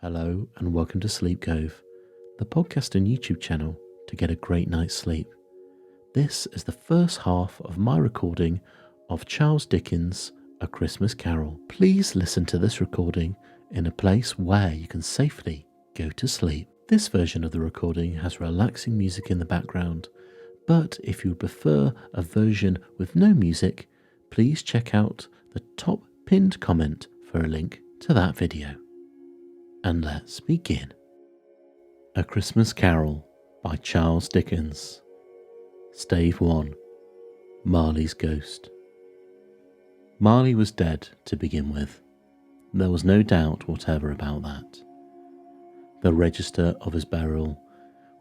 Hello and welcome to Sleep Cove, the podcast and YouTube channel to get a great night's sleep. This is the first half of my recording of Charles Dickens' A Christmas Carol. Please listen to this recording in a place where you can safely go to sleep. This version of the recording has relaxing music in the background, but if you prefer a version with no music, please check out the top pinned comment for a link to that video. And let's begin. A Christmas Carol by Charles Dickens. Stave 1. Marley's Ghost. Marley was dead to begin with. There was no doubt whatever about that. The register of his burial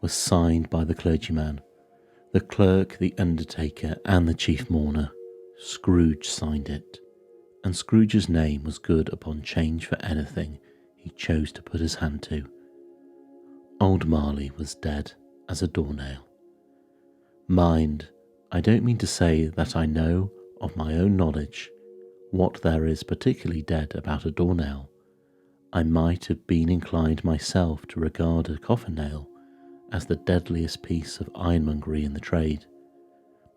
was signed by the clergyman, the clerk, the undertaker, and the chief mourner. Scrooge signed it, and Scrooge's name was good upon change for anything he chose to put his hand to. Old Marley was dead as a doornail. Mind, I don't mean to say that I know of my own knowledge what there is particularly dead about a doornail. I might have been inclined myself to regard a coffin nail as the deadliest piece of ironmongery in the trade,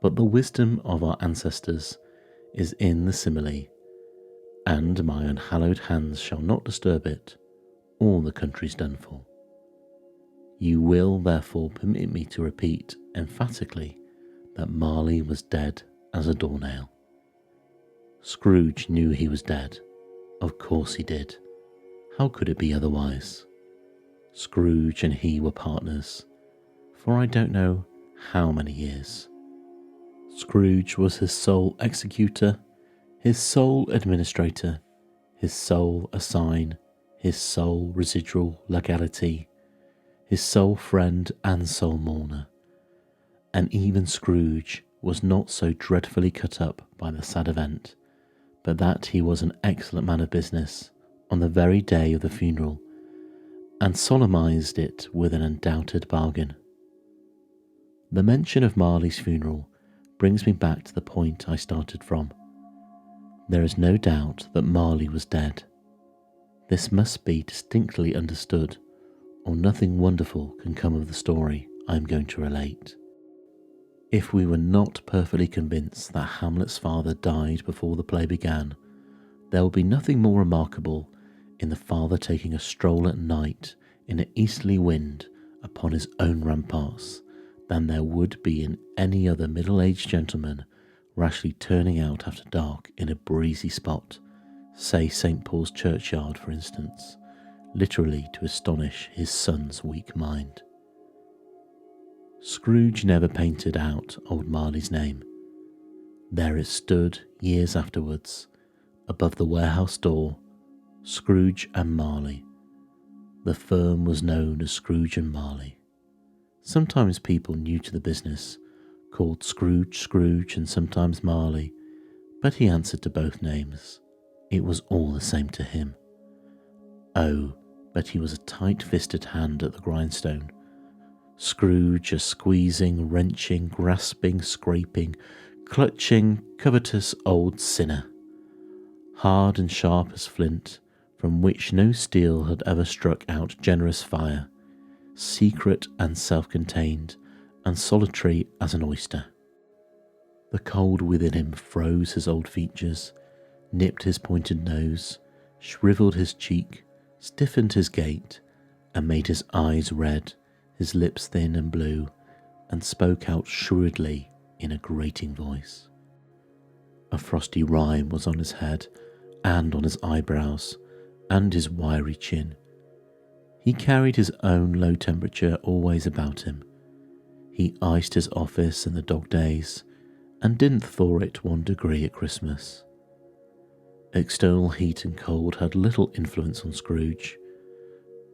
but the wisdom of our ancestors is in the simile, and my unhallowed hands shall not disturb it. All the country's done for. You will therefore permit me to repeat emphatically that Marley was dead as a doornail. Scrooge knew he was dead. Of course he did. How could it be otherwise? Scrooge and he were partners, for I don't know how many years. Scrooge was his sole executor, his sole administrator, his sole assign, his sole residual legality, his sole friend and sole mourner. And even Scrooge was not so dreadfully cut up by the sad event, but that he was an excellent man of business on the very day of the funeral, and solemnized it with an undoubted bargain. The mention of Marley's funeral brings me back to the point I started from. There is no doubt that Marley was dead. This must be distinctly understood, or nothing wonderful can come of the story I am going to relate. If we were not perfectly convinced that Hamlet's father died before the play began, there will be nothing more remarkable in the father taking a stroll at night in an easterly wind upon his own ramparts than there would be in any other middle-aged gentleman rashly turning out after dark in a breezy spot, say St. Paul's churchyard for instance, literally to astonish his son's weak mind. Scrooge never painted out old Marley's name. There it stood years afterwards, above the warehouse door, Scrooge and Marley. The firm was known as Scrooge and Marley. Sometimes people new to the business called Scrooge Scrooge and sometimes Marley, but he answered to both names. It was all the same to him. Oh, but he was a tight-fisted hand at the grindstone. Scrooge a squeezing, wrenching, grasping, scraping, clutching, covetous old sinner, hard and sharp as flint, from which no steel had ever struck out generous fire, secret and self-contained, and solitary as an oyster. The cold within him froze his old features, nipped his pointed nose, shrivelled his cheek, stiffened his gait, and made his eyes red, his lips thin and blue, and spoke out shrewdly in a grating voice. A frosty rime was on his head, and on his eyebrows, and his wiry chin. He carried his own low temperature always about him. He iced his office in the dog days, and didn't thaw it 1 degree at Christmas. External heat and cold had little influence on Scrooge.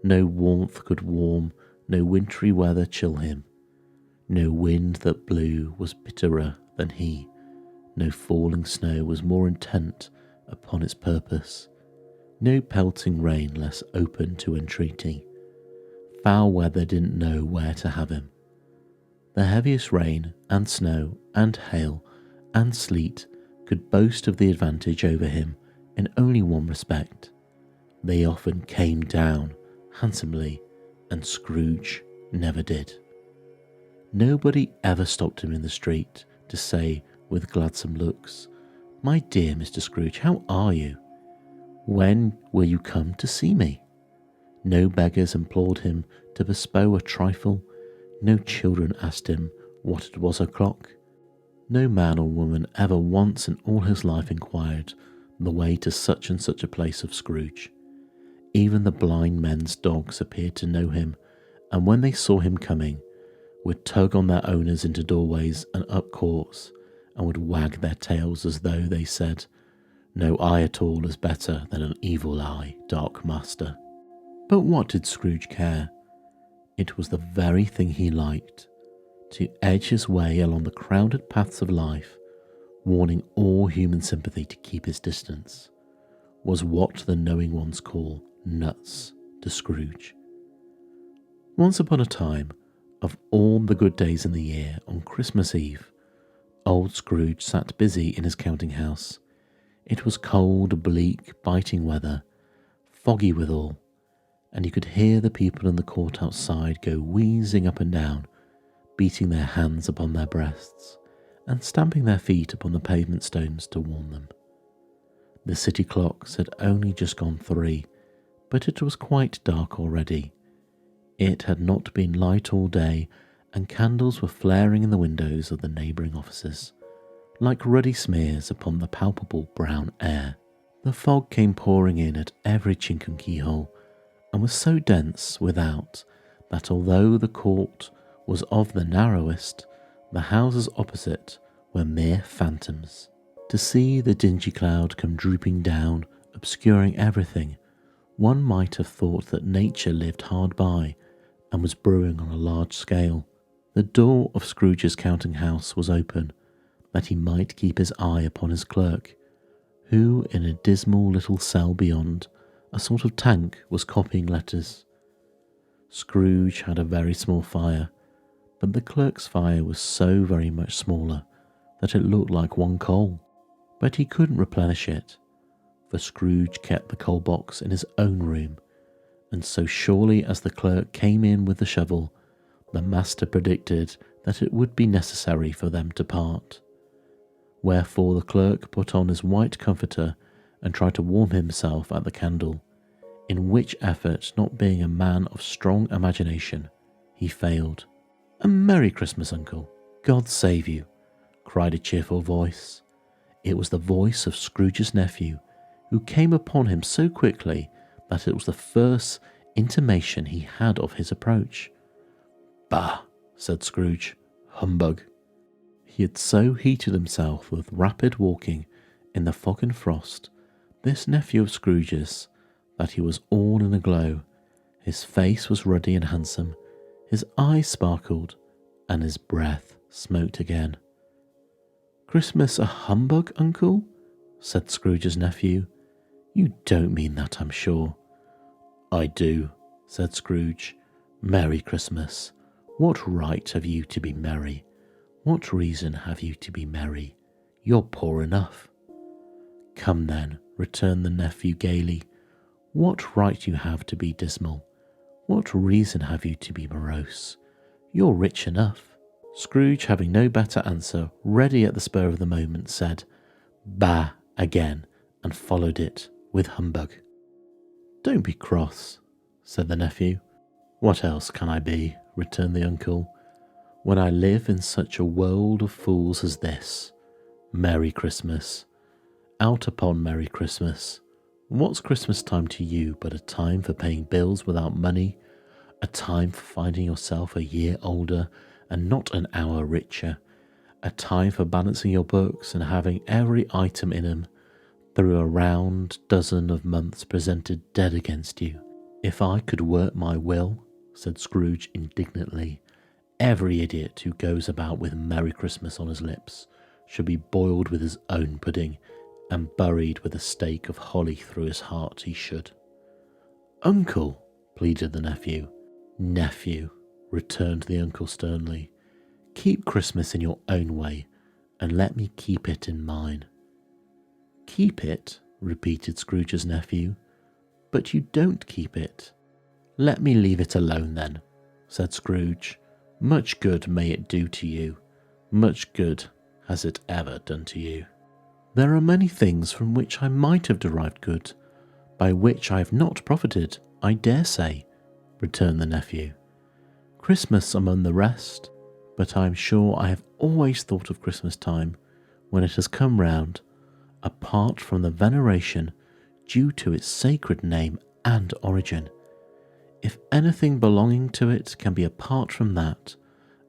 No warmth could warm, no wintry weather chill him. No wind that blew was bitterer than he. No falling snow was more intent upon its purpose. No pelting rain less open to entreaty. Foul weather didn't know where to have him. The heaviest rain and snow and hail and sleet could boast of the advantage over him in only one respect. They often came down handsomely, and Scrooge never did. Nobody ever stopped him in the street to say with gladsome looks, "My dear Mr. Scrooge, how are you? When will you come to see me?" No beggars implored him to bestow a trifle. No children asked him what it was o'clock. No man or woman ever once in all his life inquired the way to such and such a place of Scrooge. Even the blind men's dogs appeared to know him, and when they saw him coming, would tug on their owners into doorways and up courts, and would wag their tails as though they said, "No eye at all is better than an evil eye, dark master." But what did Scrooge care? It was the very thing he liked, to edge his way along the crowded paths of life, warning all human sympathy to keep its distance, was what the knowing ones call nuts to Scrooge. Once upon a time, of all the good days in the year, on Christmas Eve, old Scrooge sat busy in his counting house. It was cold, bleak, biting weather, foggy withal, and you could hear the people in the court outside go wheezing up and down, beating their hands upon their breasts, and stamping their feet upon the pavement stones to warm them. The city clocks had only just gone 3, but it was quite dark already. It had not been light all day, and candles were flaring in the windows of the neighbouring offices, like ruddy smears upon the palpable brown air. The fog came pouring in at every chink and keyhole, and was so dense without that although the court was of the narrowest, the houses opposite were mere phantoms. To see the dingy cloud come drooping down, obscuring everything, one might have thought that nature lived hard by and was brewing on a large scale. The door of Scrooge's counting house was open, that he might keep his eye upon his clerk, who in a dismal little cell beyond, a sort of tank, was copying letters. Scrooge had a very small fire, but the clerk's fire was so very much smaller that it looked like one coal. But he couldn't replenish it, for Scrooge kept the coal box in his own room, and so surely as the clerk came in with the shovel, the master predicted that it would be necessary for them to part. Wherefore the clerk put on his white comforter and tried to warm himself at the candle, in which effort, not being a man of strong imagination, he failed. "A Merry Christmas, Uncle! God save you!" cried a cheerful voice. It was the voice of Scrooge's nephew, who came upon him so quickly that it was the first intimation he had of his approach. "Bah!" said Scrooge. "Humbug!" He had so heated himself with rapid walking in the fog and frost, this nephew of Scrooge's, that he was all in a glow. His face was ruddy and handsome, his eyes sparkled, and his breath smote again. "Christmas a humbug, Uncle?" said Scrooge's nephew. "You don't mean that, I'm sure." "I do," said Scrooge. "Merry Christmas. What right have you to be merry? What reason have you to be merry? You're poor enough." "Come then," returned the nephew gaily. "What right you have to be dismal? What reason have you to be morose? You're rich enough." Scrooge, having no better answer ready at the spur of the moment, said, "Bah!" again, and followed it with humbug. "Don't be cross," said the nephew. "What else can I be?" returned the uncle, "when I live in such a world of fools as this? Merry Christmas. Out upon Merry Christmas. What's Christmas time to you but a time for paying bills without money, a time for finding yourself a year older and not an hour richer, a time for balancing your books and having every item in 'em through a round dozen of months presented dead against you? If I could work my will," said Scrooge indignantly, "every idiot who goes about with Merry Christmas on his lips should be boiled with his own pudding and buried with a stake of holly through his heart, he should." "Uncle," pleaded the nephew. "Nephew," returned the uncle sternly, "keep Christmas in your own way, and let me keep it in mine." "Keep it?" repeated Scrooge's nephew. "But you don't keep it." "Let me leave it alone then," said Scrooge. "Much good may it do to you. Much good has it ever done to you." "There are many things from which I might have derived good, by which I have not profited, I dare say," returned the nephew. "Christmas among the rest, but I am sure I have always thought of Christmas time, when it has come round, apart from the veneration due to its sacred name and origin. If anything belonging to it can be apart from that,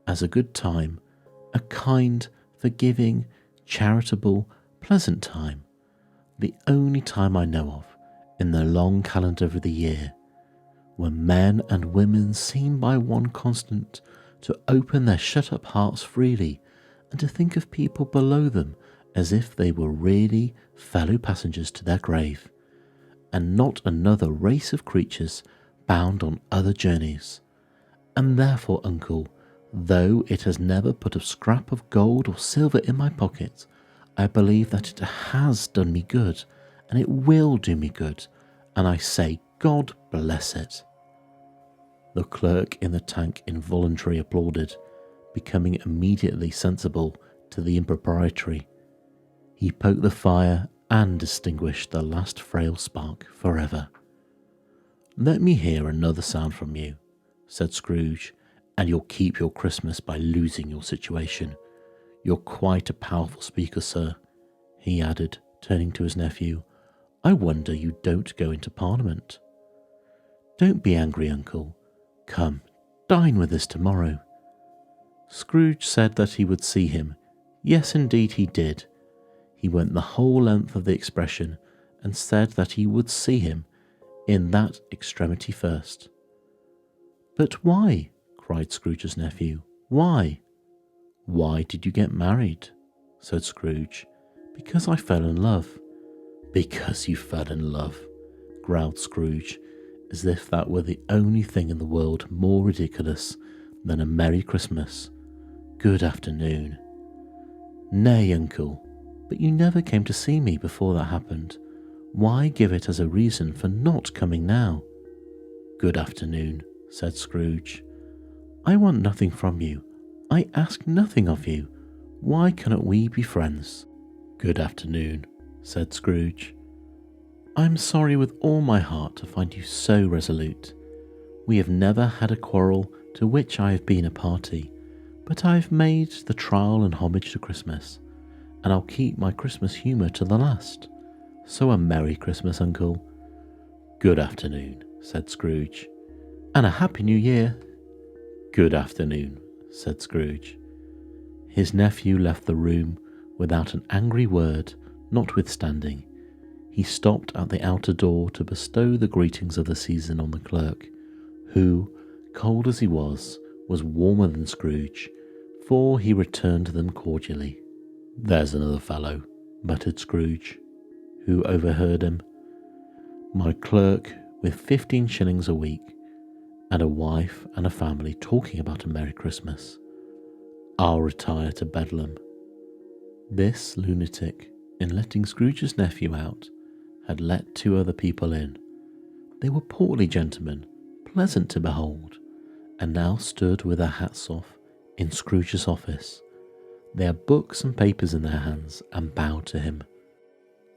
as a good time, a kind, forgiving, charitable, pleasant time, the only time I know of in the long calendar of the year, when men and women seem by one constant to open their shut-up hearts freely and to think of people below them as if they were really fellow passengers to their grave, and not another race of creatures bound on other journeys. And therefore, uncle, though it has never put a scrap of gold or silver in my pocket, I believe that it has done me good, and it will do me good, and I say God bless it." The clerk in the tank involuntarily applauded, becoming immediately sensible to the impropriety. He poked the fire and extinguished the last frail spark forever. "Let me hear another sound from you," said Scrooge, "and you'll keep your Christmas by losing your situation. You're quite a powerful speaker, sir," he added, turning to his nephew. "I wonder you don't go into Parliament." "Don't be angry, uncle. Come, dine with us tomorrow." Scrooge said that he would see him. Yes, indeed he did. He went the whole length of the expression and said that he would see him in that extremity first. "But why?" cried Scrooge's nephew. "Why?" "Why did you get married?" said Scrooge. "Because I fell in love." "Because you fell in love," growled Scrooge, as if that were the only thing in the world more ridiculous than a Merry Christmas. "Good afternoon." "Nay, uncle, but you never came to see me before that happened. Why give it as a reason for not coming now?" "Good afternoon," said Scrooge. "I want nothing from you. I ask nothing of you. Why cannot we be friends?" "Good afternoon," said Scrooge. "I am sorry with all my heart to find you so resolute. We have never had a quarrel to which I have been a party, but I have made the trial and homage to Christmas, and I'll keep my Christmas humour to the last. So a Merry Christmas, uncle." "Good afternoon," said Scrooge. "And a Happy New Year." "Good afternoon," said Scrooge. His nephew left the room without an angry word, notwithstanding. He stopped at the outer door to bestow the greetings of the season on the clerk, who, cold as he was warmer than Scrooge, for he returned them cordially. "There's another fellow," muttered Scrooge, who overheard him. "My clerk with 15 shillings a week, and a wife and a family talking about a Merry Christmas. I'll retire to Bedlam." This lunatic, in letting Scrooge's nephew out, had let 2 other people in. They were portly gentlemen, pleasant to behold, and now stood with their hats off in Scrooge's office. They had books and papers in their hands and bowed to him.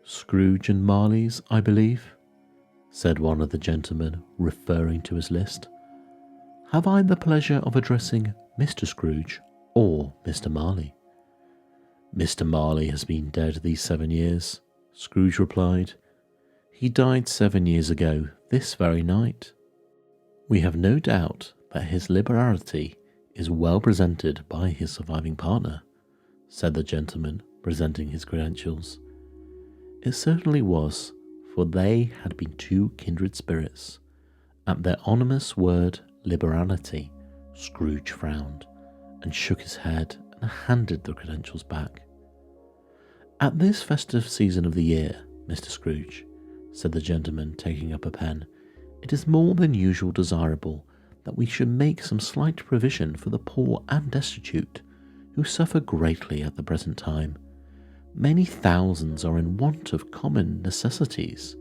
"Scrooge and Marley's, I believe," said one of the gentlemen, referring to his list. "Have I the pleasure of addressing Mr. Scrooge or Mr. Marley?" "Mr. Marley has been dead these 7 years," Scrooge replied. "He died 7 years ago this very night." "We have no doubt that his liberality is well presented by his surviving partner," said the gentleman, presenting his credentials. It certainly was, for they had been 2 kindred spirits. At their ominous word liberality, Scrooge frowned and shook his head and handed the credentials back. "At this festive season of the year, Mr. Scrooge," said the gentleman, taking up a pen, "it is more than usual desirable that we should make some slight provision for the poor and destitute, who suffer greatly at the present time. Many thousands are in want of common necessities.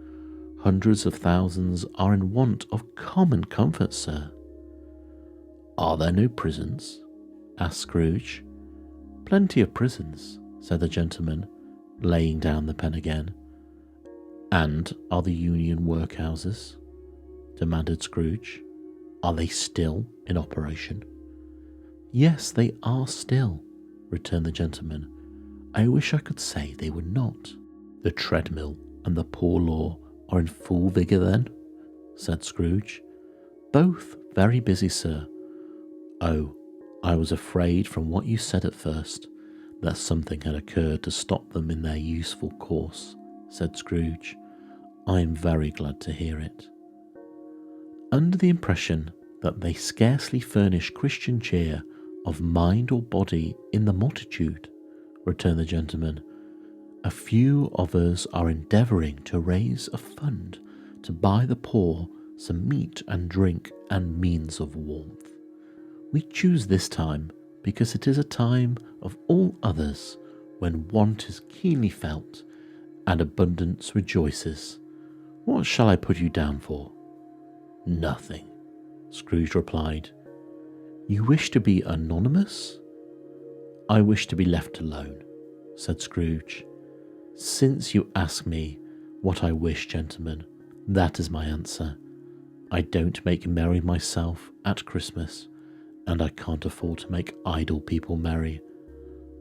Hundreds of thousands are in want of common comfort, sir. Are there no prisons? Asked Scrooge. Plenty of prisons, said the gentleman, laying down the pen again. And are the union workhouses? Demanded Scrooge. Are they still in operation? Yes, they are still, returned the gentleman. I wish I could say they were not. The treadmill and the poor law are in full vigour then? Said Scrooge. Both very busy, sir. Oh, I was afraid from what you said at first that something had occurred to stop them in their useful course, said Scrooge. I am very glad to hear it. Under the impression that they scarcely furnish Christian cheer of mind or body in the multitude, returned the gentleman, a few of us are endeavouring to raise a fund to buy the poor some meat and drink and means of warmth. We choose this time because it is a time of all others when want is keenly felt and abundance rejoices. What shall I put you down for? Nothing, Scrooge replied. You wish to be anonymous? I wish to be left alone, said Scrooge. Since you ask me what I wish, gentlemen, that is my answer. I don't make merry myself at Christmas, and I can't afford to make idle people merry.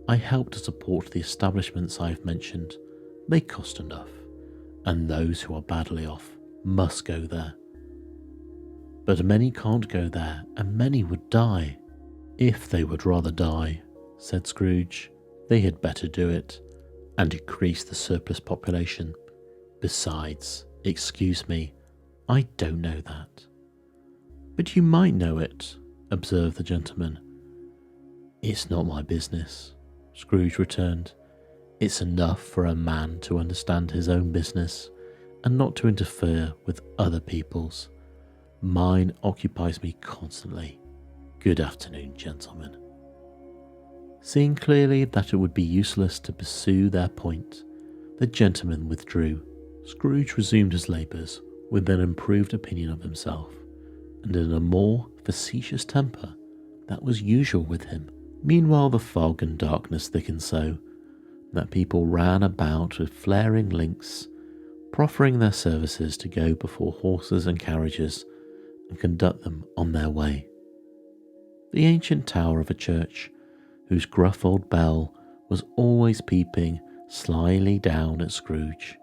I help to support the establishments I have mentioned. They cost enough, and those who are badly off must go there. But many can't go there, and many would die. If they would rather die, said Scrooge, they had better do it, and decrease the surplus population. Besides, excuse me, I don't know that. But you might know it, observed the gentleman. It's not my business, Scrooge returned. It's enough for a man to understand his own business and not to interfere with other people's. Mine occupies me constantly. Good afternoon, gentlemen. Seeing clearly that it would be useless to pursue their point, the gentleman withdrew. Scrooge resumed his labours with an improved opinion of himself, and in a more facetious temper that was usual with him. Meanwhile the fog and darkness thickened so that people ran about with flaring links, proffering their services to go before horses and carriages and conduct them on their way. The ancient tower of a church, whose gruff old bell was always peeping slyly down at Scrooge,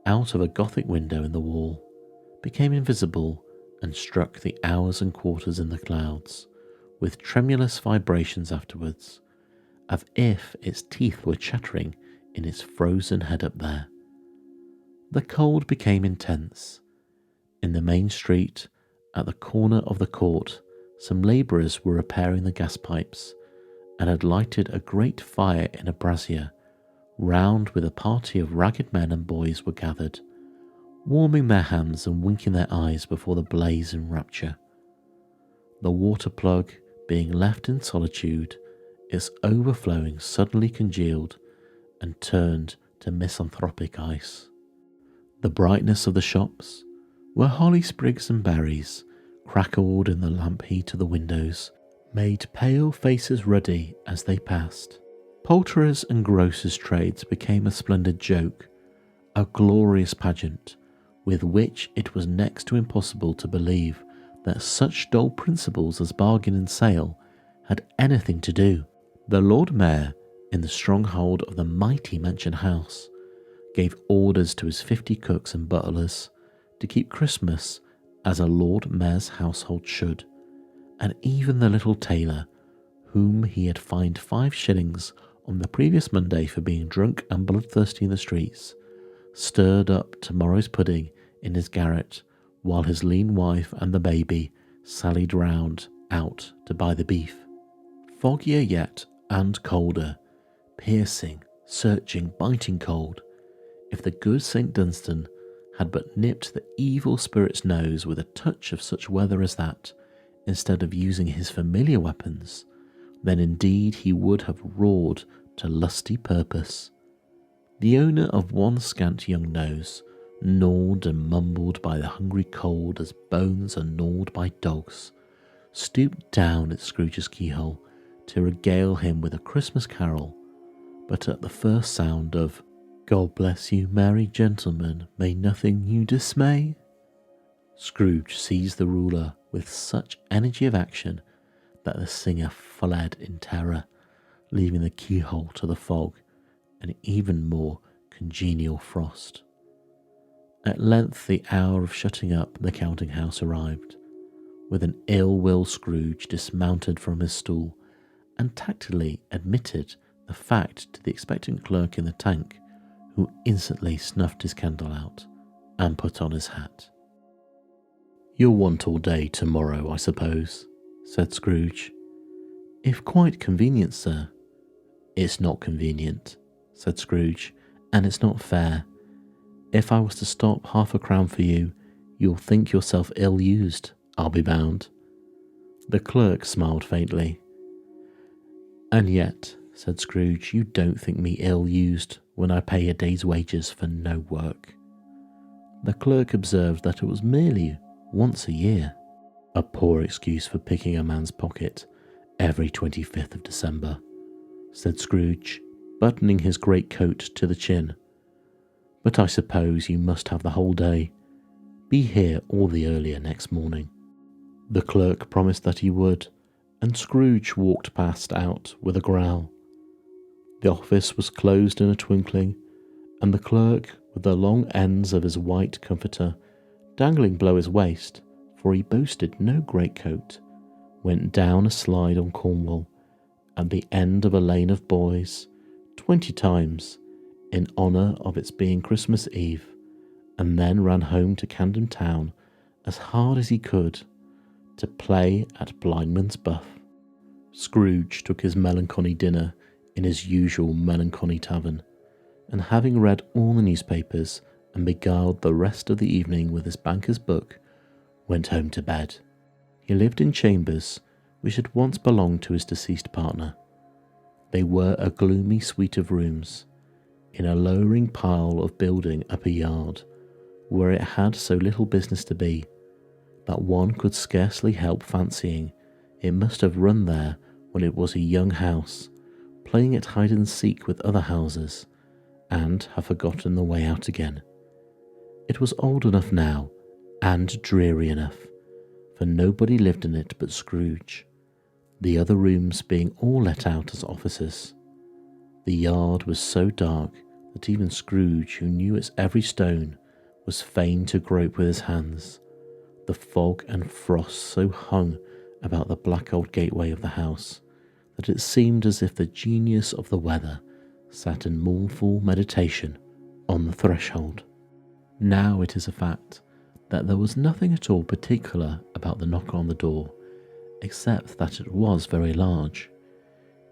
out of a Gothic window in the wall, became invisible and struck the hours and quarters in the clouds, with tremulous vibrations afterwards, as if its teeth were chattering in its frozen head up there. The cold became intense. In the main street, at the corner of the court, some labourers were repairing the gas pipes, and had lighted a great fire in a brazier, round with a party of ragged men and boys were gathered, warming their hands and winking their eyes before the blaze in rapture. The water plug, being left in solitude, its overflowing suddenly congealed and turned to misanthropic ice. The brightness of the shops, where holly sprigs and berries crackled in the lamp heat of the windows, made pale faces ruddy as they passed. Poulterers' and grocers' trades became a splendid joke, a glorious pageant, with which it was next to impossible to believe that such dull principles as bargain and sale had anything to do. The Lord Mayor, in the stronghold of the mighty mansion house, gave orders to his 50 cooks and butlers to keep Christmas as a Lord Mayor's household should, and even the little tailor, whom he had fined 5 shillings on the previous Monday for being drunk and bloodthirsty in the streets, stirred up tomorrow's pudding in his garret, while his lean wife and the baby sallied round out to buy the beef. Foggier yet and colder, piercing, searching, biting cold, if the good St. Dunstan had but nipped the evil spirit's nose with a touch of such weather as that, instead of using his familiar weapons, then indeed he would have roared to lusty purpose. The owner of one scant young nose, gnawed and mumbled by the hungry cold as bones are gnawed by dogs, stooped down at Scrooge's keyhole to regale him with a Christmas carol, but at the first sound of "God bless you, merry gentlemen, may nothing you dismay," Scrooge seized the ruler with such energy of action that the singer fled in terror, leaving the keyhole to the fog and even more congenial frost. At length the hour of shutting up the counting house arrived. With an ill-will, Scrooge dismounted from his stool and tactily admitted the fact to the expectant clerk in the tank, who instantly snuffed his candle out and put on his hat. "You'll want all day tomorrow, I suppose," said Scrooge. "If quite convenient, sir." "It's not convenient," said Scrooge, "and it's not fair. If I was to stop £0.50 for you, you'll think yourself ill-used, I'll be bound." The clerk smiled faintly. "And yet," said Scrooge, "you don't think me ill-used when I pay a day's wages for no work." The clerk observed that it was merely once a year. "A poor excuse for picking a man's pocket every 25th of December," said Scrooge, buttoning his greatcoat to the chin. "But I suppose you must have the whole day. Be here all the earlier next morning." The clerk promised that he would, and Scrooge walked past out with a growl. The office was closed in a twinkling, and the clerk, with the long ends of his white comforter dangling below his waist, for he boasted no greatcoat, went down a slide on Cornwall at the end of a lane of boys 20 times in honour of its being Christmas Eve, and then ran home to Camden Town as hard as he could to play at Blindman's Buff. Scrooge took his melancholy dinner in his usual melancholy tavern, and having read all the newspapers and beguiled the rest of the evening with his banker's book, went home to bed. He lived in chambers which had once belonged to his deceased partner. They were a gloomy suite of rooms, in a lowering pile of building up a yard, where it had so little business to be, that one could scarcely help fancying it must have run there when it was a young house, playing at hide-and-seek with other houses, and have forgotten the way out again. It was old enough now, and dreary enough, for nobody lived in it but Scrooge, the other rooms being all let out as offices. The yard was so dark that even Scrooge, who knew its every stone, was fain to grope with his hands. The fog and frost so hung about the black old gateway of the house that it seemed as if the genius of the weather sat in mournful meditation on the threshold. Now it is a fact that there was nothing at all particular about the knock on the door, except that it was very large.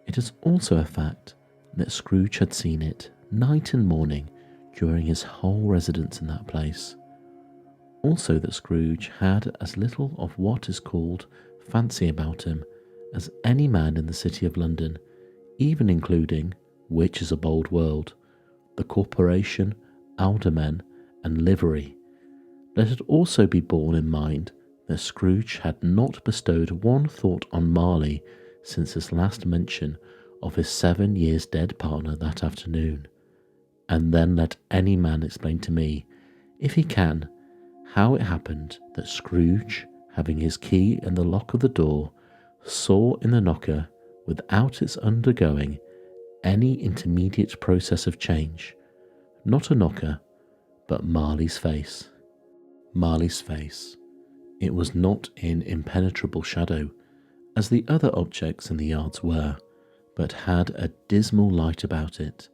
It is also a fact that Scrooge had seen it night and morning during his whole residence in that place. Also that Scrooge had as little of what is called fancy about him as any man in the city of London, even including, which is a bold word, the corporation, aldermen, and livery. Let it also be borne in mind that Scrooge had not bestowed one thought on Marley since his last mention of his 7 years dead partner that afternoon. And then let any man explain to me, if he can, how it happened that Scrooge, having his key in the lock of the door, saw in the knocker, without its undergoing any intermediate process of change, not a knocker, but Marley's face. Marley's face. It was not in impenetrable shadow, as the other objects in the yards were, but had a dismal light about it,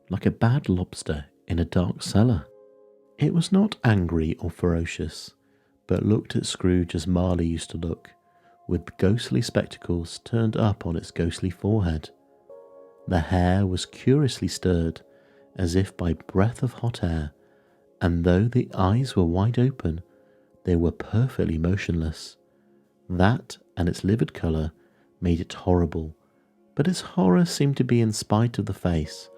like a bad lobster in a dark cellar. It was not angry or ferocious, but looked at Scrooge as Marley used to look, with ghostly spectacles turned up on its ghostly forehead. The hair was curiously stirred, as if by breath of hot air, and though the eyes were wide open, they were perfectly motionless. That and its livid colour made it horrible, but its horror seemed to be in spite of the face,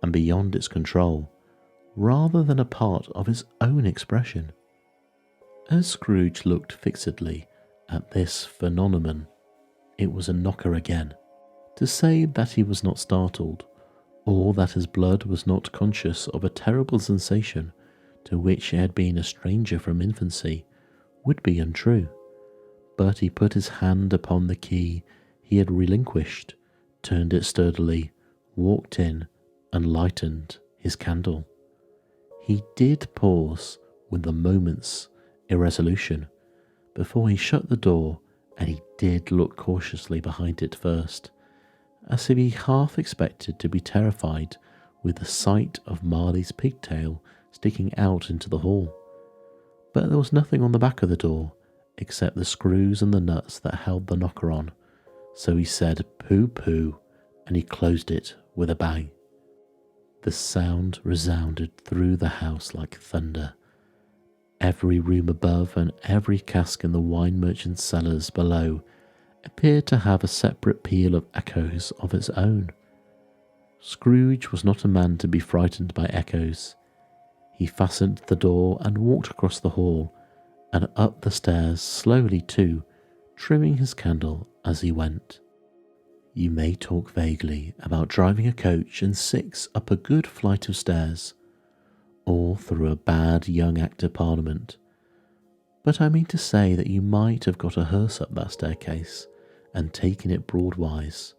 and beyond its control, rather than a part of his own expression. As Scrooge looked fixedly at this phenomenon, it was a knocker again. To say that he was not startled, or that his blood was not conscious of a terrible sensation to which he had been a stranger from infancy, would be untrue. But he put his hand upon the key he had relinquished, turned it sturdily, walked in, and lightened his candle. He did pause with a moment's irresolution before he shut the door, and he did look cautiously behind it first, as if he half expected to be terrified with the sight of Marley's pigtail sticking out into the hall. But there was nothing on the back of the door except the screws and the nuts that held the knocker on, so he said "Pooh, pooh," and he closed it with a bang. The sound resounded through the house like thunder. Every room above and every cask in the wine merchant's cellars below appeared to have a separate peal of echoes of its own. Scrooge was not a man to be frightened by echoes. He fastened the door and walked across the hall and up the stairs slowly too, trimming his candle as he went. You may talk vaguely about driving a coach and six up a good flight of stairs, or through a bad young Act of Parliament, but I mean to say that you might have got a hearse up that staircase and taken it broadwise,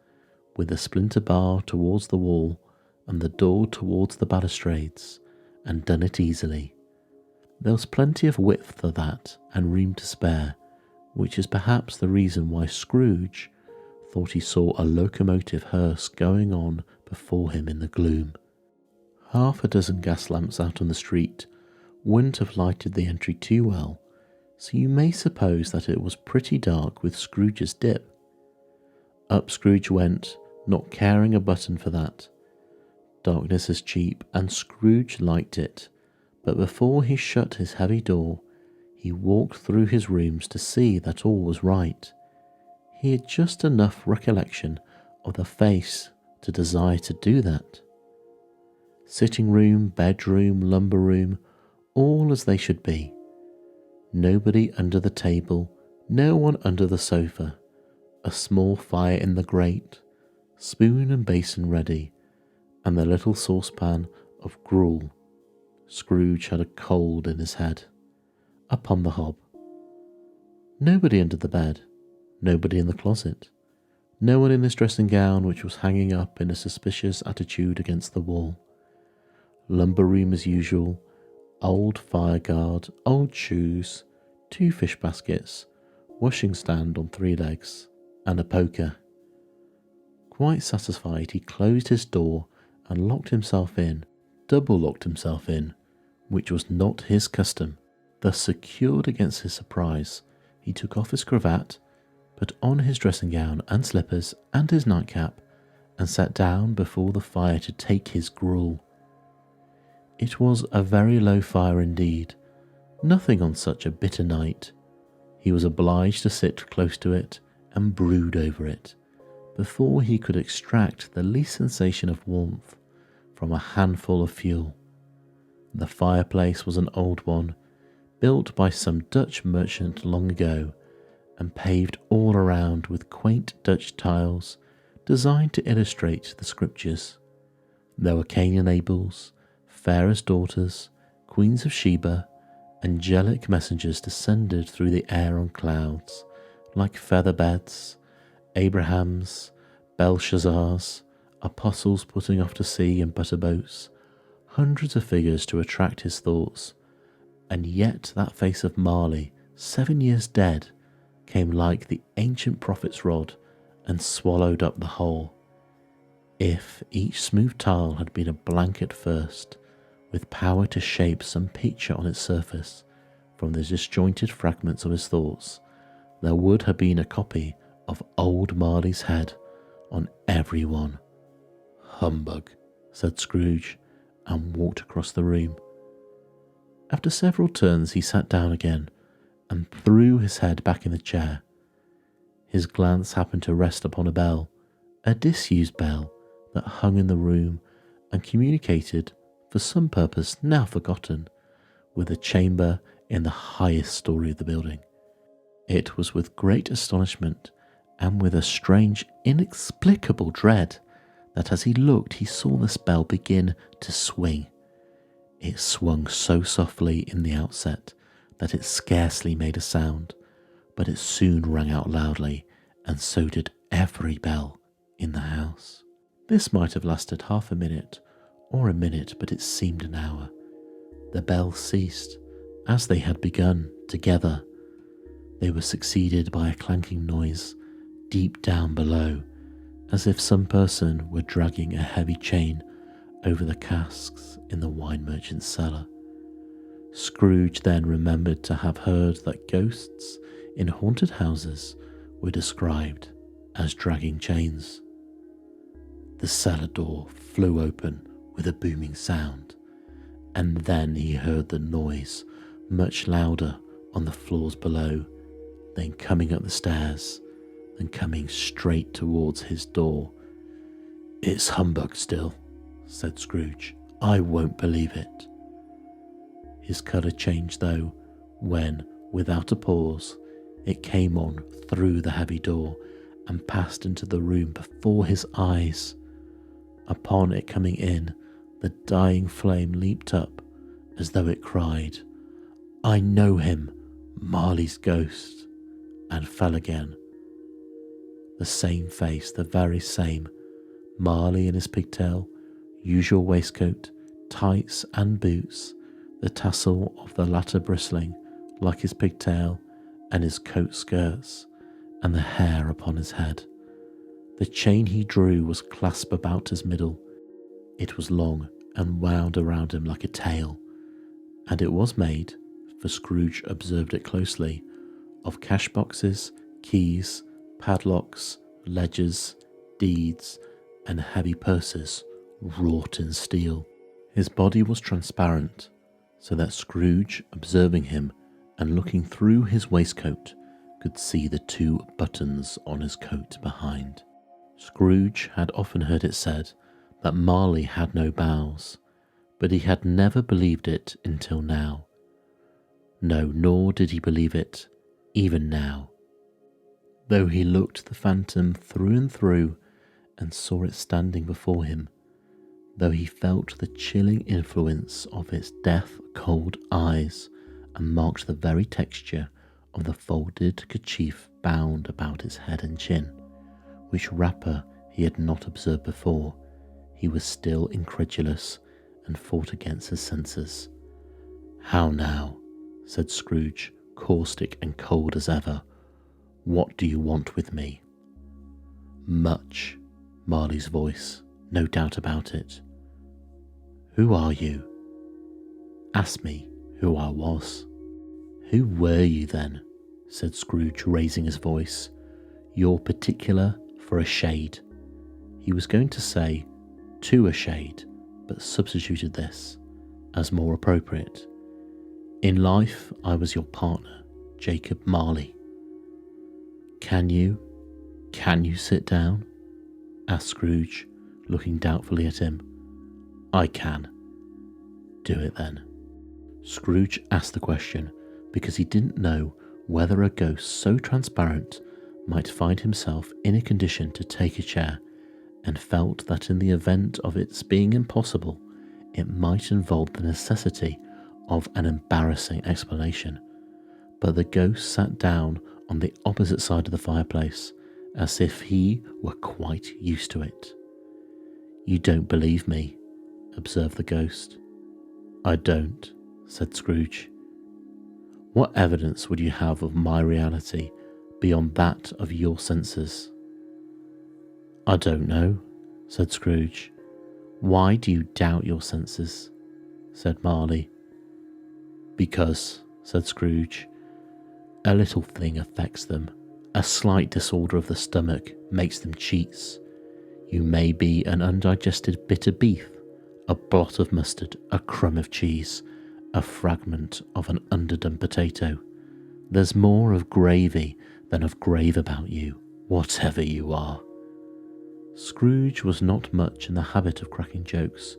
with the splinter bar towards the wall and the door towards the balustrades, and done it easily. There was plenty of width for that and room to spare, which is perhaps the reason why Scrooge thought he saw a locomotive hearse going on before him in the gloom. Half a dozen gas lamps out on the street wouldn't have lighted the entry too well, so you may suppose that it was pretty dark with Scrooge's dip. Up Scrooge went, not caring a button for that. Darkness is cheap, and Scrooge liked it, but before he shut his heavy door, he walked through his rooms to see that all was right. He had just enough recollection of the face to desire to do that. Sitting room, bedroom, lumber room, all as they should be. Nobody under the table, no one under the sofa, a small fire in the grate, spoon and basin ready, and the little saucepan of gruel. Scrooge had a cold in his head. Upon the hob. Nobody under the bed, nobody in the closet, no one in his dressing gown which was hanging up in a suspicious attitude against the wall. Lumber room as usual, old fire guard, old shoes, 2 fish baskets, washing stand on 3 legs, and a poker. Quite satisfied, he closed his door and locked himself in, double locked himself in, which was not his custom. Thus secured against his surprise, he took off his cravat, put on his dressing gown and slippers and his nightcap, and sat down before the fire to take his gruel. It was a very low fire indeed, nothing on such a bitter night. He was obliged to sit close to it and brood over it, before he could extract the least sensation of warmth from a handful of fuel. The fireplace was an old one, built by some Dutch merchant long ago, and paved all around with quaint Dutch tiles designed to illustrate the scriptures. There were Cain and Abel's, Pharaoh's daughters, Queens of Sheba, angelic messengers descended through the air on clouds, like feather beds, Abraham's, Belshazzar's, apostles putting off to sea in butter boats, hundreds of figures to attract his thoughts, and yet that face of Marley, 7 years dead, came like the ancient prophet's rod and swallowed up the whole. If each smooth tile had been a blank at first, with power to shape some picture on its surface from the disjointed fragments of his thoughts, there would have been a copy of old Marley's head on every one. Humbug, said Scrooge, and walked across the room. After several turns he sat down again and threw his head back in the chair. His glance happened to rest upon a bell, a disused bell that hung in the room and communicated for some purpose now forgotten, with a chamber in the highest story of the building. It was with great astonishment and with a strange, inexplicable dread that as he looked he saw the spell begin to swing. It swung so softly in the outset that it scarcely made a sound, but it soon rang out loudly, and so did every bell in the house. This might have lasted half a minute or a minute, but it seemed an hour. The bells ceased, as they had begun, together. They were succeeded by a clanking noise deep down below, as if some person were dragging a heavy chain over the casks in the wine merchant's cellar. Scrooge then remembered to have heard that ghosts in haunted houses were described as dragging chains. The cellar door flew open with a booming sound, and then he heard the noise much louder on the floors below, then coming up the stairs, then coming straight towards his door. "It's humbug still," said Scrooge. "I won't believe it." His colour changed though, when, without a pause, it came on through the heavy door and passed into the room before his eyes. Upon it coming in, the dying flame leaped up as though it cried, "I know him, Marley's ghost," and fell again. The same face, the very same, Marley in his pigtail, usual waistcoat, tights and boots, the tassel of the latter bristling like his pigtail and his coat skirts, and the hair upon his head. The chain he drew was clasped about his middle. It was long and wound around him like a tail, and it was made, for Scrooge observed it closely, of cash boxes, keys, padlocks, ledgers, deeds, and heavy purses wrought in steel. His body was transparent, so that Scrooge, observing him and looking through his waistcoat, could see the 2 buttons on his coat behind. Scrooge had often heard it said that Marley had no bowels, but he had never believed it until now. No, nor did he believe it even now, though he looked the phantom through and through and saw it standing before him, though he felt the chilling influence of its death-cold eyes and marked the very texture of the folded kerchief bound about its head and chin, which wrapper he had not observed before, he was still incredulous and fought against his senses. "How now?" said Scrooge, caustic and cold as ever. "What do you want with me?" "Much," Marley's voice, no doubt about it. "Who are you?" "Ask me who I was." "Who were you then?" said Scrooge, raising his voice. "You're particular for a shade." He was going to say "to a shade," but substituted this as more appropriate. "In life I was your partner, Jacob Marley." Can you sit down?" asked Scrooge, looking doubtfully at him. "I can." "Do it then." Scrooge asked the question because he didn't know whether a ghost so transparent might find himself in a condition to take a chair, and felt that in the event of its being impossible, it might involve the necessity of an embarrassing explanation. But the ghost sat down on the opposite side of the fireplace, as if he were quite used to it. "You don't believe me," observed the ghost. "I don't," said Scrooge. "What evidence would you have of my reality beyond that of your senses?" "I don't know," said Scrooge. "Why do you doubt your senses?" said Marley. "Because," said Scrooge, "a little thing affects them. A slight disorder of the stomach makes them cheats. You may be an undigested bit of beef, a blot of mustard, a crumb of cheese, a fragment of an underdone potato. There's more of gravy than of grave about you, whatever you are." Scrooge was not much in the habit of cracking jokes,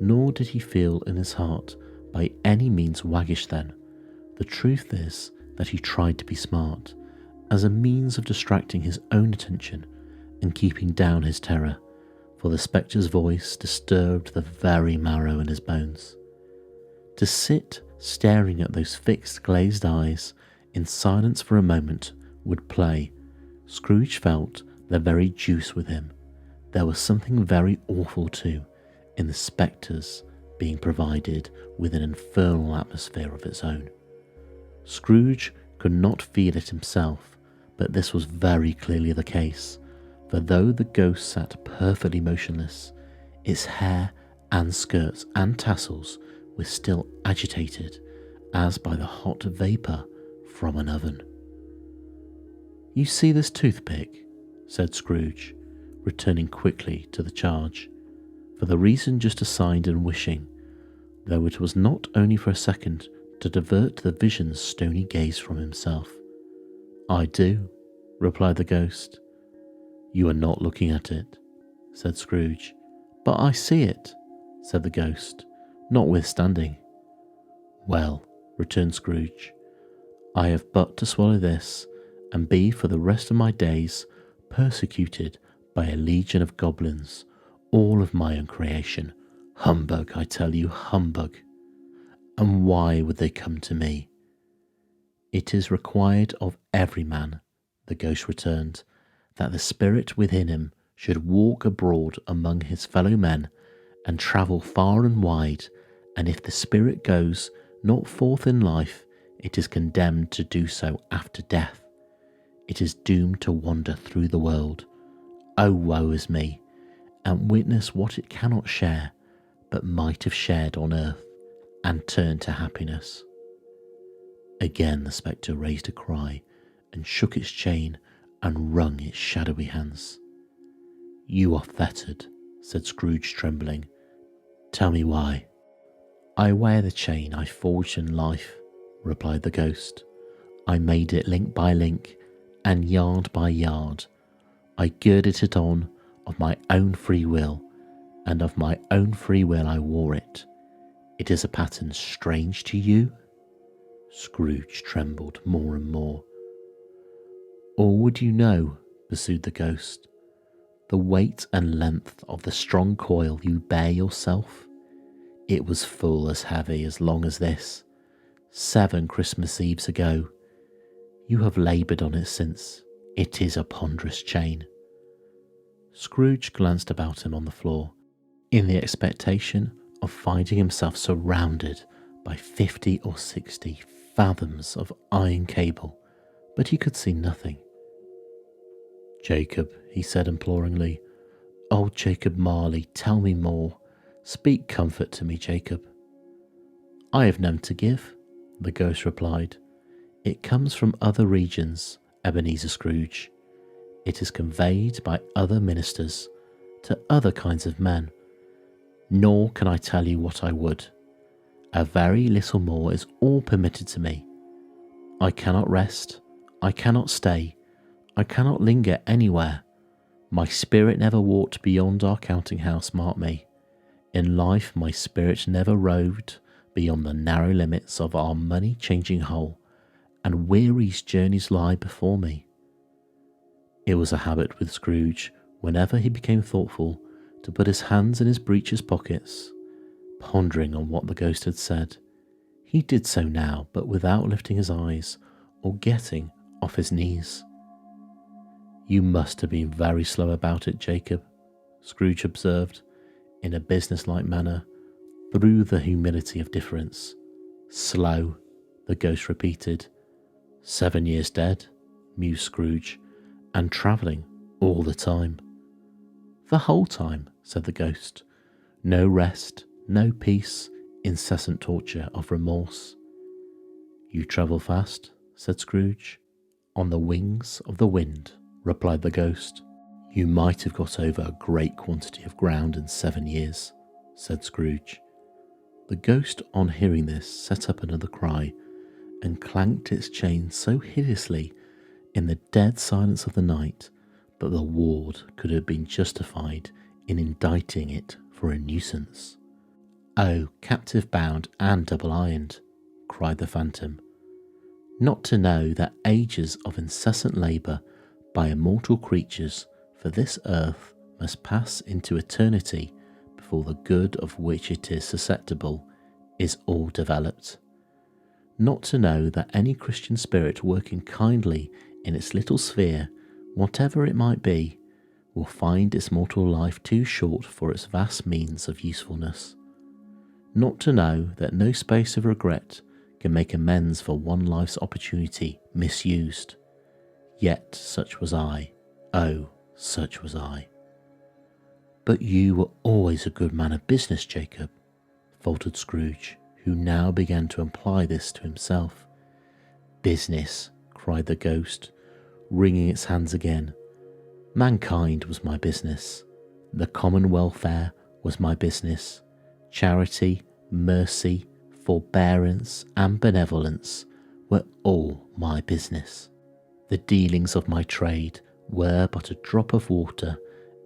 nor did he feel in his heart by any means waggish then. The truth is that he tried to be smart, as a means of distracting his own attention and keeping down his terror, for the spectre's voice disturbed the very marrow in his bones. To sit staring at those fixed glazed eyes in silence for a moment would play. Scrooge felt the very juice with him. There was something very awful too in the spectre's being provided with an infernal atmosphere of its own. Scrooge could not feel it himself, but this was very clearly the case, for though the ghost sat perfectly motionless, its hair and skirts and tassels were still agitated as by the hot vapour from an oven. "You see this toothpick?" said Scrooge, returning quickly to the charge, for the reason just assigned and wishing, though it was not only for a second, to divert the vision's stony gaze from himself. "I do," replied the ghost. "You are not looking at it," said Scrooge. "But I see it," said the ghost, notwithstanding. "Well," returned Scrooge, "I have but to swallow this, and be for the rest of my days persecuted by a legion of goblins, all of my own creation. Humbug, I tell you, humbug. And why would they come to me?" "It is required of every man," the ghost returned, "that the spirit within him should walk abroad among his fellow men and travel far and wide, and if the spirit goes not forth in life, it is condemned to do so after death. It is doomed to wander through the world. Oh, woe is me, and witness what it cannot share, but might have shared on earth, and turn to happiness." Again the spectre raised a cry, and shook its chain, and wrung its shadowy hands. "You are fettered," said Scrooge, trembling. "Tell me why." "I wear the chain I forged in life," replied the ghost. "I made it link by link, and yard by yard. I girded it on of my own free will, and of my own free will I wore it. It is a pattern strange to you?" Scrooge trembled more and more. "Or would you know," pursued the ghost, "the weight and length of the strong coil you bear yourself? It was full as heavy as long as this, 7 Christmas Eves ago. You have laboured on it since. It is a ponderous chain." Scrooge glanced about him on the floor, in the expectation of finding himself surrounded by 50 or 60 fathoms of iron cable, but he could see nothing. "Jacob," he said imploringly, "oh, Jacob Marley, tell me more. Speak comfort to me, Jacob." "I have none to give," the ghost replied. "It comes from other regions, Ebenezer Scrooge. It is conveyed by other ministers to other kinds of men. Nor can I tell you what I would. A very little more is all permitted to me. I cannot rest, I cannot stay, I cannot linger anywhere. My spirit never walked beyond our counting house, mark me. In life my spirit never roved beyond the narrow limits of our money-changing hole, and weary's journeys lie before me." It was a habit with Scrooge, whenever he became thoughtful, to put his hands in his breeches pockets, pondering on what the ghost had said. He did so now, but without lifting his eyes or getting off his knees. "You must have been very slow about it, Jacob," Scrooge observed, in a business-like manner, through the humility of difference. "Slow," the ghost repeated. 7 years dead," mused Scrooge, "and travelling all the time." "The whole time," said the ghost. "No rest, no peace, incessant torture of remorse." "You travel fast," said Scrooge. "On the wings of the wind," replied the ghost. "You might have got over a great quantity of ground in 7 years," said Scrooge. The ghost, on hearing this, set up another cry, and clanked its chain so hideously in the dead silence of the night that the ward could have been justified in indicting it for a nuisance. "Oh, captive bound and double-ironed," cried the phantom. "Not to know that ages of incessant labour by immortal creatures for this earth must pass into eternity before the good of which it is susceptible is all developed. Not to know that any Christian spirit working kindly in its little sphere, whatever it might be, will find its mortal life too short for its vast means of usefulness. Not to know that no space of regret can make amends for one life's opportunity misused. Yet such was I. Oh, such was I." "But you were always a good man of business, Jacob," faltered Scrooge, who now began to imply this to himself. "Business," cried the ghost, wringing its hands again. "Mankind was my business. The common welfare was my business. Charity, mercy, forbearance, and benevolence were all my business. The dealings of my trade were but a drop of water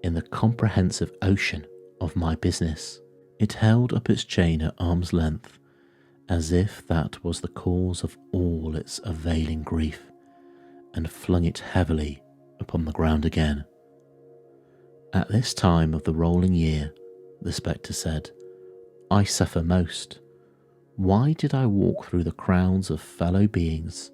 in the comprehensive ocean of my business." It held up its chain at arm's length, as if that was the cause of all its availing grief, and flung it heavily upon the ground again. "At this time of the rolling year," the spectre said, "I suffer most. Why did I walk through the crowds of fellow beings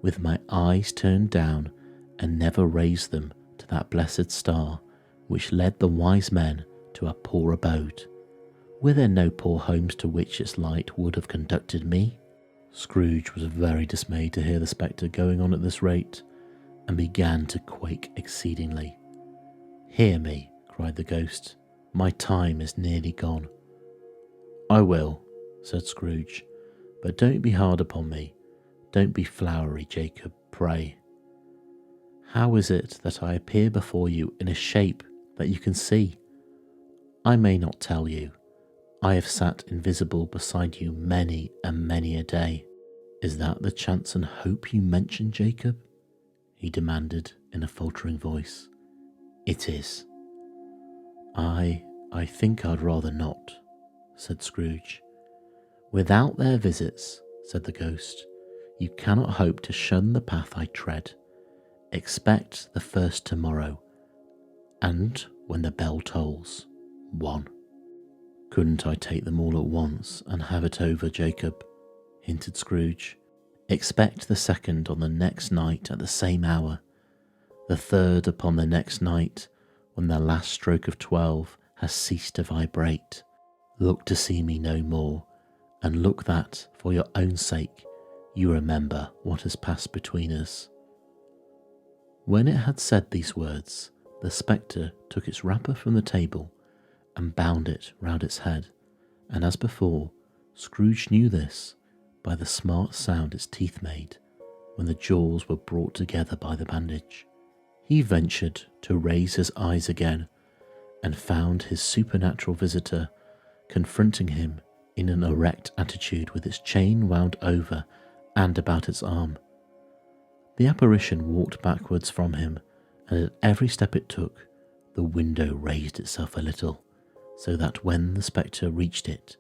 with my eyes turned down and never raise them to that blessed star which led the wise men to a poor abode? Were there no poor homes to which its light would have conducted me?" Scrooge was very dismayed to hear the spectre going on at this rate, and began to quake exceedingly. "Hear me," cried the ghost. "My time is nearly gone." "I will," said Scrooge, "but don't be hard upon me. Don't be flowery, Jacob, pray. How is it that I appear before you in a shape that you can see? I may not tell you. I have sat invisible beside you many and many a day. Is that the chance and hope you mentioned, Jacob?" he demanded in a faltering voice. "It is." I think I'd rather not," said Scrooge. "Without their visits," said the ghost, "you cannot hope to shun the path I tread. Expect the first tomorrow, and when the bell tolls, 1. "Couldn't I take them all at once and have it over, Jacob?" hinted Scrooge. "Expect the second on the next night at the same hour, the third upon the next night when the last stroke of 12 has ceased to vibrate. Look to see me no more, and look that, for your own sake, you remember what has passed between us." When it had said these words, the spectre took its wrapper from the table and bound it round its head, and as before, Scrooge knew this by the smart sound its teeth made when the jaws were brought together by the bandage. He ventured to raise his eyes again, and found his supernatural visitor confronting him in an erect attitude with its chain wound over and about its arm. The apparition walked backwards from him, and at every step it took, the window raised itself a little, so that when the spectre reached it,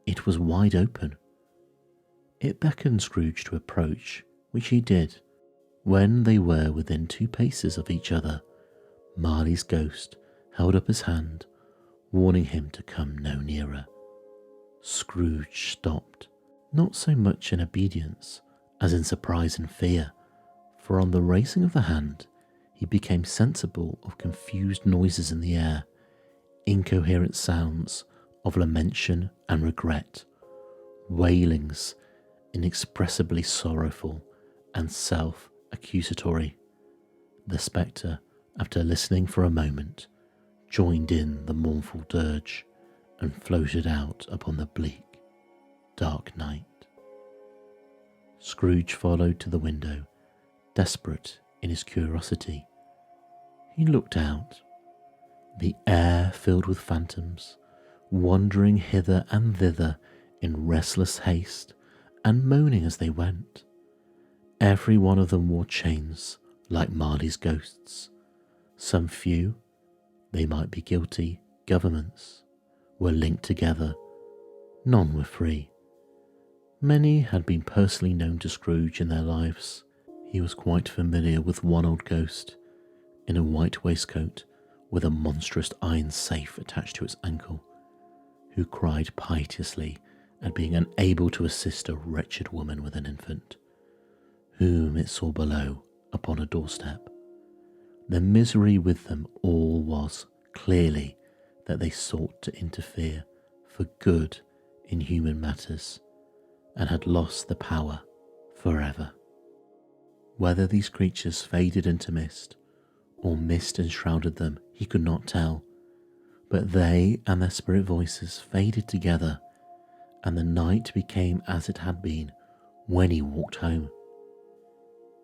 it was wide open. It beckoned Scrooge to approach, which he did. When they were within 2 paces of each other, Marley's ghost held up his hand, warning him to come no nearer. Scrooge stopped, not so much in obedience as in surprise and fear, for on the raising of the hand he became sensible of confused noises in the air, incoherent sounds of lamentation and regret, wailings inexpressibly sorrowful and self-accusatory. The spectre, after listening for a moment, joined in the mournful dirge and floated out upon the bleak, dark night. Scrooge followed to the window, desperate in his curiosity. He looked out. The air filled with phantoms, wandering hither and thither in restless haste and moaning as they went. Every one of them wore chains like Marley's ghosts. Some few, they might be guilty governments, were linked together, None were free. Many had been personally known to Scrooge in their lives. He was quite familiar with one old ghost in a white waistcoat with a monstrous iron safe attached to its ankle, who cried piteously at being unable to assist a wretched woman with an infant, whom it saw below upon a doorstep. The misery with them all was, clearly, that they sought to interfere for good in human matters, and had lost the power forever. Whether these creatures faded into mist, or mist enshrouded them, he could not tell, but they and their spirit voices faded together, and the night became as it had been when he walked home.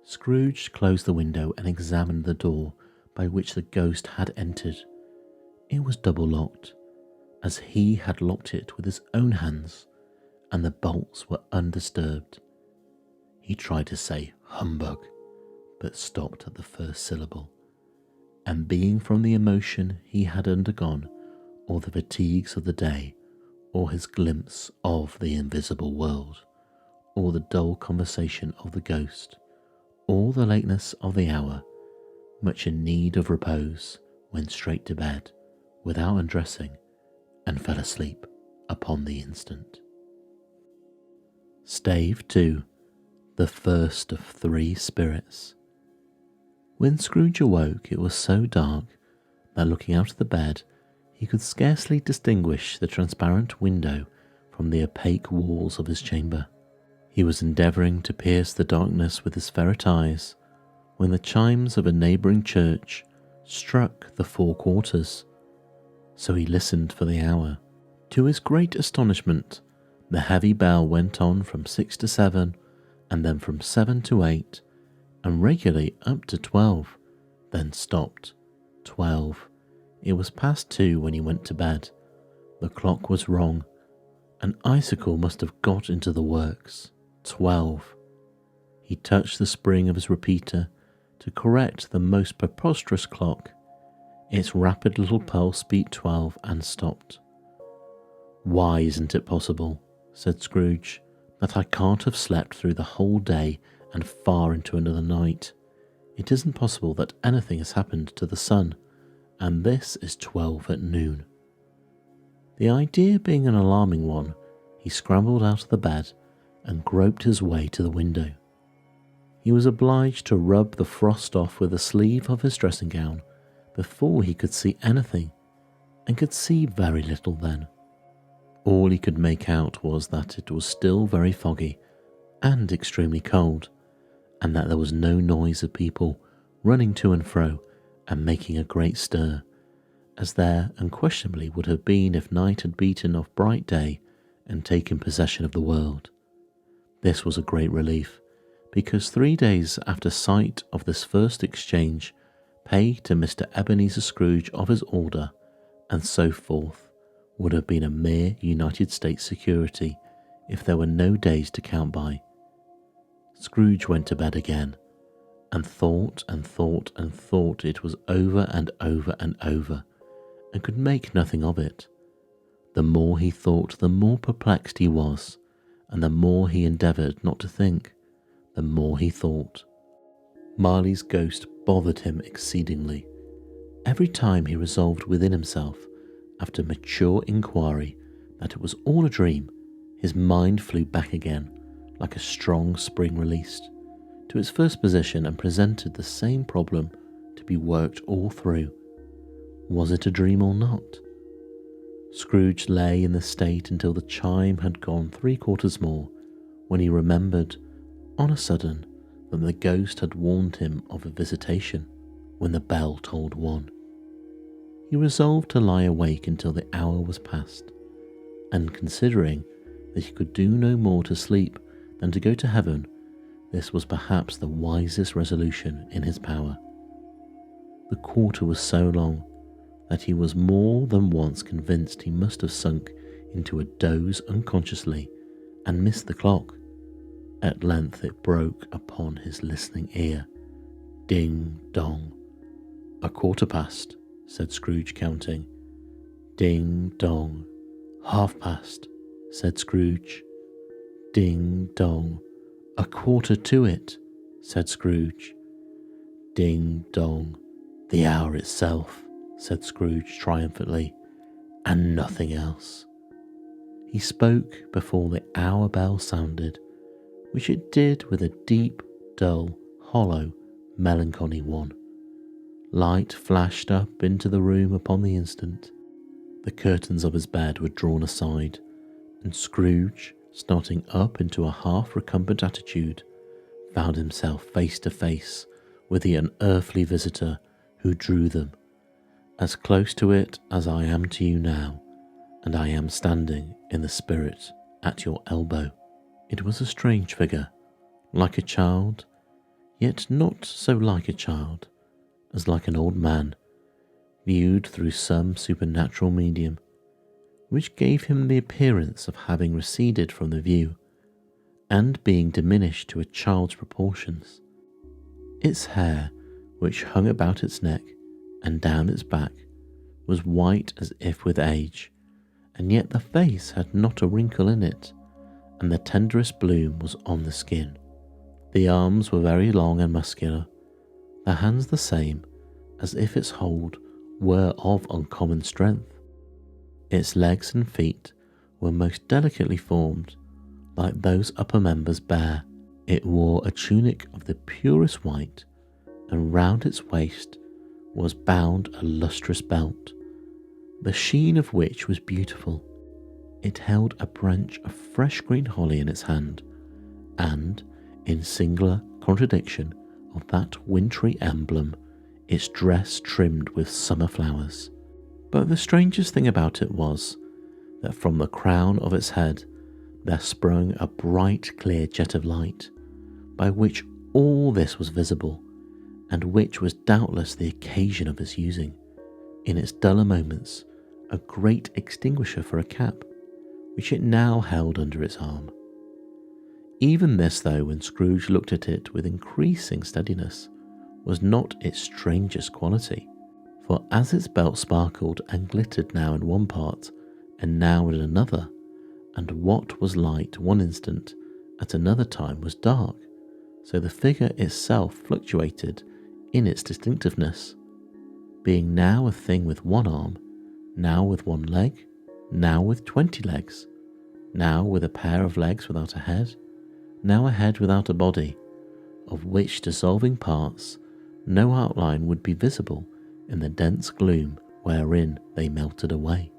Scrooge closed the window and examined the door by which the ghost had entered. It was double locked, as he had locked it with his own hands, and the bolts were undisturbed. He tried to say humbug, but stopped at the first syllable, and being from the emotion he had undergone, or the fatigues of the day, or his glimpse of the invisible world, or the dull conversation of the ghost, or the lateness of the hour, much in need of repose, went straight to bed without undressing, and fell asleep upon the instant. Stave 2. The first of 3 spirits. When Scrooge awoke, it was so dark that looking out of the bed, he could scarcely distinguish the transparent window from the opaque walls of his chamber. He was endeavouring to pierce the darkness with his ferret eyes when the chimes of a neighbouring church struck the 4 quarters. So he listened for the hour. To his great astonishment, the heavy bell went on from 6 to 7, and then from 7 to 8, and regularly up to 12, then stopped. 12. It was past 2 when he went to bed. The clock was wrong. An icicle must have got into the works. 12. He touched the spring of his repeater to correct the most preposterous clock. Its rapid little pulse beat 12 and stopped. "Why isn't it possible," said Scrooge, "that I can't have slept through the whole day and far into another night? It isn't possible that anything has happened to the sun, and this is 12 at noon." The idea being an alarming one, he scrambled out of the bed and groped his way to the window. He was obliged to rub the frost off with the sleeve of his dressing gown before he could see anything, and could see very little then. All he could make out was that it was still very foggy and extremely cold, and that there was no noise of people running to and fro and making a great stir, as there unquestionably would have been if night had beaten off bright day and taken possession of the world. This was a great relief, because 3 days after sight of this first exchange, pay to Mr. Ebenezer Scrooge of his order, and so forth, would have been a mere United States security if there were no days to count by. Scrooge went to bed again, and thought and thought and thought it was over and over and over, and could make nothing of it. The more he thought, the more perplexed he was, and the more he endeavoured not to think, the more he thought. Marley's ghost bothered him exceedingly. Every time he resolved within himself, after mature inquiry, that it was all a dream, his mind flew back again, like a strong spring released, to its first position, and presented the same problem to be worked all through. Was it a dream or not? Scrooge lay in this state until the chime had gone 3/4 more, when he remembered, on a sudden, that the ghost had warned him of a visitation when the bell tolled 1. He resolved to lie awake until the hour was past, and considering that he could do no more to sleep than to go to heaven, this was perhaps the wisest resolution in his power. The quarter was so long that he was more than once convinced he must have sunk into a doze unconsciously and missed the clock. At length it broke upon his listening ear. Ding dong. 1/4 past, said Scrooge, counting. Ding dong. 1/2 past. said Scrooge. Ding dong. 1:15, said Scrooge. Ding dong. The hour itself, said Scrooge triumphantly, and nothing else. He spoke before the hour bell sounded, which it did with a deep, dull, hollow, melancholy one. Light flashed up into the room upon the instant. The curtains of his bed were drawn aside, and Scrooge, starting up into a half-recumbent attitude, found himself face to face with the unearthly visitor who drew them, as close to it as I am to you now, and I am standing in the spirit at your elbow. It was a strange figure, like a child, yet not so like a child, as like an old man, viewed through some supernatural medium, which gave him the appearance of having receded from the view, and being diminished to a child's proportions. Its hair, which hung about its neck and down its back, was white as if with age, and yet the face had not a wrinkle in it, and the tenderest bloom was on the skin. The arms were very long and muscular, the hands the same, as if its hold were of uncommon strength. Its legs and feet were most delicately formed, like those upper members bare. It wore a tunic of the purest white, and round its waist was bound a lustrous belt, the sheen of which was beautiful. It held a branch of fresh green holly in its hand, and, in singular contradiction of that wintry emblem, its dress trimmed with summer flowers. But the strangest thing about it was that from the crown of its head there sprung a bright clear jet of light, by which all this was visible, and which was doubtless the occasion of its using, in its duller moments, a great extinguisher for a cap, which it now held under its arm. Even this, though, when Scrooge looked at it with increasing steadiness, was not its strangest quality, for as its belt sparkled and glittered now in one part and now in another, and what was light one instant at another time was dark, so the figure itself fluctuated in its distinctiveness, being now a thing with one arm, now with one leg, now with 20 legs, now with a pair of legs without a head, now a head without a body, of which dissolving parts no outline would be visible in the dense gloom wherein they melted away.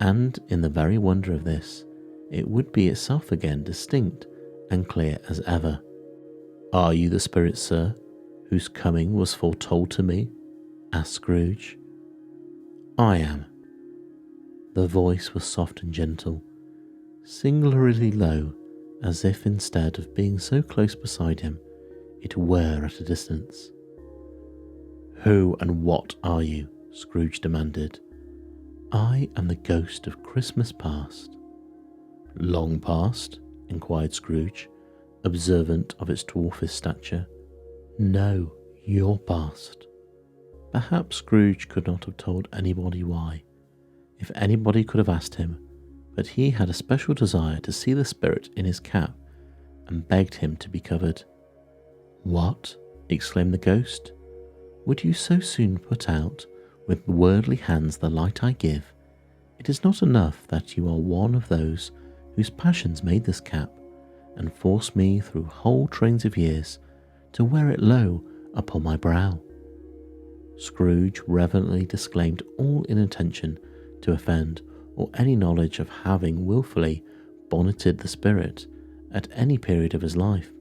And in the very wonder of this, it would be itself again distinct and clear as ever. "Are you the spirit, sir, whose coming was foretold to me?" asked Scrooge. "I am." The voice was soft and gentle, singularly low, as if instead of being so close beside him, it were at a distance. "Who and what are you?" Scrooge demanded. "I am the ghost of Christmas past." "Long past?" inquired Scrooge, observant of its dwarfish stature. "No, your past." Perhaps Scrooge could not have told anybody why, if anybody could have asked him, but he had a special desire to see the spirit in his cap, and begged him to be covered. "What?" exclaimed the ghost. "Would you so soon put out with worldly hands the light I give? It is not enough that you are one of those whose passions made this cap, and forced me through whole trains of years to wear it low upon my brow." Scrooge reverently disclaimed all intention to offend, or any knowledge of having wilfully bonneted the spirit at any period of his life.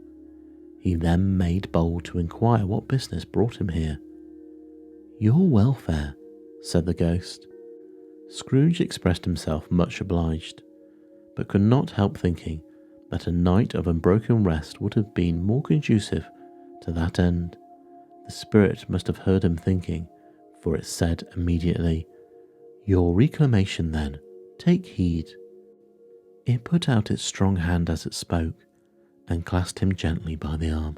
He then made bold to inquire what business brought him here. "Your welfare," said the ghost. Scrooge expressed himself much obliged, but could not help thinking that a night of unbroken rest would have been more conducive to that end. The spirit must have heard him thinking, for it said immediately, "Your reclamation, then. Take heed." It put out its strong hand as it spoke, and clasped him gently by the arm.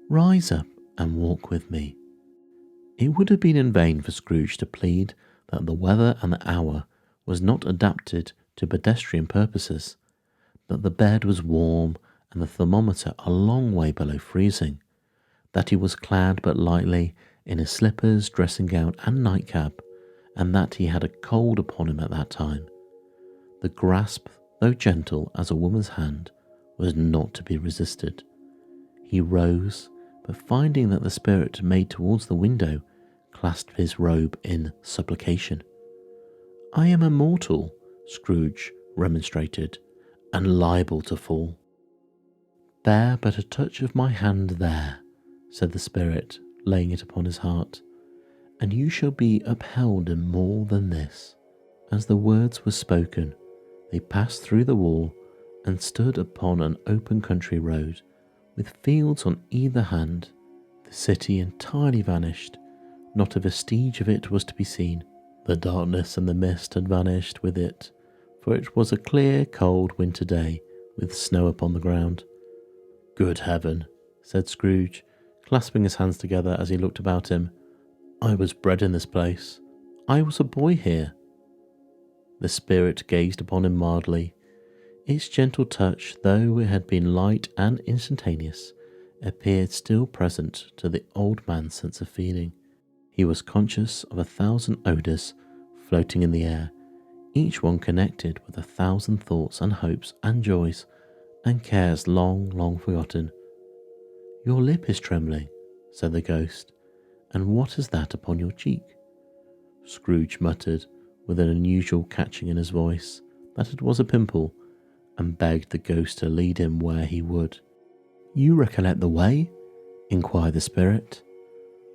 "Rise up and walk with me." It would have been in vain for Scrooge to plead that the weather and the hour was not adapted to pedestrian purposes, that the bed was warm and the thermometer a long way below freezing, that he was clad but lightly in his slippers, dressing gown and nightcap, and that he had a cold upon him at that time. The grasp, though gentle as a woman's hand, was not to be resisted. He rose, but finding that the spirit made towards the window, clasped his robe in supplication. "I am immortal," Scrooge remonstrated, "and liable to fall." "Bear but a touch of my hand there," said the spirit, laying it upon his heart, "and you shall be upheld in more than this." As the words were spoken, they passed through the wall and stood upon an open country road, with fields on either hand. The city entirely vanished. Not a vestige of it was to be seen. The darkness and the mist had vanished with it, for it was a clear, cold winter day, with snow upon the ground. "Good heaven," said Scrooge, clasping his hands together as he looked about him. "I was bred in this place. I was a boy here." The spirit gazed upon him mildly. Its gentle touch, though it had been light and instantaneous, appeared still present to the old man's sense of feeling. He was conscious of 1,000 odours floating in the air, each one connected with 1,000 thoughts and hopes and joys and cares long, long forgotten. "Your lip is trembling," said the ghost, "and what is that upon your cheek?" Scrooge muttered, with an unusual catching in his voice, that it was a pimple, and begged the ghost to lead him where he would. "You recollect the way?" inquired the spirit.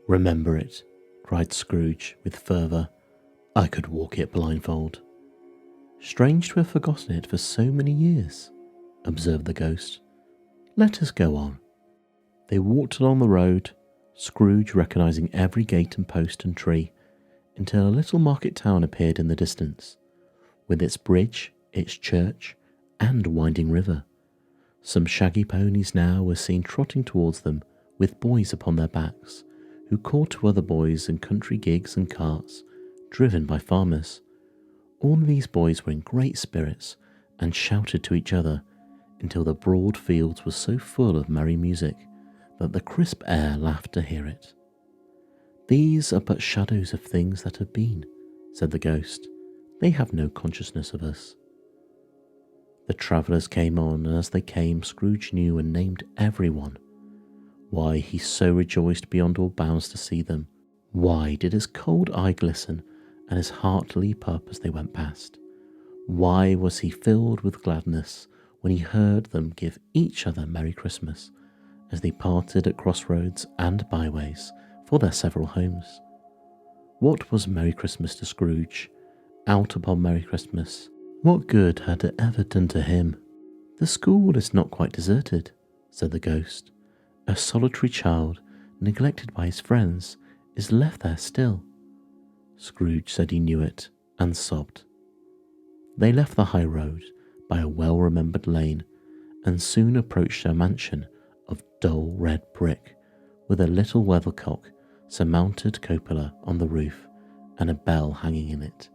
"Remember it," cried Scrooge with fervour. "I could walk it blindfold." "Strange to have forgotten it for so many years," observed the ghost. "Let us go on." They walked along the road, Scrooge recognising every gate and post and tree, until a little market town appeared in the distance, with its bridge, its church, and winding river. Some shaggy ponies now were seen trotting towards them, with boys upon their backs, who called to other boys in country gigs and carts, driven by farmers. All these boys were in great spirits, and shouted to each other, until the broad fields were so full of merry music, that the crisp air laughed to hear it. "These are but shadows of things that have been," said the ghost. "They have no consciousness of us." The travellers came on, and as they came, Scrooge knew and named every one. Why he so rejoiced beyond all bounds to see them. Why did his cold eye glisten and his heart leap up as they went past? Why was he filled with gladness when he heard them give each other Merry Christmas as they parted at crossroads and byways for their several homes? What was Merry Christmas to Scrooge? Out upon Merry Christmas. What good had it ever done to him? "The school is not quite deserted," said the ghost. "A solitary child, neglected by his friends, is left there still." Scrooge said he knew it, and sobbed. They left the high road by a well-remembered lane, and soon approached a mansion of dull red brick, with a little weathercock surmounted cupola on the roof, and a bell hanging in it.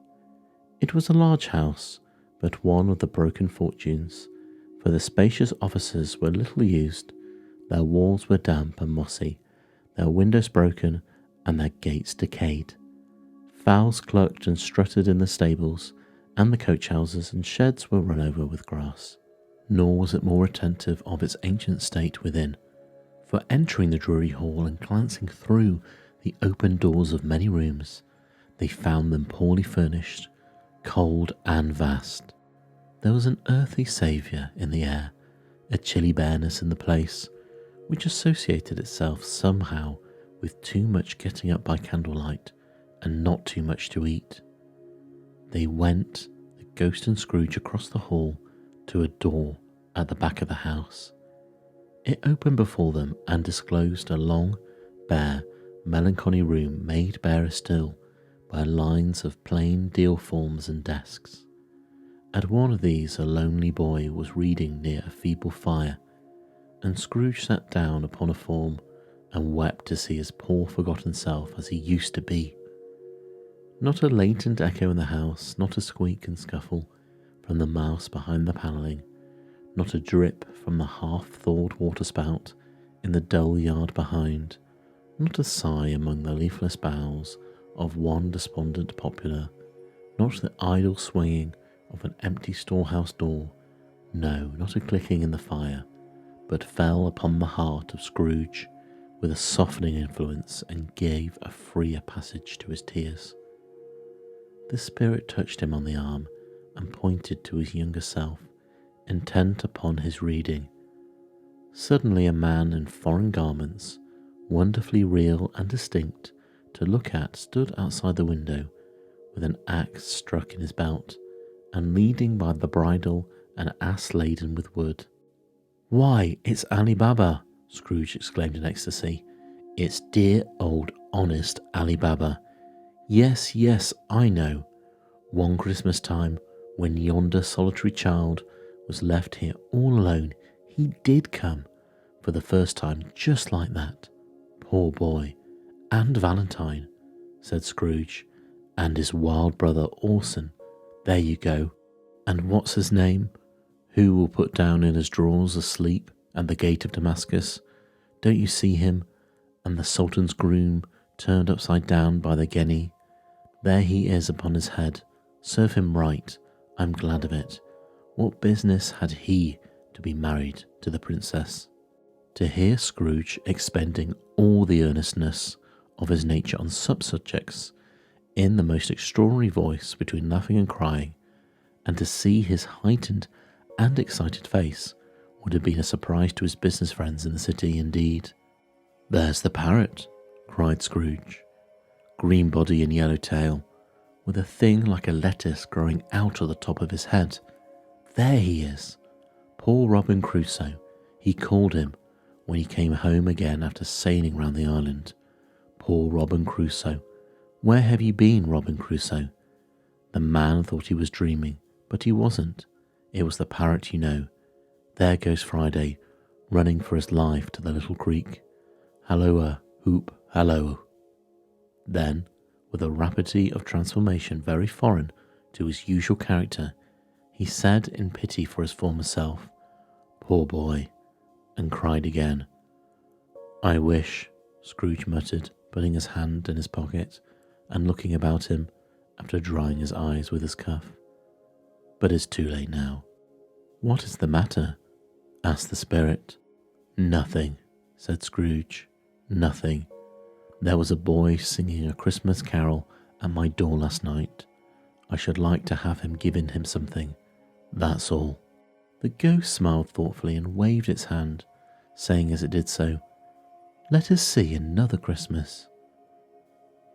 It was a large house, but one of the broken fortunes, for the spacious offices were little used, their walls were damp and mossy, their windows broken, and their gates decayed. Fowls clucked and strutted in the stables, and the coach houses and sheds were run over with grass. Nor was it more attentive of its ancient state within, for entering the dreary hall and glancing through the open doors of many rooms, they found them poorly furnished, cold and vast. There was an earthly savour in the air, a chilly bareness in the place, which associated itself somehow with too much getting up by candlelight and not too much to eat. They went, the ghost and Scrooge, across the hall to a door at the back of the house. It opened before them and disclosed a long, bare, melancholy room made barer still by lines of plain deal forms and desks. At one of these a lonely boy was reading near a feeble fire, and Scrooge sat down upon a form and wept to see his poor forgotten self as he used to be. Not a latent echo in the house, not a squeak and scuffle, from the mouse behind the panelling, not a drip from the half-thawed waterspout in the dull yard behind, not a sigh among the leafless boughs of one despondent poplar, not the idle swinging of an empty storehouse door, no, not a clicking in the fire, but fell upon the heart of Scrooge with a softening influence and gave a freer passage to his tears. The spirit touched him on the arm and pointed to his younger self, intent upon his reading. Suddenly a man in foreign garments, wonderfully real and distinct to look at, stood outside the window with an axe struck in his belt and leading by the bridle an ass laden with wood. "Why, it's Ali Baba!" Scrooge exclaimed in ecstasy. "It's dear old honest Ali Baba. Yes, yes, I know. One Christmas time, when yonder solitary child was left here all alone, he did come, for the first time, just like that. Poor boy. And Valentine," said Scrooge, "and his wild brother Orson. There you go. And what's his name? Who will put down in his drawers asleep at the gate of Damascus? Don't you see him? And the Sultan's groom turned upside down by the guinea. There he is upon his head. Serve him right. I'm glad of it. What business had he to be married to the princess?" To hear Scrooge expending all the earnestness of his nature on subjects in the most extraordinary voice between laughing and crying, and to see his heightened and excited face, would have been a surprise to his business friends in the city indeed. "There's the parrot," cried Scrooge, green body and yellow tail, with a thing like a lettuce growing out of the top of his head. "There he is. Poor Robin Crusoe, he called him when he came home again after sailing round the island. Poor Robin Crusoe. Where have you been, Robin Crusoe?" The man thought he was dreaming, but he wasn't. It was the parrot, you know. There goes Friday, running for his life to the little creek. Halloa, hoop, hallo. Then, with a rapidity of transformation very foreign to his usual character, he said in pity for his former self, "Poor boy," and cried again. "I wish," Scrooge muttered, putting his hand in his pocket and looking about him after drying his eyes with his cuff. "But it's too late now." "What is the matter?" asked the spirit. "Nothing," said Scrooge. "Nothing. There was a boy singing a Christmas carol at my door last night. I should like to have him giving him something. That's all." The ghost smiled thoughtfully and waved its hand, saying as it did so, "Let us see another Christmas."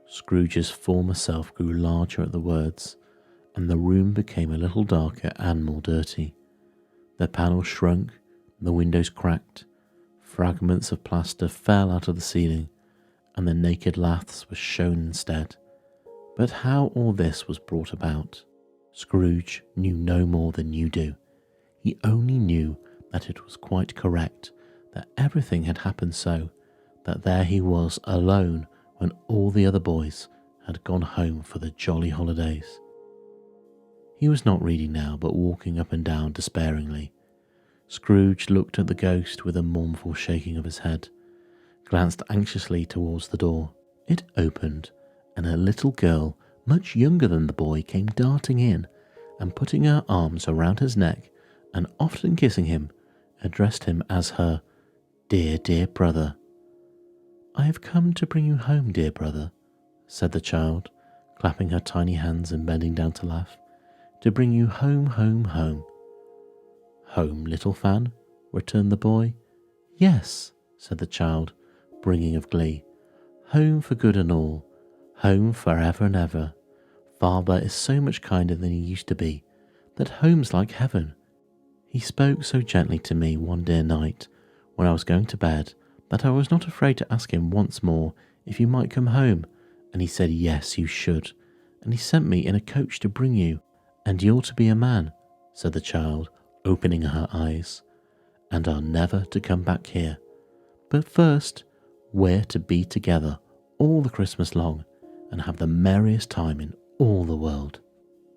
Scrooge's former self grew larger at the words, and the room became a little darker and more dirty. The panels shrunk, the windows cracked, fragments of plaster fell out of the ceiling, and the naked laths were shown instead. But how all this was brought about, Scrooge knew no more than you do. He only knew that it was quite correct, that everything had happened so, that there he was alone when all the other boys had gone home for the jolly holidays. He was not reading now, but walking up and down despairingly. Scrooge looked at the ghost with a mournful shaking of his head, glanced anxiously towards the door. It opened, and a little girl, much younger than the boy, came darting in, and putting her arms around his neck, and often kissing him, addressed him as her "dear, dear brother." "I have come to bring you home, dear brother," said the child, clapping her tiny hands and bending down to laugh. "To bring you home, home, home." "Home, little Fan?" returned the boy. "Yes," said the child, bringing of glee. "Home for good and all. Home for ever and ever. Father is so much kinder than he used to be, that home's like heaven. He spoke so gently to me one dear night when I was going to bed that I was not afraid to ask him once more if you might come home, and he said yes, you should, and he sent me in a coach to bring you, and you're to be a man," said the child, opening her eyes, "and are never to come back here. But first, we're to be together all the Christmas long, and have the merriest time in all the world."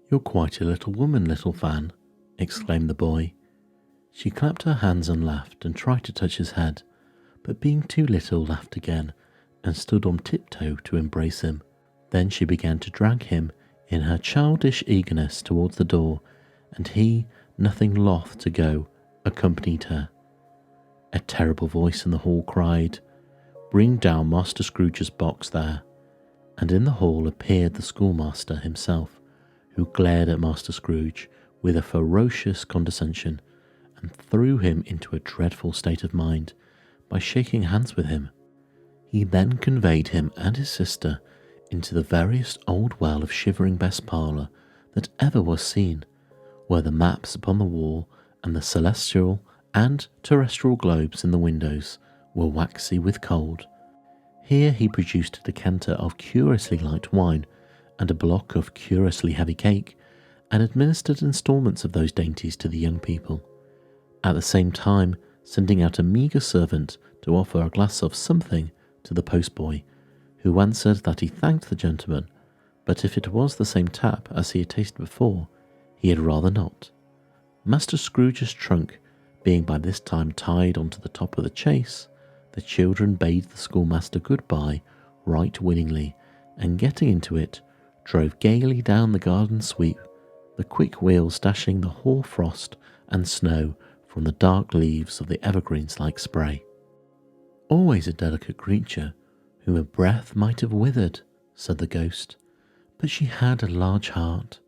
"You're quite a little woman, little Fan," exclaimed the boy. She clapped her hands and laughed and tried to touch his head, but being too little laughed again and stood on tiptoe to embrace him. Then she began to drag him in her childish eagerness towards the door, and he, nothing loth to go, accompanied her. A terrible voice in the hall cried, "Bring down Master Scrooge's box there." And in the hall appeared the schoolmaster himself, who glared at Master Scrooge with a ferocious condescension, and threw him into a dreadful state of mind by shaking hands with him. He then conveyed him and his sister into the veriest old well of Shivering Bess parlour that ever was seen, where the maps upon the wall and the celestial and terrestrial globes in the windows were waxy with cold. Here he produced a decanter of curiously light wine and a block of curiously heavy cake, and administered instalments of those dainties to the young people, at the same time sending out a meagre servant to offer a glass of something to the postboy, who answered that he thanked the gentleman, but if it was the same tap as he had tasted before, he had rather not. Master Scrooge's trunk being by this time tied onto the top of the chaise, the children bade the schoolmaster good-bye right willingly, and getting into it, drove gaily down the garden sweep, the quick wheels dashing the hoar frost and snow from the dark leaves of the evergreens like spray. "Always a delicate creature, whom a breath might have withered," said the ghost, "but she had a large heart."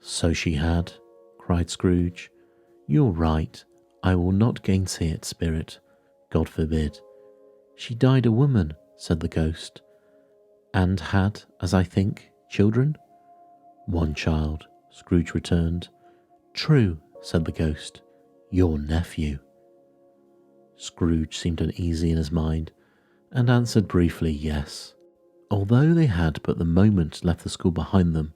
"So she had," cried Scrooge. "You're right, I will not gainsay it, spirit. God forbid." "She died a woman," said the ghost, "and had, as I think, children?" "One child," Scrooge returned. "True," said the ghost, "your nephew." Scrooge seemed uneasy in his mind, and answered briefly yes. Although they had but the moment left the school behind them,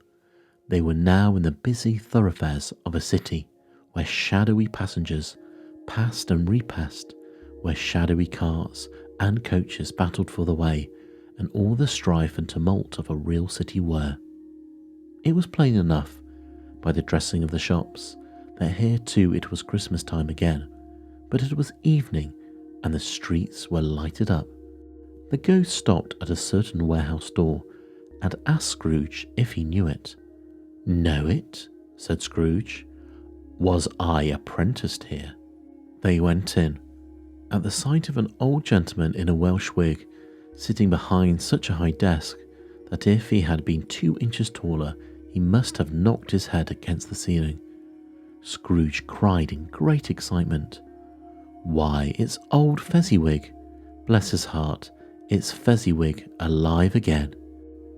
they were now in the busy thoroughfares of a city, where shadowy passengers passed and repassed, where shadowy carts and coaches battled for the way, and all the strife and tumult of a real city were. It was plain enough, by the dressing of the shops, that here too it was Christmas time again, but it was evening, and the streets were lighted up. The ghost stopped at a certain warehouse door, and asked Scrooge if he knew it. "Know it?" said Scrooge. "Was I apprenticed here?" They went in. At the sight of an old gentleman in a Welsh wig, sitting behind such a high desk that if he had been 2 inches taller, he must have knocked his head against the ceiling, Scrooge cried in great excitement, "Why, it's old Fezziwig! Bless his heart, it's Fezziwig alive again!"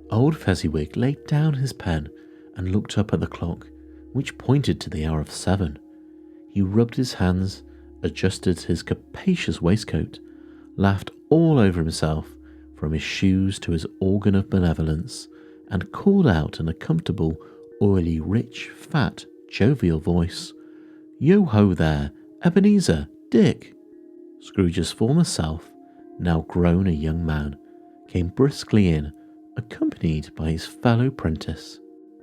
Old Fezziwig laid down his pen and looked up at the clock, which pointed to the hour of 7. He rubbed his hands, adjusted his capacious waistcoat, laughed all over himself, from his shoes to his organ of benevolence, and called out in a comfortable, oily, rich, fat, jovial voice, "Yo-ho there, Ebenezer, Dick!" Scrooge's former self, now grown a young man, came briskly in, accompanied by his fellow prentice.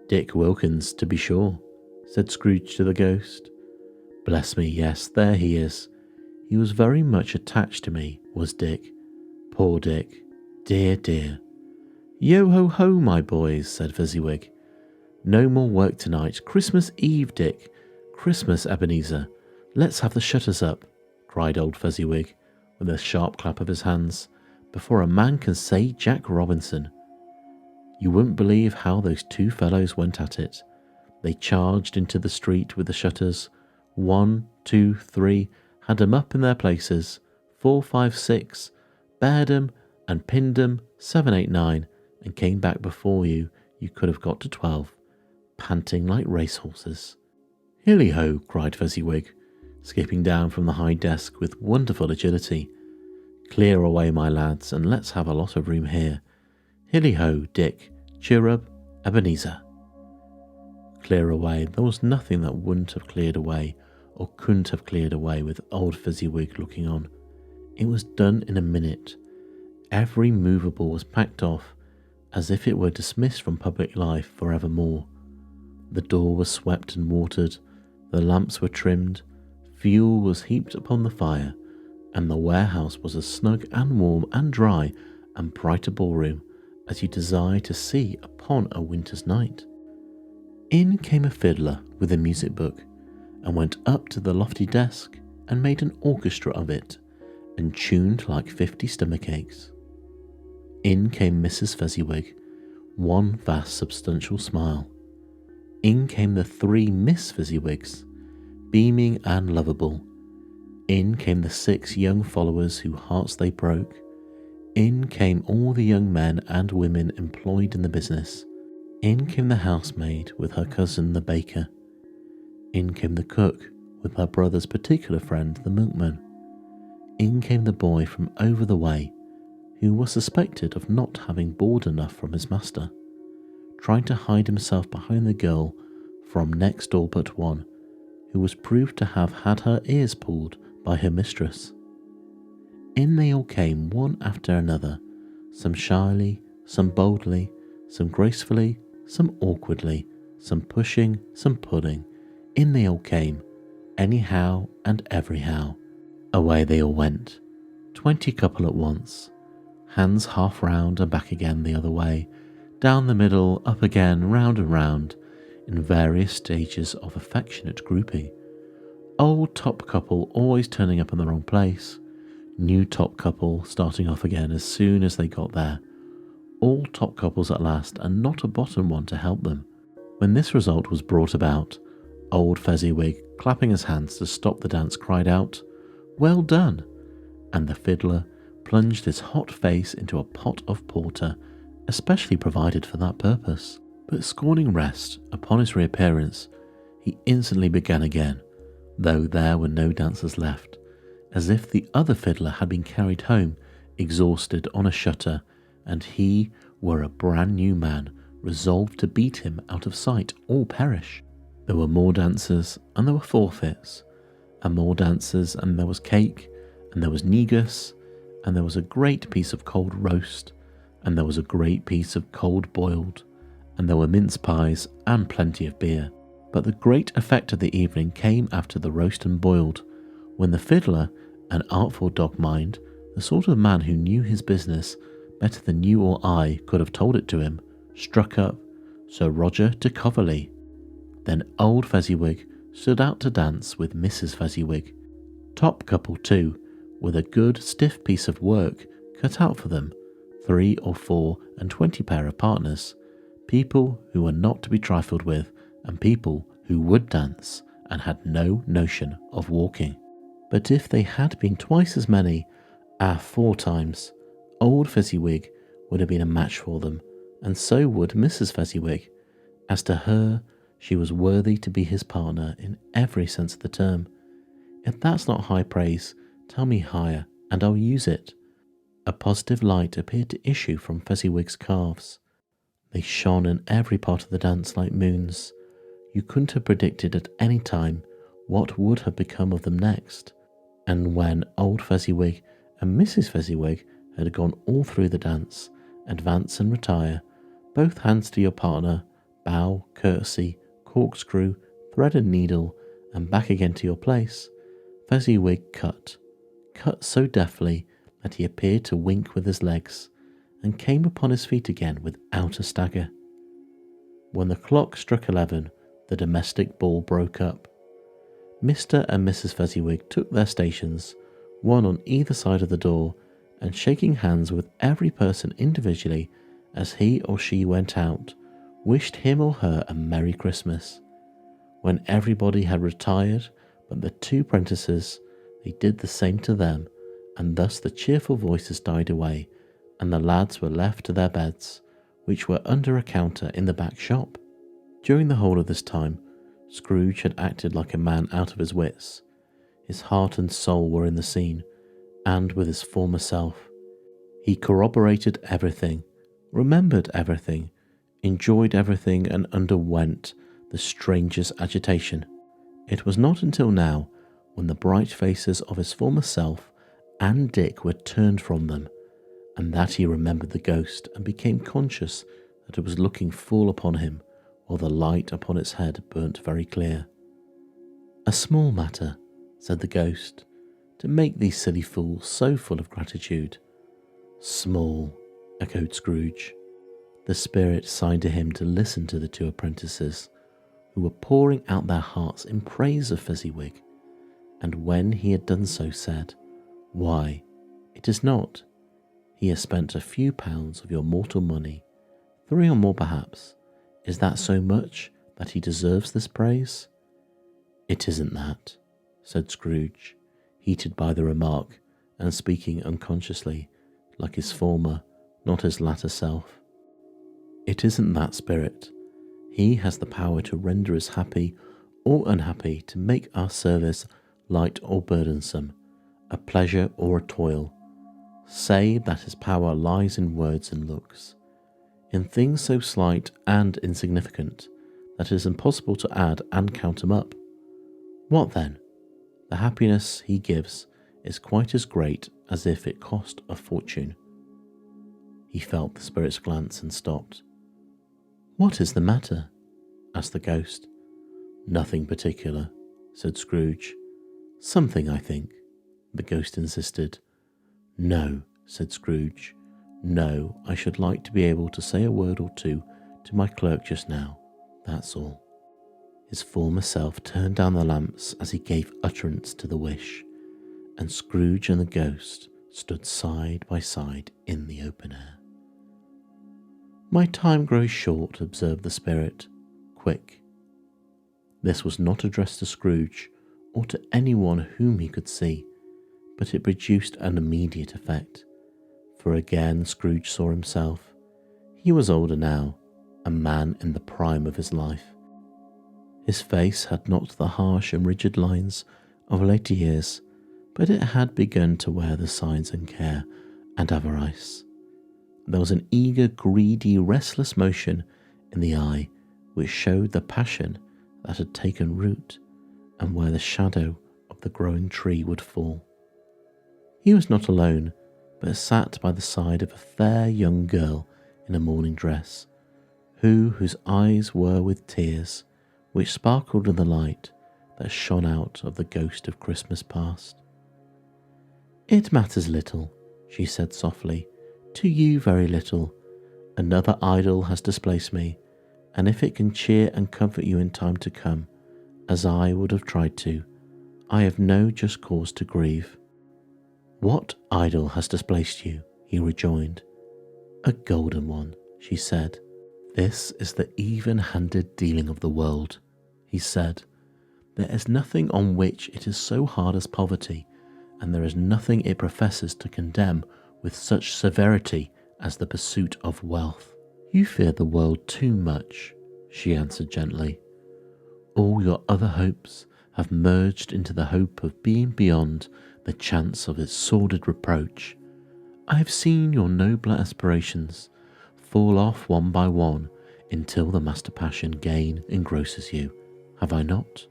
"Dick Wilkins, to be sure," said Scrooge to the ghost. "Bless me, yes, there he is. He was very much attached to me, was Dick. Poor Dick, dear, dear." "Yo-ho-ho, my boys," said Fezziwig. "No more work tonight. Christmas Eve, Dick. Christmas, Ebenezer. Let's have the shutters up," cried old Fezziwig, with a sharp clap of his hands, "before a man can say Jack Robinson." You wouldn't believe how those two fellows went at it. They charged into the street with the shutters. 1, 2, 3, had 'em up in their places. 4, 5, 6, bared 'em and pinned 'em. 7, 8, 9, and came back before you could have got to 12, panting like racehorses. "Hilly-ho!" cried Fezziwig, skipping down from the high desk with wonderful agility. "Clear away, my lads, and let's have a lot of room here. Hilly-ho, Dick, Chirrub, Ebenezer." Clear away. There was nothing that wouldn't have cleared away, or couldn't have cleared away with old Fezziwig looking on. It was done in a minute. Every movable was packed off, as if it were dismissed from public life for evermore. The door was swept and watered, The lamps were trimmed, fuel was heaped upon the fire, and the warehouse was as snug and warm and dry and bright a ballroom as you desire to see upon a winter's night. In came a fiddler with a music book, and went up to the lofty desk and made an orchestra of it, and tuned like 50 stomachaches. In came Mrs. Fezziwig, one vast substantial smile. In came the 3 Miss Fezziwigs, beaming and lovable. In came the 6 young followers whose hearts they broke. In came all the young men and women employed in the business. In came the housemaid with her cousin the baker. In came the cook with her brother's particular friend the milkman. In came the boy from over the way, who was suspected of not having board enough from his master, trying to hide himself behind the girl from next door but one, who was proved to have had her ears pulled by her mistress. In they all came one after another, some shyly, some boldly, some gracefully, some awkwardly, some pushing, some pulling. In they all came, anyhow and everyhow. Away they all went, 20 couple at once, hands half round and back again the other way, down the middle, up again, round and round, in various stages of affectionate grouping. Old top couple always turning up in the wrong place, new top couple starting off again as soon as they got there, all top couples at last and not a bottom one to help them. When this result was brought about, old Fezziwig, clapping his hands to stop the dance, cried out, "Well done!" and the fiddler plunged his hot face into a pot of porter, especially provided for that purpose. But scorning rest upon his reappearance, he instantly began again, though there were no dancers left, as if the other fiddler had been carried home, exhausted on a shutter, and he were a brand new man, resolved to beat him out of sight or perish. There were more dancers, and there were forfeits, and more dancers, and there was cake, and there was negus, and there was a great piece of cold roast, and there was a great piece of cold boiled, and there were mince pies and plenty of beer. But the great effect of the evening came after the roast and boiled, when the fiddler, an artful dog mind, the sort of man who knew his business better than you or I could have told it to him, struck up Sir Roger de Coverley. Then old Fezziwig stood out to dance with Mrs. Fezziwig, top couple too, with a good stiff piece of work cut out for them, 3 or 4 and 20 pair of partners, people who were not to be trifled with, and people who would dance and had no notion of walking. But if they had been twice as many, 4 times, old Fezziwig would have been a match for them, and so would Mrs. Fezziwig. As to her, she was worthy to be his partner in every sense of the term. If that's not high praise, tell me higher, and I'll use it. A positive light appeared to issue from Fezziwig's calves. They shone in every part of the dance like moons. You couldn't have predicted at any time what would have become of them next. And when old Fezziwig and Mrs. Fezziwig had gone all through the dance, advance and retire, both hands to your partner, bow, curtsy, corkscrew, thread and needle, and back again to your place, Fezziwig cut so deftly that he appeared to wink with his legs, and came upon his feet again without a stagger. When the clock struck 11, the domestic ball broke up. Mr. and Mrs. Fezziwig took their stations, one on either side of the door, and shaking hands with every person individually as he or she went out, wished him or her a Merry Christmas. When everybody had retired but the 2 apprentices, they did the same to them, and thus the cheerful voices died away, and the lads were left to their beds, which were under a counter in the back shop. During the whole of this time, Scrooge had acted like a man out of his wits. His heart and soul were in the scene, and with his former self. He corroborated everything, remembered everything, enjoyed everything, and underwent the strangest agitation. It was not until now, when the bright faces of his former self and Dick were turned from them, and that he remembered the ghost and became conscious that it was looking full upon him, while the light upon its head burnt very clear. "A small matter," said the ghost, "to make these silly fools so full of gratitude." "Small," echoed Scrooge. The spirit signed to him to listen to the two apprentices, who were pouring out their hearts in praise of Fezziwig, and when he had done so said, "Why, it is not. He has spent a few pounds of your mortal money, 3 or more perhaps. Is that so much that he deserves this praise?" "It isn't that," said Scrooge, heated by the remark, and speaking unconsciously, like his former, not his latter self. "It isn't that, spirit. He has the power to render us happy or unhappy, to make our service light or burdensome, a pleasure or a toil. Say that his power lies in words and looks, in things so slight and insignificant that it is impossible to add and count them up. What then? The happiness he gives is quite as great as if it cost a fortune." He felt the spirit's glance and stopped. "What is the matter?" asked the ghost. "Nothing particular," said Scrooge. "Something, I think," the ghost insisted. "No," said Scrooge. "No, I should like to be able to say a word or two to my clerk just now, that's all." His former self turned down the lamps as he gave utterance to the wish, and Scrooge and the ghost stood side by side in the open air. "My time grows short," observed the spirit. "Quick." This was not addressed to Scrooge or to anyone whom he could see, but it produced an immediate effect, for again Scrooge saw himself. He was older now, a man in the prime of his life. His face had not the harsh and rigid lines of later years, but it had begun to wear the signs of care and avarice. There was an eager, greedy, restless motion in the eye which showed the passion that had taken root and where the shadow of the growing tree would fall. He was not alone, but sat by the side of a fair young girl in a morning dress, whose eyes were with tears, which sparkled in the light that shone out of the ghost of Christmas past. "It matters little," she said softly, "to you very little. Another idol has displaced me, and if it can cheer and comfort you in time to come, as I would have tried to, I have no just cause to grieve." "What idol has displaced you?" he rejoined. "A golden one," she said. "This is the even-handed dealing of the world," he said. "There is nothing on which it is so hard as poverty, and there is nothing it professes to condemn with such severity as the pursuit of wealth." "You fear the world too much," she answered gently. "All your other hopes have merged into the hope of being beyond the chance of its sordid reproach. I have seen your nobler aspirations fall off one by one until the master passion gain engrosses you, have I not?"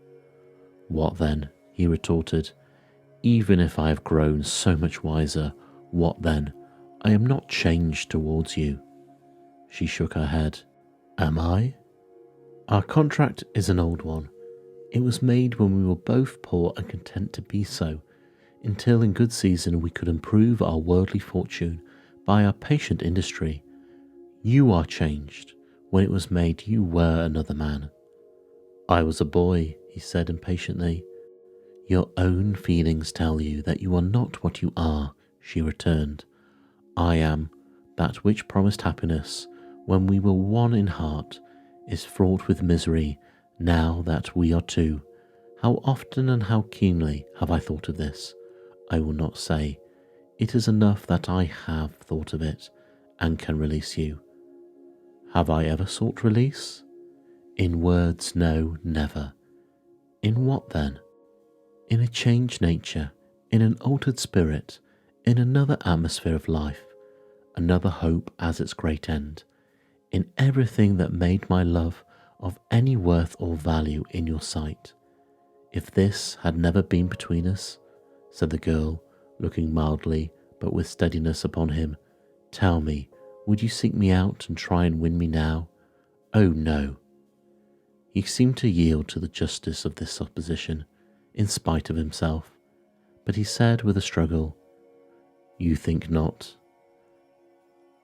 "What then?" he retorted. "Even if I have grown so much wiser, what then? I am not changed towards you." She shook her head. "Am I?" "Our contract is an old one. It was made when we were both poor and content to be so, until in good season we could improve our worldly fortune by our patient industry. You are changed. When it was made you were another man." "I was a boy," he said impatiently. "Your own feelings tell you that you are not what you are," she returned. "I am. That which promised happiness when we were one in heart is fraught with misery now that we are two. How often and how keenly have I thought of this? I will not say. It is enough that I have thought of it and can release you." "Have I ever sought release?" "In words, no, never." "In what then?" "In a changed nature, in an altered spirit, in another atmosphere of life, another hope as its great end, in everything that made my love of any worth or value in your sight. If this had never been between us," said the girl, looking mildly but with steadiness upon him, "tell me, would you seek me out and try and win me now? Oh no." He seemed to yield to the justice of this supposition, in spite of himself, but he said with a struggle, "You think not?"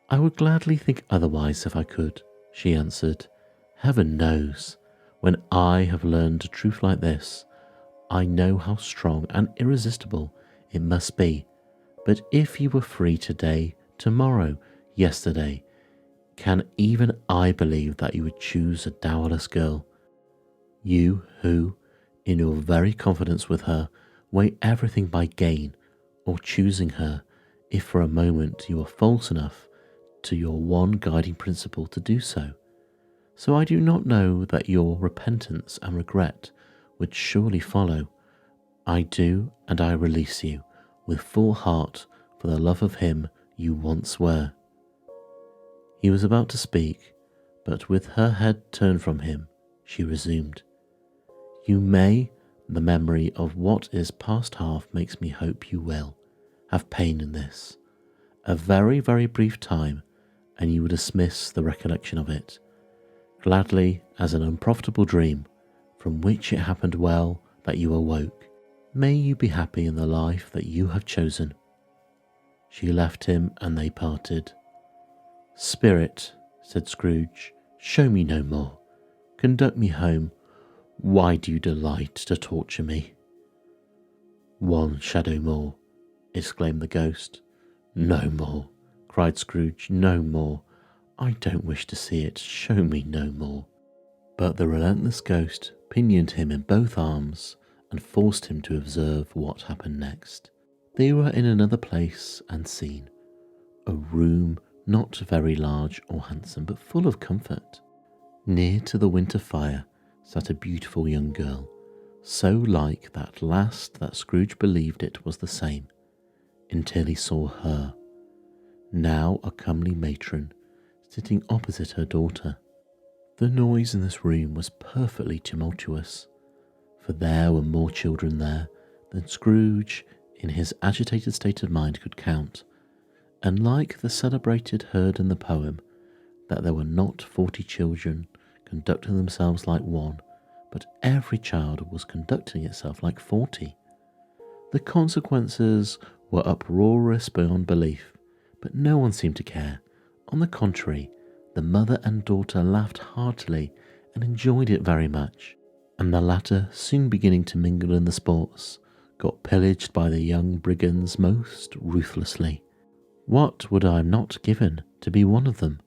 "I would gladly think otherwise if I could," she answered. "Heaven knows, when I have learned a truth like this, I know how strong and irresistible it must be. But if you were free today, tomorrow, yesterday, can even I believe that you would choose a dowerless girl? You who, in your very confidence with her, weigh everything by gain, or choosing her, if for a moment you are false enough to your one guiding principle to do so. So I do not know that your repentance and regret would surely follow. I do, and I release you with full heart for the love of him you once were." He was about to speak, but with her head turned from him, she resumed, "You may, the memory of what is past half makes me hope you will, have pain in this. A very, very brief time, and you will dismiss the recollection of it, gladly as an unprofitable dream, from which it happened well that you awoke. May you be happy in the life that you have chosen." She left him and they parted. "Spirit," said Scrooge, "show me no more. Conduct me home. Why do you delight to torture me?" "One shadow more," exclaimed the ghost. "No more," cried Scrooge, "no more. I don't wish to see it. Show me no more." But the relentless ghost pinioned him in both arms and forced him to observe what happened next. They were in another place and scene, a room not very large or handsome, but full of comfort. Near to the winter fire sat a beautiful young girl, so like that last that Scrooge believed it was the same, until he saw her, now a comely matron, sitting opposite her daughter. The noise in this room was perfectly tumultuous, for there were more children there than Scrooge, in his agitated state of mind, could count, and like the celebrated herd in the poem, that there were not 40 children conducting themselves like one, but every child was conducting itself like 40. The consequences were uproarious beyond belief, but no one seemed to care. On the contrary, the mother and daughter laughed heartily and enjoyed it very much, and the latter, soon beginning to mingle in the sports, got pillaged by the young brigands most ruthlessly. What would I not given to be one of them?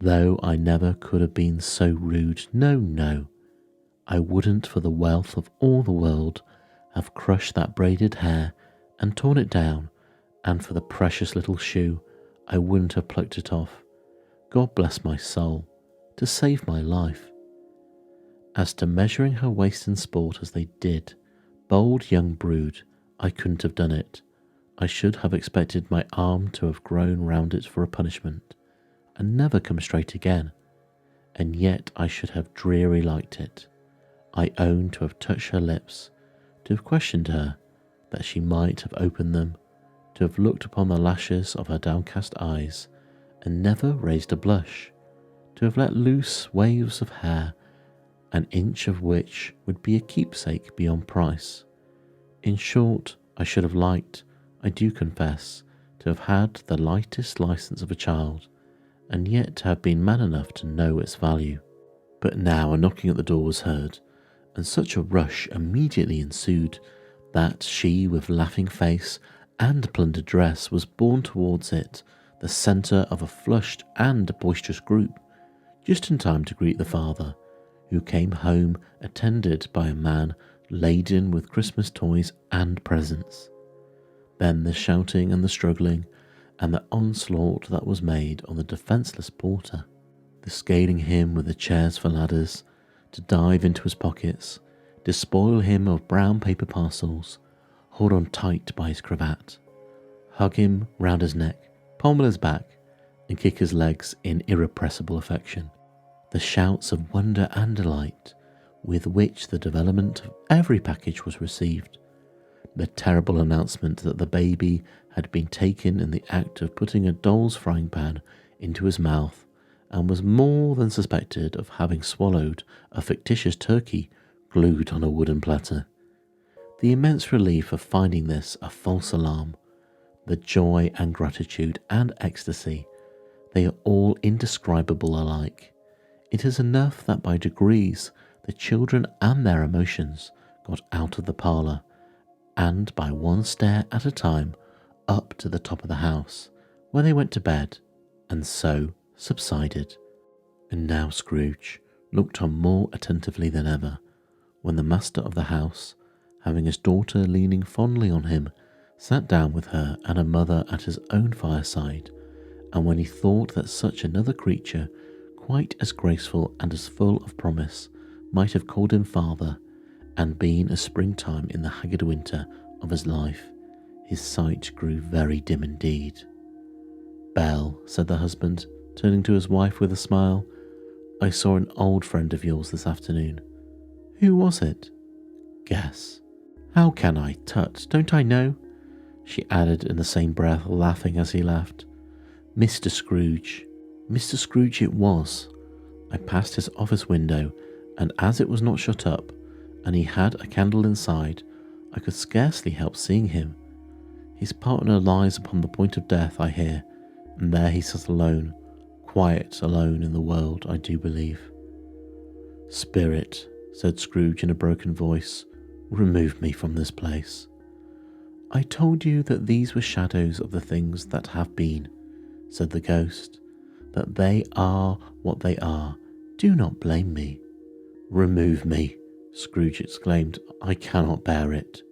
Though I never could have been so rude, no, I wouldn't for the wealth of all the world have crushed that braided hair and torn it down, and for the precious little shoe I wouldn't have plucked it off, God bless my soul, to save my life. As to measuring her waist in sport as they did, bold young brood, I couldn't have done it. I should have expected my arm to have grown round it for a punishment, and never come straight again, and yet I should have dreary liked it. I own to have touched her lips, to have questioned her, that she might have opened them, to have looked upon the lashes of her downcast eyes, and never raised a blush, to have let loose waves of hair, an inch of which would be a keepsake beyond price. In short, I should have liked, I do confess, to have had the lightest license of a child, and yet to have been man enough to know its value. But now a knocking at the door was heard, and such a rush immediately ensued that she, with laughing face and plundered dress, was borne towards it, the centre of a flushed and boisterous group, just in time to greet the father, who came home attended by a man laden with Christmas toys and presents. Then the shouting and the struggling, and the onslaught that was made on the defenceless porter, the scaling him with the chairs for ladders, to dive into his pockets, despoil him of brown paper parcels, hold on tight by his cravat, hug him round his neck, pommel his back, and kick his legs in irrepressible affection. The shouts of wonder and delight with which the development of every package was received, the terrible announcement that the baby had been taken in the act of putting a doll's frying pan into his mouth, and was more than suspected of having swallowed a fictitious turkey glued on a wooden platter. The immense relief of finding this a false alarm, the joy and gratitude and ecstasy, they are all indescribable alike. It is enough that by degrees the children and their emotions got out of the parlour, and by one stair at a time up to the top of the house, where they went to bed, and so subsided. And now Scrooge looked on more attentively than ever, when the master of the house, having his daughter leaning fondly on him, sat down with her and her mother at his own fireside, and when he thought that such another creature, quite as graceful and as full of promise, might have called him father, and been a springtime in the haggard winter of his life, his sight grew very dim indeed. "Belle," said the husband, turning to his wife with a smile, "I saw an old friend of yours this afternoon." "Who was it?" "Guess." "How can I? Tut, don't I know?" she added in the same breath, laughing as he laughed. "Mr. Scrooge. Mr. Scrooge it was. I passed his office window, and as it was not shut up, and he had a candle inside, I could scarcely help seeing him. His partner lies upon the point of death, I hear, and there he sat alone, quite alone in the world, I do believe." "Spirit," said Scrooge in a broken voice, "remove me from this place." "I told you that these were shadows of the things that have been," said the ghost, "that they are what they are. Do not blame me." "Remove me," Scrooge exclaimed. "I cannot bear it."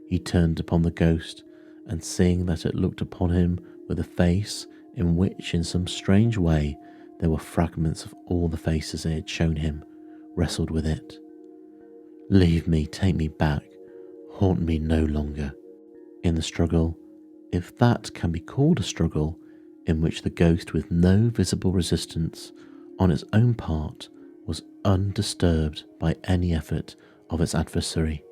He turned upon the ghost, and seeing that it looked upon him with a face in which in some strange way there were fragments of all the faces it had shown him, wrestled with it. "Leave me, take me back, haunt me no longer." In the struggle, if that can be called a struggle, in which the ghost with no visible resistance on its own part was undisturbed by any effort of its adversary,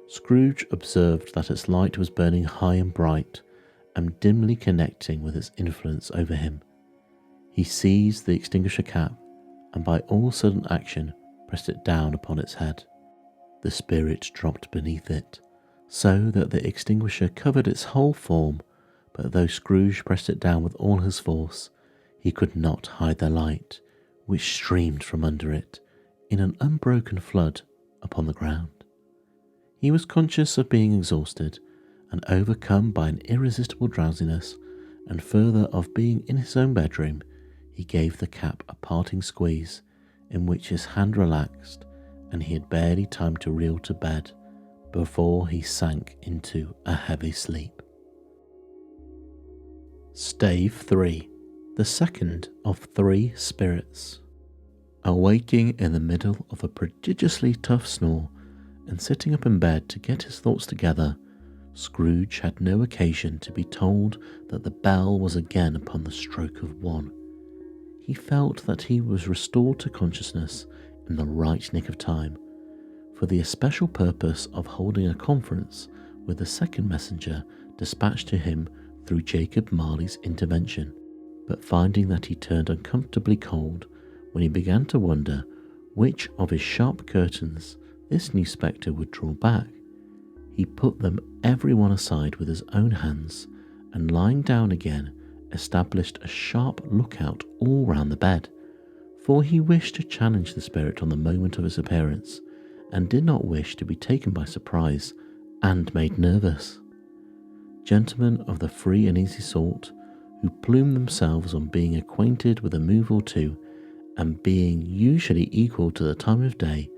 Scrooge observed that its light was burning high and bright, and dimly connecting with its influence over him. He seized the extinguisher cap, and by all sudden action pressed it down upon its head. The spirit dropped beneath it, so that the extinguisher covered its whole form, but though Scrooge pressed it down with all his force, he could not hide the light, which streamed from under it in an unbroken flood upon the ground. He was conscious of being exhausted and overcome by an irresistible drowsiness, and further of being in his own bedroom. He gave the cap a parting squeeze, in which his hand relaxed, and he had barely time to reel to bed before he sank into a heavy sleep. Stave 3. The second of 3 spirits. Awaking in the middle of a prodigiously tough snore, and sitting up in bed to get his thoughts together, Scrooge had no occasion to be told that the bell was again upon the stroke of 1. He felt that he was restored to consciousness in the right nick of time, for the especial purpose of holding a conference with the second messenger dispatched to him through Jacob Marley's intervention, but finding that he turned uncomfortably cold when he began to wonder which of his sharp curtains this new spectre would draw back, he put them every one aside with his own hands, and lying down again, established a sharp lookout all round the bed, for he wished to challenge the spirit on the moment of its appearance, and did not wish to be taken by surprise and made nervous. Gentlemen of the free and easy sort, who plume themselves on being acquainted with a move or two, and being usually equal to the time of day,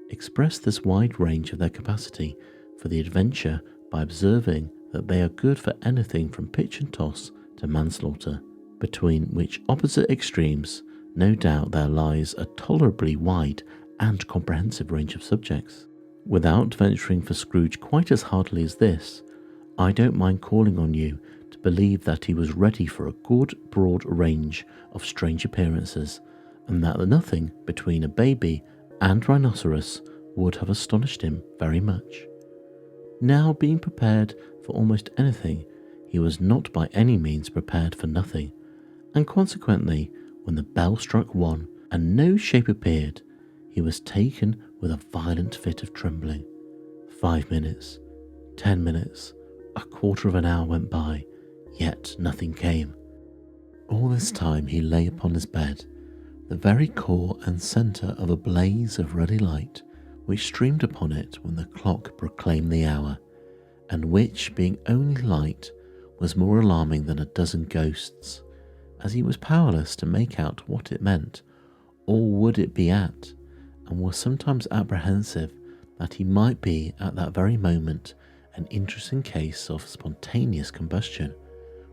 express this wide range of their capacity for the adventure by observing that they are good for anything from pitch and toss to manslaughter, between which opposite extremes no doubt there lies a tolerably wide and comprehensive range of subjects. Without venturing for Scrooge quite as heartily as this, I don't mind calling on you to believe that he was ready for a good broad range of strange appearances, and that nothing between a baby and rhinoceros would have astonished him very much. Now, being prepared for almost anything, he was not by any means prepared for nothing, and consequently, when the bell struck 1 and no shape appeared, he was taken with a violent fit of trembling, 5 minutes, 10 minutes, a quarter of an hour went by, yet nothing came. All this time he lay upon his bed, the very core and centre of a blaze of ruddy light which streamed upon it when the clock proclaimed the hour, and which, being only light, was more alarming than a dozen ghosts, as he was powerless to make out what it meant, or would it be at, and was sometimes apprehensive that he might be at that very moment an interesting case of spontaneous combustion,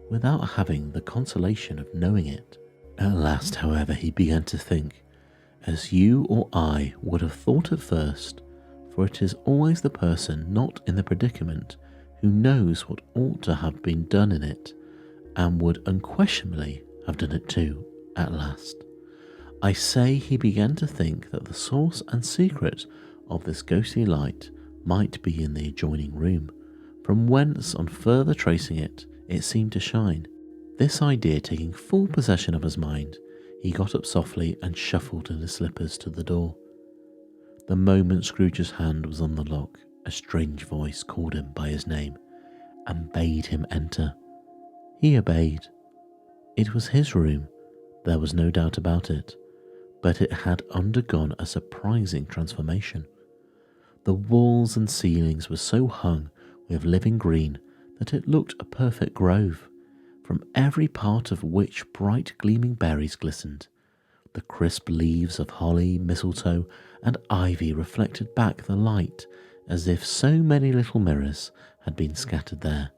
without having the consolation of knowing it. At last, however, he began to think, as you or I would have thought at first, for it is always the person not in the predicament who knows what ought to have been done in it, and would unquestionably have done it too, at last. I say he began to think that the source and secret of this ghostly light might be in the adjoining room, from whence, on further tracing it, it seemed to shine. This idea taking full possession of his mind, he got up softly and shuffled in his slippers to the door. The moment Scrooge's hand was on the lock, a strange voice called him by his name and bade him enter. He obeyed. It was his room, there was no doubt about it, but it had undergone a surprising transformation. The walls and ceilings were so hung with living green that it looked a perfect grove, from every part of which bright gleaming berries glistened. The crisp leaves of holly, mistletoe, and ivy reflected back the light as if so many little mirrors had been scattered there,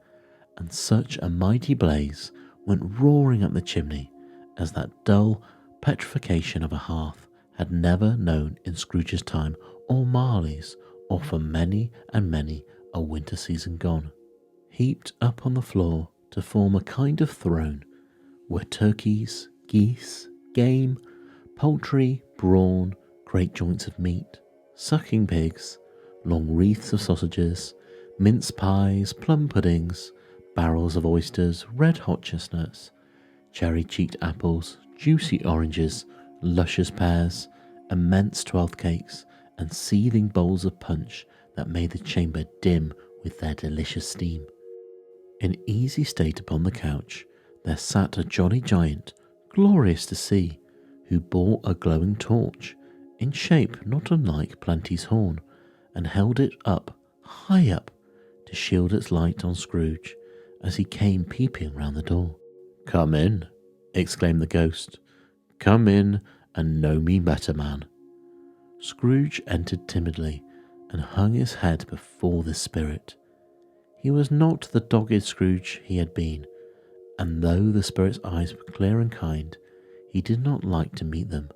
and such a mighty blaze went roaring up the chimney as that dull petrification of a hearth had never known in Scrooge's time, or Marley's, or for many and many a winter season gone. Heaped up on the floor to form a kind of throne were turkeys, geese, game, poultry, brawn, great joints of meat, sucking pigs, long wreaths of sausages, mince pies, plum puddings, barrels of oysters, red-hot chestnuts, cherry-cheeked apples, juicy oranges, luscious pears, immense 12th cakes, and seething bowls of punch that made the chamber dim with their delicious steam. In easy state upon the couch there sat a jolly giant, glorious to see, who bore a glowing torch, in shape not unlike Planty's horn, and held it up, high up, to shield its light on Scrooge as he came peeping round the door. "Come in," exclaimed the ghost. "Come in and know me better, man." Scrooge entered timidly and hung his head before this spirit. He was not the dogged Scrooge he had been, and though the spirit's eyes were clear and kind, he did not like to meet them.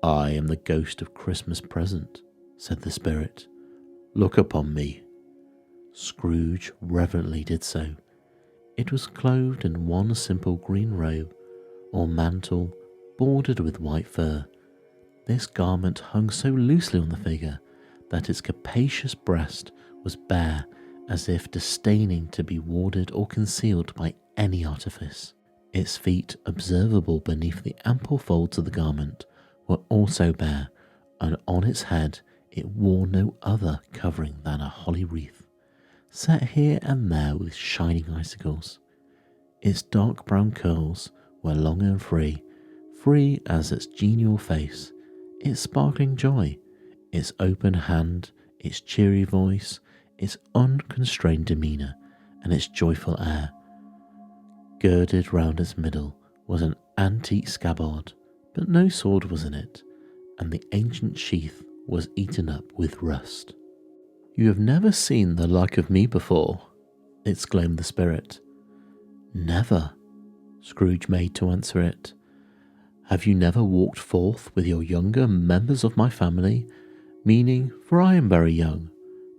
"I am the ghost of Christmas present," said the spirit. "Look upon me." Scrooge reverently did so. It was clothed in one simple green robe, or mantle, bordered with white fur. This garment hung so loosely on the figure that its capacious breast was bare, as if disdaining to be warded or concealed by any artifice. Its feet, observable beneath the ample folds of the garment, were also bare, and on its head it wore no other covering than a holly wreath, set here and there with shining icicles. Its dark brown curls were long and free as its genial face, its sparkling joy, its open hand, its cheery voice, its unconstrained demeanour, and its joyful air. Girded round its middle was an antique scabbard, but no sword was in it, and the ancient sheath was eaten up with rust. "You have never seen the like of me before," exclaimed the spirit. "Never," Scrooge made to answer it. "Have you never walked forth with your younger members of my family, meaning, for I am very young,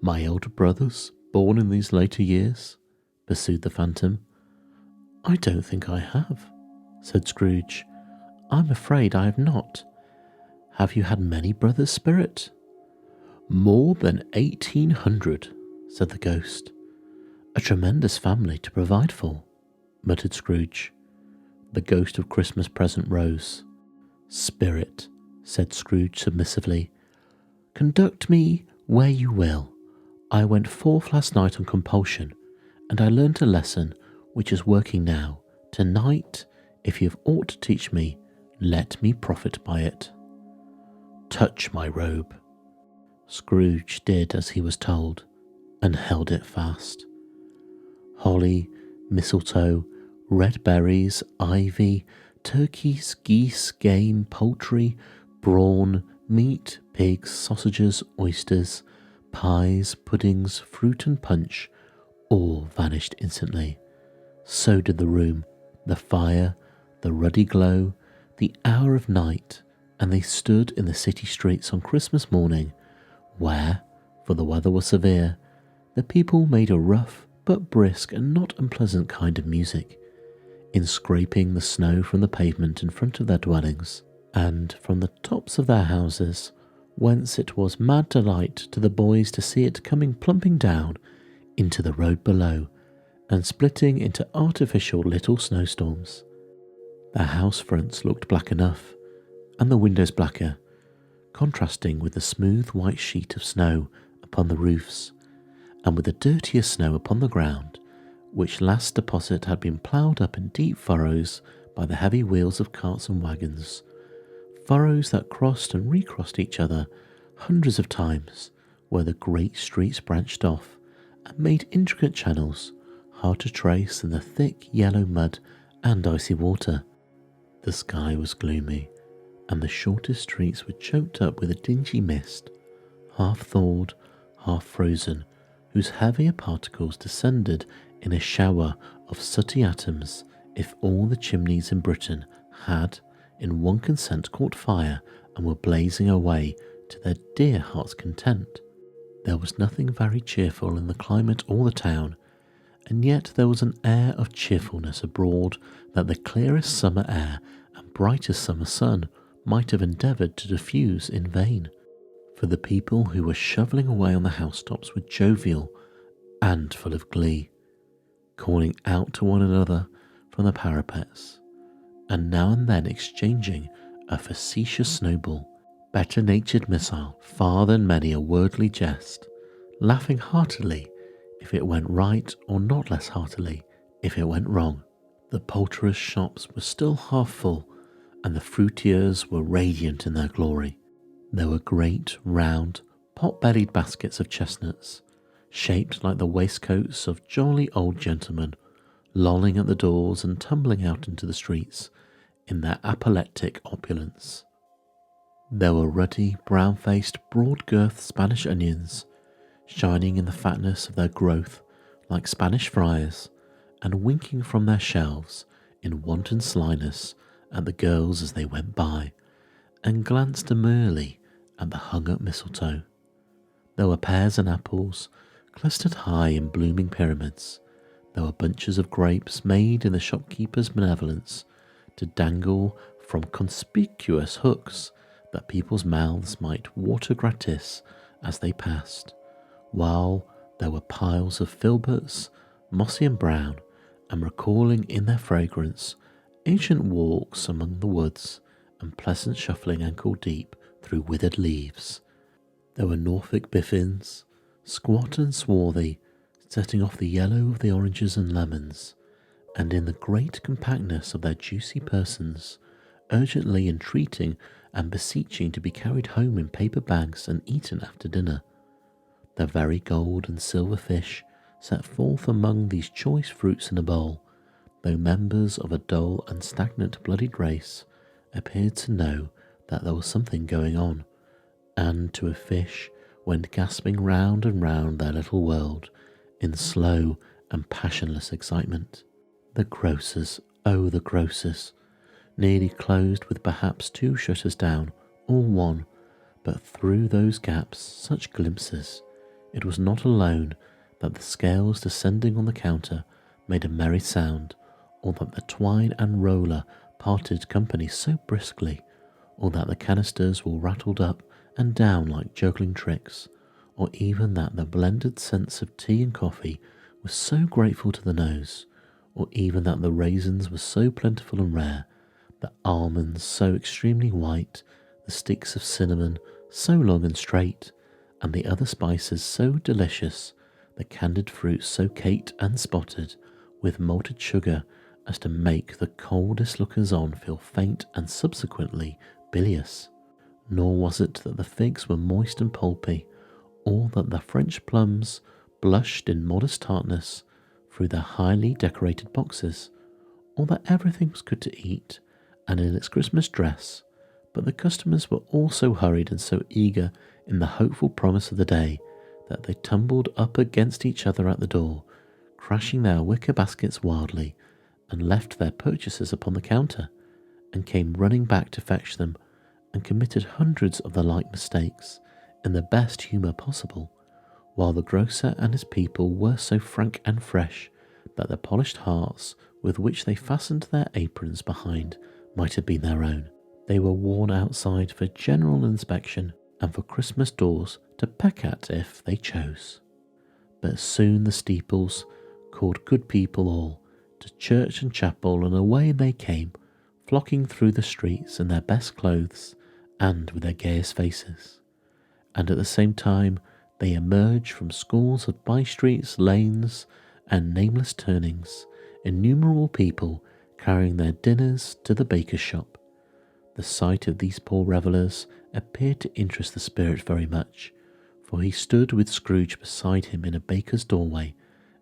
my elder brothers, born in these later years?" pursued the phantom. "I don't think I have," said Scrooge. "I'm afraid I have not. Have you had many brothers, spirit?" "More than 1,800, said the ghost. "A tremendous family to provide for," muttered Scrooge. The ghost of Christmas present rose. "Spirit," said Scrooge submissively, "conduct me where you will. I went forth last night on compulsion, and I learnt a lesson which is working now. Tonight, if you have aught to teach me, let me profit by it. Touch my robe. Scrooge did as he was told, and held it fast. Holly, mistletoe, red berries, ivy, turkeys, geese, game, poultry, brawn, meat, pigs, sausages, oysters, pies, puddings, fruit and punch, all vanished instantly. So did the room, the fire, the ruddy glow, the hour of night, and they stood in the city streets on Christmas morning, where, for the weather was severe, the people made a rough but brisk and not unpleasant kind of music, in scraping the snow from the pavement in front of their dwellings, and from the tops of their houses, whence it was mad delight to the boys to see it coming plumping down into the road below, and splitting into artificial little snowstorms. Their house fronts looked black enough, and the windows blacker, contrasting with the smooth white sheet of snow upon the roofs, and with the dirtier snow upon the ground, which last deposit had been ploughed up in deep furrows by the heavy wheels of carts and wagons, furrows that crossed and recrossed each other hundreds of times, where the great streets branched off and made intricate channels hard to trace in the thick yellow mud and icy water. The sky was gloomy, and the shortest streets were choked up with a dingy mist, half thawed, half frozen, whose heavier particles descended in a shower of sooty atoms if all the chimneys in Britain had, in one consent, caught fire and were blazing away to their dear heart's content. There was nothing very cheerful in the climate or the town, and yet there was an air of cheerfulness abroad that the clearest summer air and brightest summer sun might have endeavoured to diffuse in vain. For the people who were shovelling away on the housetops were jovial and full of glee, calling out to one another from the parapets, and now and then exchanging a facetious snowball, better-natured missile far than many a worldly jest, laughing heartily if it went right, or not less heartily if it went wrong. The poulterers' shops were still half full, and the fruiterers were radiant in their glory. There were great, round, pot-bellied baskets of chestnuts, shaped like the waistcoats of jolly old gentlemen, lolling at the doors and tumbling out into the streets in their apoplectic opulence. There were ruddy, brown-faced, broad-girthed Spanish onions, shining in the fatness of their growth like Spanish friars, and winking from their shelves in wanton slyness at the girls as they went by, and glanced demurely at the hung-up mistletoe. There were pears and apples, clustered high in blooming pyramids. There were bunches of grapes made in the shopkeeper's benevolence to dangle from conspicuous hooks that people's mouths might water gratis as they passed, while there were piles of filberts, mossy and brown, and recalling in their fragrance ancient walks among the woods and pleasant shuffling ankle-deep through withered leaves. There were Norfolk biffins, squat and swarthy, setting off the yellow of the oranges and lemons, and in the great compactness of their juicy persons, urgently entreating and beseeching to be carried home in paper bags and eaten after dinner. The very gold and silver fish set forth among these choice fruits in a bowl, though members of a dull and stagnant blooded race appeared to know that there was something going on, and to a fish went gasping round and round their little world in slow and passionless excitement. The grocers, oh the grocers, nearly closed with perhaps 2 shutters down, or 1, but through those gaps such glimpses. It was not alone that the scales descending on the counter made a merry sound, or that the twine and roller parted company so briskly, or that the canisters were rattled up and down like juggling tricks, or even that the blended scents of tea and coffee were so grateful to the nose, or even that the raisins were so plentiful and rare, the almonds so extremely white, the sticks of cinnamon so long and straight, and the other spices so delicious, the candied fruits so caked and spotted with malted sugar as to make the coldest lookers-on feel faint and subsequently bilious. Nor was it that the figs were moist and pulpy, or that the French plums blushed in modest tartness through their highly decorated boxes, or that everything was good to eat and in its Christmas dress, but the customers were all so hurried and so eager in the hopeful promise of the day that they tumbled up against each other at the door, crashing their wicker baskets wildly, and left their purchases upon the counter, and came running back to fetch them, and committed hundreds of the like mistakes in the best humour possible, while the grocer and his people were so frank and fresh that the polished hearts with which they fastened their aprons behind might have been their own. They were worn outside for general inspection and for Christmas doors to peck at if they chose. But soon the steeples called good people all to church and chapel, and away they came, flocking through the streets in their best clothes and with their gayest faces. And at the same time they emerged from scores of by-streets, lanes, and nameless turnings, innumerable people carrying their dinners to the baker's shop. The sight of these poor revellers appeared to interest the spirit very much, for he stood with Scrooge beside him in a baker's doorway,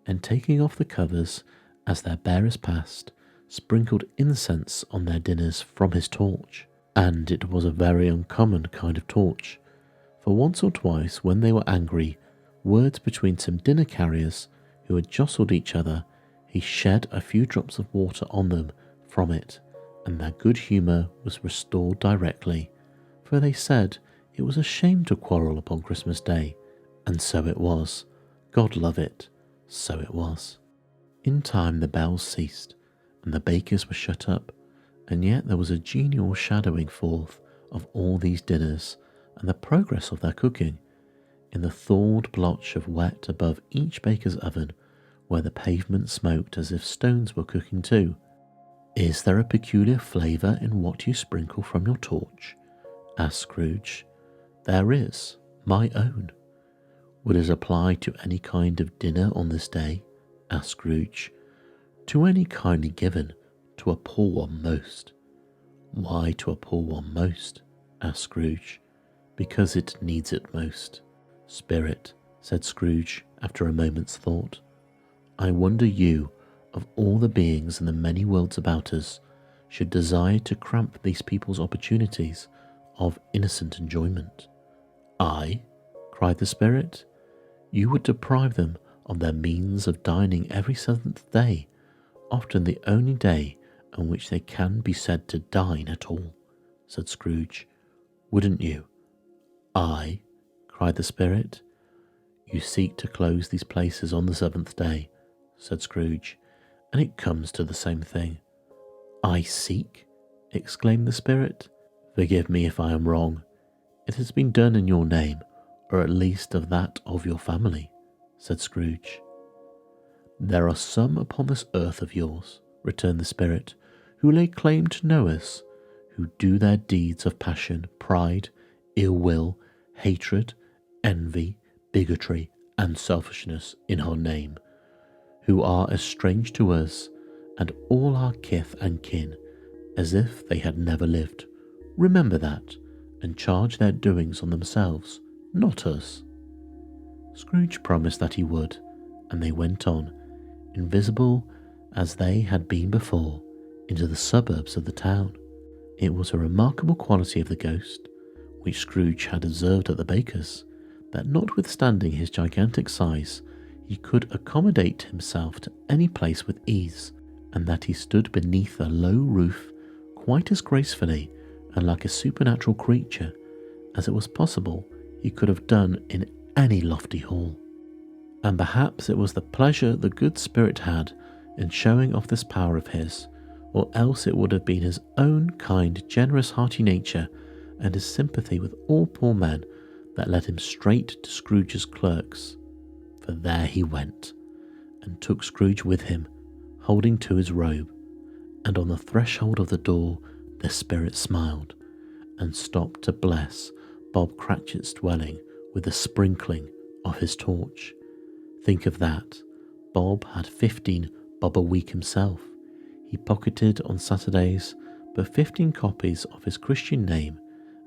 and taking off the covers as their bearers passed, sprinkled incense on their dinners from his torch. And it was a very uncommon kind of torch, for once or twice when they were angry, words between some dinner carriers who had jostled each other, he shed a few drops of water on them from it, and their good humour was restored directly, for they said it was a shame to quarrel upon Christmas Day, and so it was. God love it, so it was. In time the bells ceased, and the bakers were shut up, and yet there was a genial shadowing forth of all these dinners, and the progress of their cooking, in the thawed blotch of wet above each baker's oven, where the pavement smoked as if stones were cooking too. "Is there a peculiar flavour in what you sprinkle from your torch?" asked Scrooge. "There is, my own." "Would it apply to any kind of dinner on this day?" asked Scrooge. "To any kindly given, to a poor one most." "Why to a poor one most?" asked Scrooge. "Because it needs it most." "Spirit," said Scrooge after a moment's thought, "I wonder you, of all the beings in the many worlds about us, should desire to cramp these people's opportunities of innocent enjoyment." "I?" cried the Spirit. "You would deprive them of their means of dining every seventh day, often the only day on which they can be said to dine at all," said Scrooge. "Wouldn't you?" "I?" cried the Spirit. "You seek to close these places on the seventh day," said Scrooge, "and it comes to the same thing." "I seek?" exclaimed the Spirit. "Forgive me if I am wrong. It has been done in your name, or at least of that of your family," said Scrooge. "There are some upon this earth of yours," returned the Spirit, "who lay claim to know us, who do their deeds of passion, pride, ill will, hatred, envy, bigotry, and selfishness in our name, who are as strange to us and all our kith and kin as if they had never lived. Remember that, and charge their doings on themselves, not us." Scrooge promised that he would, and they went on, invisible as they had been before, into the suburbs of the town. It was a remarkable quality of the ghost, which Scrooge had observed at the baker's, that notwithstanding his gigantic size, he could accommodate himself to any place with ease, and that he stood beneath a low roof quite as gracefully and like a supernatural creature as it was possible he could have done in any lofty hall. And perhaps it was the pleasure the good Spirit had in showing off this power of his, or else it would have been his own kind, generous, hearty nature and his sympathy with all poor men that led him straight to Scrooge's clerks. For there he went, and took Scrooge with him, holding to his robe, and on the threshold of the door the Spirit smiled, and stopped to bless Bob Cratchit's dwelling with the sprinkling of his torch. Think of that. Bob had 15 bob a week himself. He pocketed on Saturdays but 15 copies of his Christian name,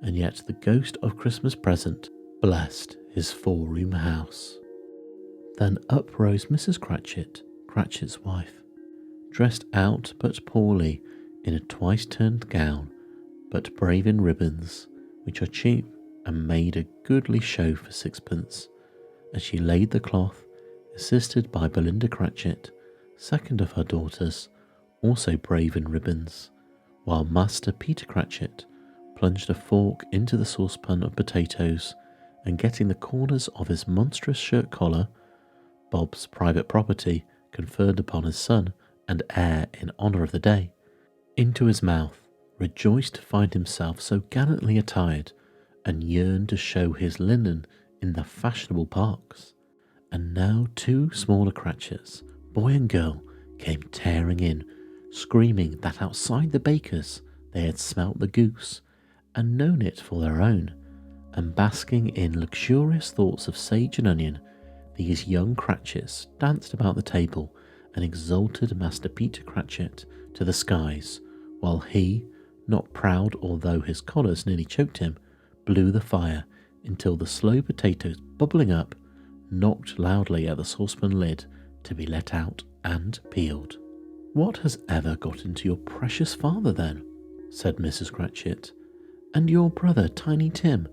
and yet the ghost of Christmas present blessed his 4-room house. Then up rose Mrs. Cratchit, Cratchit's wife, dressed out but poorly in a twice-turned gown, but brave in ribbons, which are cheap and made a goodly show for sixpence, as she laid the cloth, assisted by Belinda Cratchit, second of her daughters, also brave in ribbons, while Master Peter Cratchit plunged a fork into the saucepan of potatoes, and getting the corners of his monstrous shirt collar, Bob's private property conferred upon his son and heir in honour of the day, into his mouth, rejoiced to find himself so gallantly attired, and yearned to show his linen in the fashionable parks. And now 2 smaller Cratchits, boy and girl, came tearing in, screaming that outside the baker's they had smelt the goose, and known it for their own, and basking in luxurious thoughts of sage and onion, these young Cratchits danced about the table and exalted Master Peter Cratchit to the skies, while he, not proud although his collars nearly choked him, blew the fire until the slow potatoes bubbling up knocked loudly at the saucepan lid to be let out and peeled. "What has ever got into your precious father then?" said Mrs. Cratchit. "And your brother Tiny Tim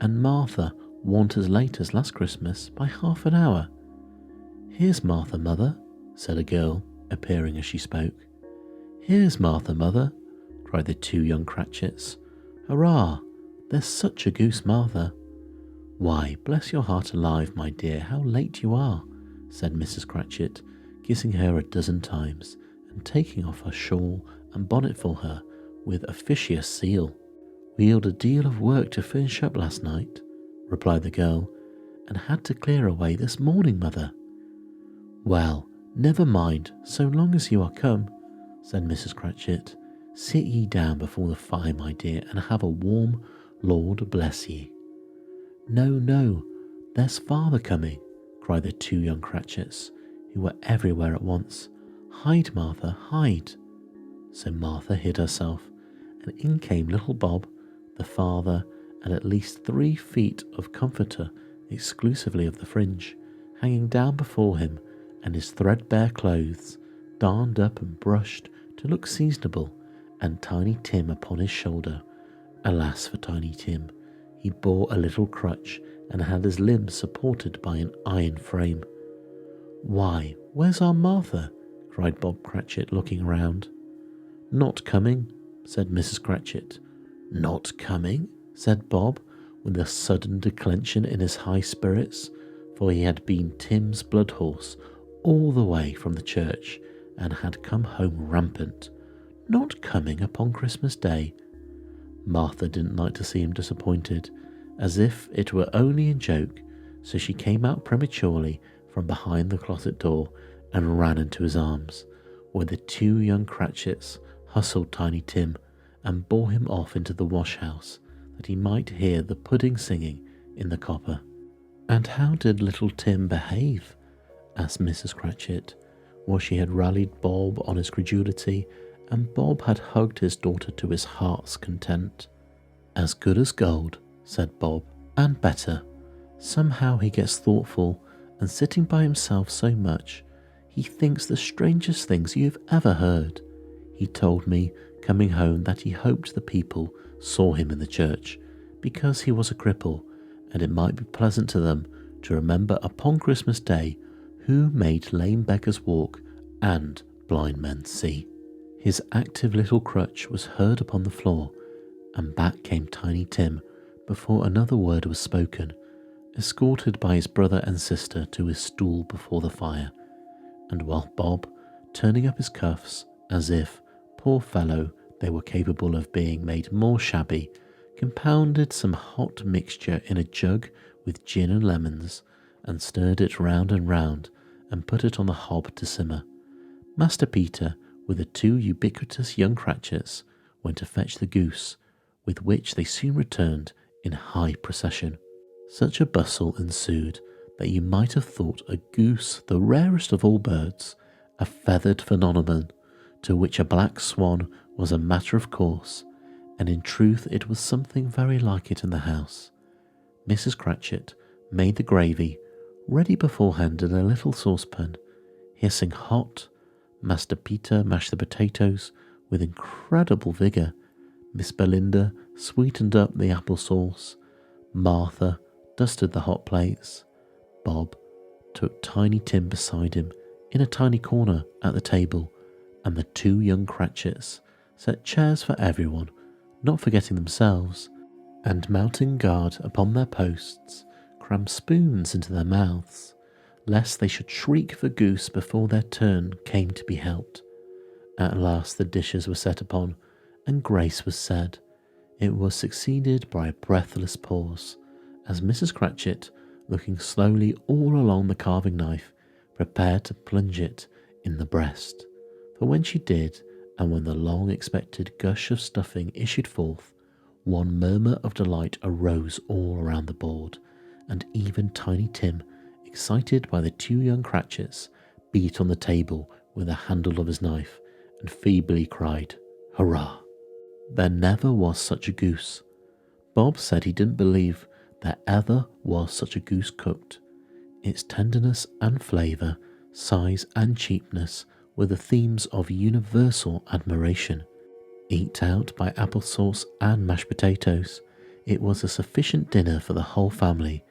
and Martha want as late as last Christmas by half an hour?" "Here's Martha, mother," said a girl, appearing as she spoke. "Here's Martha, mother," cried the 2 young Cratchits. "Hurrah! There's such a goose, Martha." "Why, bless your heart alive, my dear, how late you are," said Mrs. Cratchit, kissing her a dozen times, and taking off her shawl and bonnet for her with officious zeal. "We had a deal of work to finish up last night," replied the girl, "and had to clear away this morning, mother." "Well, never mind, so long as you are come," said Mrs. Cratchit. "Sit ye down before the fire, my dear, and have a warm Lord bless ye." "No, no, there's father coming," cried the 2 young Cratchits, who were everywhere at once. "Hide, Martha, hide." So Martha hid herself, and in came little Bob, the father, and at least 3 feet of comforter exclusively of the fringe, hanging down before him, and his threadbare clothes darned up and brushed to look seasonable, and Tiny Tim upon his shoulder. Alas for Tiny Tim, he bore a little crutch and had his limbs supported by an iron frame. "Why, where's our Martha?" cried Bob Cratchit, looking round. "Not coming," said Mrs. Cratchit. "Not coming?" said Bob, with a sudden declension in his high spirits, for he had been Tim's blood horse all the way from the church, and had come home rampant. "Not coming upon Christmas Day?" Martha didn't like to see him disappointed, as if it were only in joke, so she came out prematurely from behind the closet door and ran into his arms, where the 2 young Cratchits hustled Tiny Tim and bore him off into the wash-house, that he might hear the pudding singing in the copper. "And how did little Tim behave?" asked Mrs. Cratchit, while she had rallied Bob on his credulity, and Bob had hugged his daughter to his heart's content. "As good as gold," said Bob, "and better. Somehow he gets thoughtful, and sitting by himself so much, he thinks the strangest things you've ever heard. He told me, coming home, that he hoped the people saw him in the church, because he was a cripple, and it might be pleasant to them to remember upon Christmas Day who made lame beggars walk and blind men see." His active little crutch was heard upon the floor, and back came Tiny Tim before another word was spoken, escorted by his brother and sister to his stool before the fire, and while Bob, turning up his cuffs, as if, poor fellow, they were capable of being made more shabby, compounded some hot mixture in a jug with gin and lemons, and stirred it round and round, and put it on the hob to simmer, Master Peter, with the 2 ubiquitous young Cratchits, went to fetch the goose, with which they soon returned in high procession. Such a bustle ensued that you might have thought a goose the rarest of all birds, a feathered phenomenon, to which a black swan was a matter of course, and in truth it was something very like it in the house. Mrs. Cratchit made the gravy ready beforehand in a little saucepan, hissing hot. Master Peter mashed the potatoes with incredible vigour. Miss Belinda sweetened up the apple sauce. Martha dusted the hot plates. Bob took Tiny Tim beside him in a tiny corner at the table, and the two young Cratchits set chairs for everyone, not forgetting themselves, and mounting guard upon their posts, crammed spoons into their mouths, lest they should shriek for goose before their turn came to be helped. At last the dishes were set upon, and grace was said. It was succeeded by a breathless pause, as Mrs. Cratchit, looking slowly all along the carving knife, prepared to plunge it in the breast. For when she did, and when the long-expected gush of stuffing issued forth, one murmur of delight arose all around the board, and even Tiny Tim, excited by the two young Cratchits, beat on the table with the handle of his knife, and feebly cried, "Hurrah!" There never was such a goose. Bob said he didn't believe there ever was such a goose cooked. Its tenderness and flavour, size and cheapness were the themes of universal admiration. Eked out by applesauce and mashed potatoes, it was a sufficient dinner for the whole family.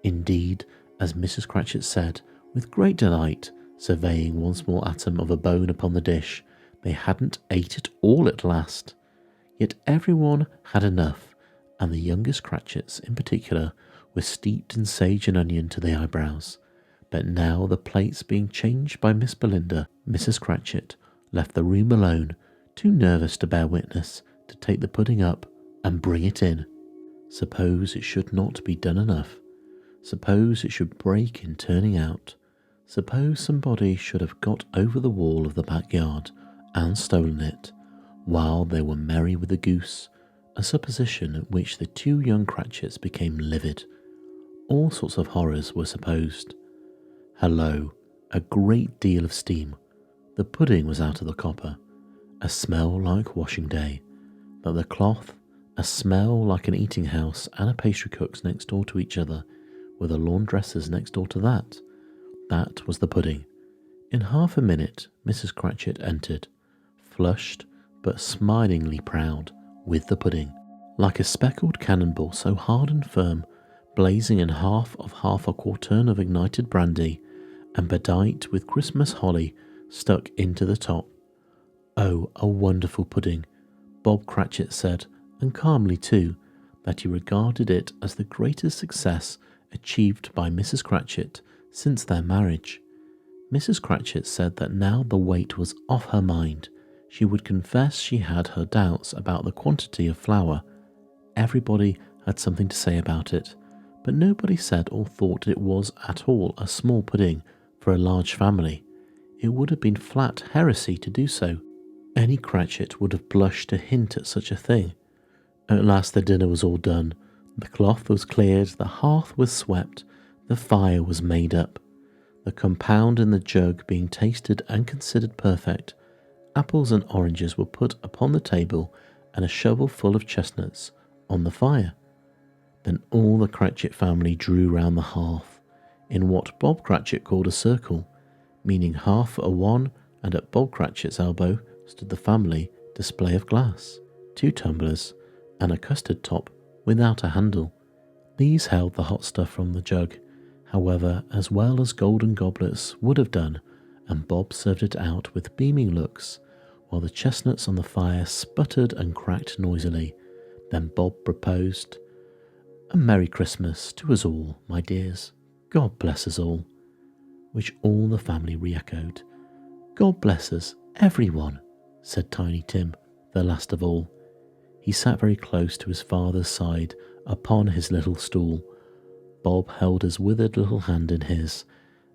Indeed, as Mrs. Cratchit said, with great delight, surveying one small atom of a bone upon the dish, they hadn't ate it all at last. Yet everyone had enough, and the youngest Cratchits in particular were steeped in sage and onion to the eyebrows. But now, the plates being changed by Miss Belinda, Mrs. Cratchit left the room alone, too nervous to bear witness, to take the pudding up and bring it in. Suppose it should not be done enough. Suppose it should break in turning out. Suppose somebody should have got over the wall of the backyard and stolen it, while they were merry with the goose, a supposition at which the two young Cratchits became livid. All sorts of horrors were supposed. Hello, a great deal of steam. The pudding was out of the copper. A smell like washing day. But the cloth, a smell like an eating house and a pastry cook's next door to each other, with a laundress's next door to that. That was the pudding. In half a minute, Mrs. Cratchit entered, flushed but smilingly proud, with the pudding, like a speckled cannonball so hard and firm, blazing in half a quartern of ignited brandy, and bedight with Christmas holly stuck into the top. Oh, a wonderful pudding, Bob Cratchit said, and calmly too, that he regarded it as the greatest success achieved by Mrs. Cratchit since their marriage. Mrs. Cratchit said that now the weight was off her mind, she would confess she had her doubts about the quantity of flour. Everybody had something to say about it, but nobody said or thought it was at all a small pudding for a large family. It would have been flat heresy to do so. Any Cratchit would have blushed to hint at such a thing. At last the dinner was all done. The cloth was cleared, the hearth was swept, the fire was made up. The compound in the jug being tasted and considered perfect, apples and oranges were put upon the table, and a shovel full of chestnuts on the fire. Then all the Cratchit family drew round the hearth, in what Bob Cratchit called a circle, meaning half a one, and at Bob Cratchit's elbow stood the family display of glass, 2 tumblers, and a custard top without a handle. These held the hot stuff from the jug, however, as well as golden goblets would have done, and Bob served it out with beaming looks, while the chestnuts on the fire sputtered and cracked noisily. Then Bob proposed, "A Merry Christmas to us all, my dears. God bless us all," which all the family re-echoed. "God bless us, everyone," said Tiny Tim, the last of all. He sat very close to his father's side upon his little stool. Bob held his withered little hand in his,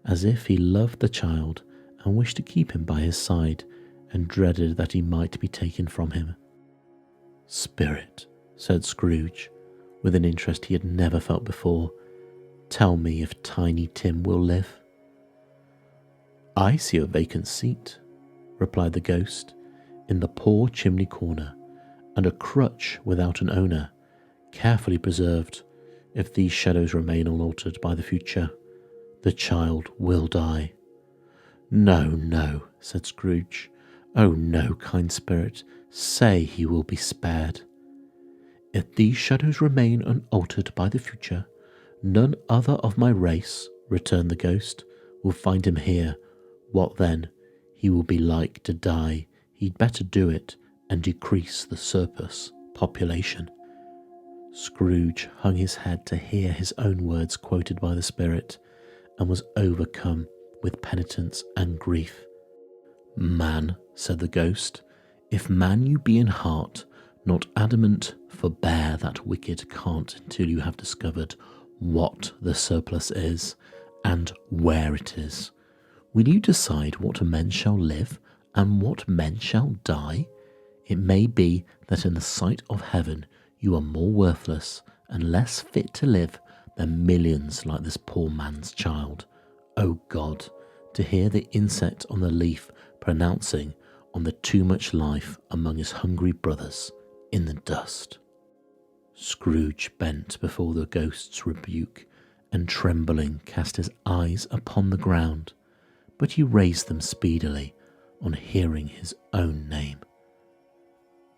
as if he loved the child and wished to keep him by his side, and dreaded that he might be taken from him. "Spirit," said Scrooge, with an interest he had never felt before, Tell me if Tiny Tim will live." "I see a vacant seat," replied the ghost, "in the poor chimney corner, and a crutch without an owner, carefully preserved. If these shadows remain unaltered by the future, the child will die." "No, no," said Scrooge. "Oh no, kind spirit, say he will be spared." "If these shadows remain unaltered by the future, none other of my race," returned the ghost, "will find him here. What then? He will be like to die. He'd better do it and decrease the surplus population." Scrooge hung his head to hear his own words quoted by the spirit, and was overcome with penitence and grief. "Man," said the ghost, "if man you be in heart, not adamant, forbear that wicked cant until you have discovered what the surplus is, and where it is. Will you decide what men shall live, and what men shall die? It may be that in the sight of heaven you are more worthless and less fit to live than millions like this poor man's child. O God, to hear the insect on the leaf pronouncing on the too much life among his hungry brothers in the dust." Scrooge bent before the ghost's rebuke, and trembling cast his eyes upon the ground, but he raised them speedily on hearing his own name.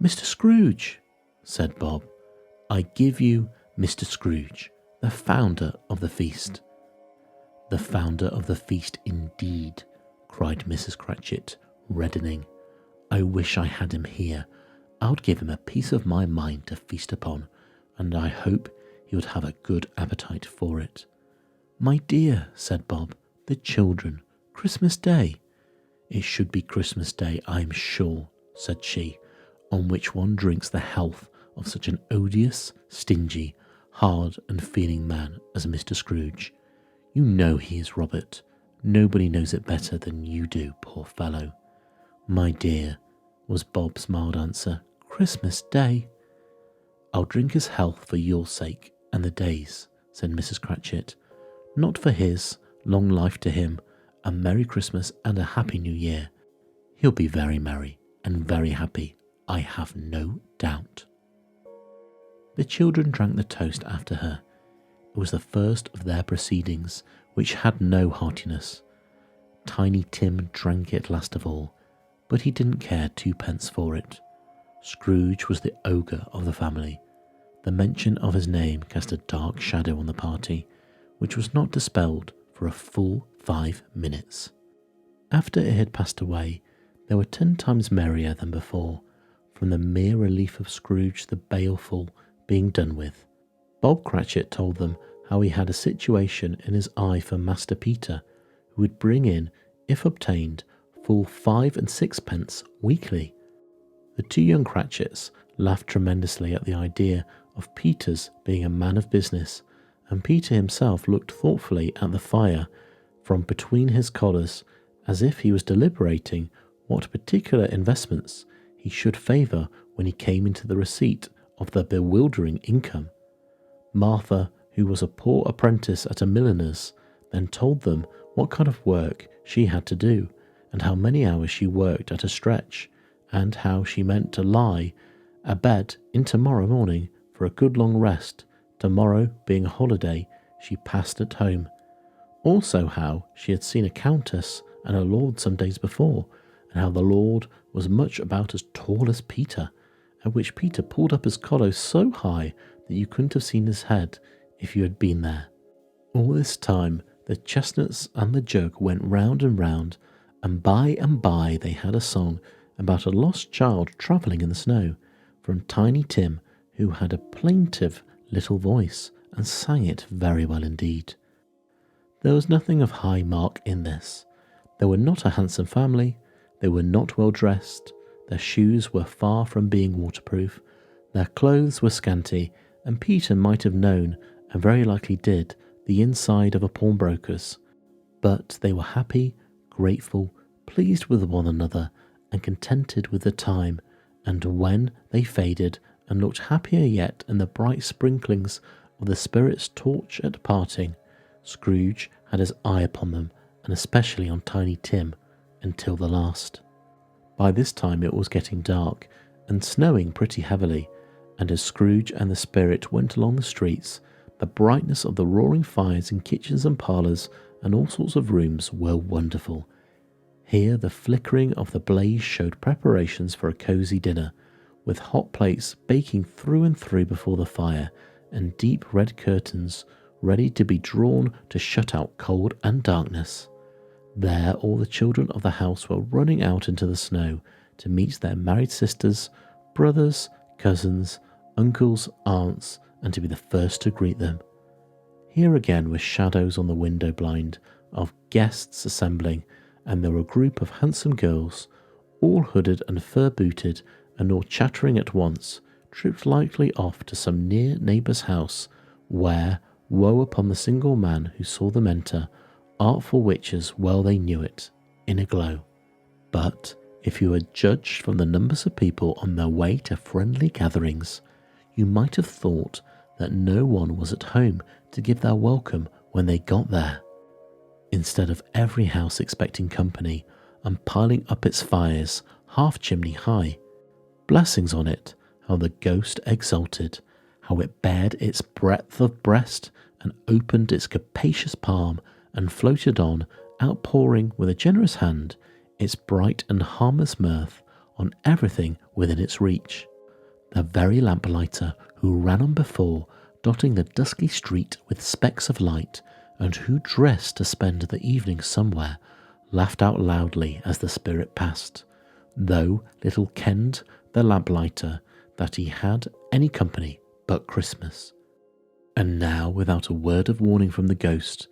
"Mr. Scrooge," said Bob, "I give you Mr. Scrooge, the founder of the feast." "The founder of the feast indeed," cried Mrs. Cratchit, reddening. "I wish I had him here. I'd give him a piece of my mind to feast upon, and I hope he would have a good appetite for it." "My dear," said Bob, "the children, Christmas Day." "It should be Christmas Day, I am sure," said she, "on which one drinks the health of such an odious, stingy, hard and feeling man as Mr. Scrooge. You know he is, Robert. Nobody knows it better than you do, poor fellow." "My dear," was Bob's mild answer, "Christmas Day." "I'll drink his health for your sake and the day's," said Mrs. Cratchit. "Not for his. Long life to him, a Merry Christmas and a Happy New Year. He'll be very merry and very happy, I have no doubt." The children drank the toast after her. It was the first of their proceedings which had no heartiness. Tiny Tim drank it last of all, but he didn't care twopence for it. Scrooge was the ogre of the family. The mention of his name cast a dark shadow on the party, which was not dispelled for a full 5 minutes. After it had passed away, they were 10 times merrier than before, from the mere relief of Scrooge the baleful being done with. Bob Cratchit told them how he had a situation in his eye for Master Peter, who would bring in, if obtained, full 5 and 6pence weekly. The two young Cratchits laughed tremendously at the idea of Peter's being a man of business, and Peter himself looked thoughtfully at the fire from between his collars, as if he was deliberating what particular investments he should favour when he came into the receipt of the bewildering income. Martha, who was a poor apprentice at a milliner's, then told them what kind of work she had to do, and how many hours she worked at a stretch, and how she meant to lie abed in tomorrow morning for a good long rest, tomorrow being a holiday she passed at home. Also how she had seen a countess and a lord some days before, and how the lord was much about as tall as Peter, at which Peter pulled up his collar so high that you couldn't have seen his head if you had been there. All this time the chestnuts and the jug went round and round, and by they had a song about a lost child travelling in the snow, from Tiny Tim, who had a plaintive little voice and sang it very well indeed. There was nothing of high mark in this. They were not a handsome family, they were not well dressed, their shoes were far from being waterproof, their clothes were scanty, and Peter might have known, and very likely did, the inside of a pawnbroker's. But they were happy, grateful, pleased with one another, and contented with the time, and when they faded, and looked happier yet in the bright sprinklings of the spirit's torch at parting, Scrooge had his eye upon them, and especially on Tiny Tim, until the last. By this time it was getting dark, and snowing pretty heavily, and as Scrooge and the spirit went along the streets, the brightness of the roaring fires in kitchens and parlours and all sorts of rooms were wonderful. Here the flickering of the blaze showed preparations for a cosy dinner, with hot plates baking through and through before the fire, and deep red curtains ready to be drawn to shut out cold and darkness. There all the children of the house were running out into the snow to meet their married sisters, brothers, cousins, uncles, aunts, and to be the first to greet them. Here again were shadows on the window blind of guests assembling, and there were a group of handsome girls, all hooded and fur-booted, and all chattering at once, tripped lightly off to some near neighbour's house, where, woe upon the single man who saw them enter, artful witches well they knew it, in a glow. But if you had judged from the numbers of people on their way to friendly gatherings, you might have thought that no one was at home to give their welcome when they got there. Instead of every house expecting company and piling up its fires half-chimney high, blessings on it, how the ghost exulted, how it bared its breadth of breast and opened its capacious palm and floated on, outpouring with a generous hand its bright and harmless mirth on everything within its reach. The very lamplighter who ran on before, dotting the dusky street with specks of light, and who dressed to spend the evening somewhere, laughed out loudly as the spirit passed, though little kenned the lamplighter that he had any company but Christmas. And now, without a word of warning from the ghost,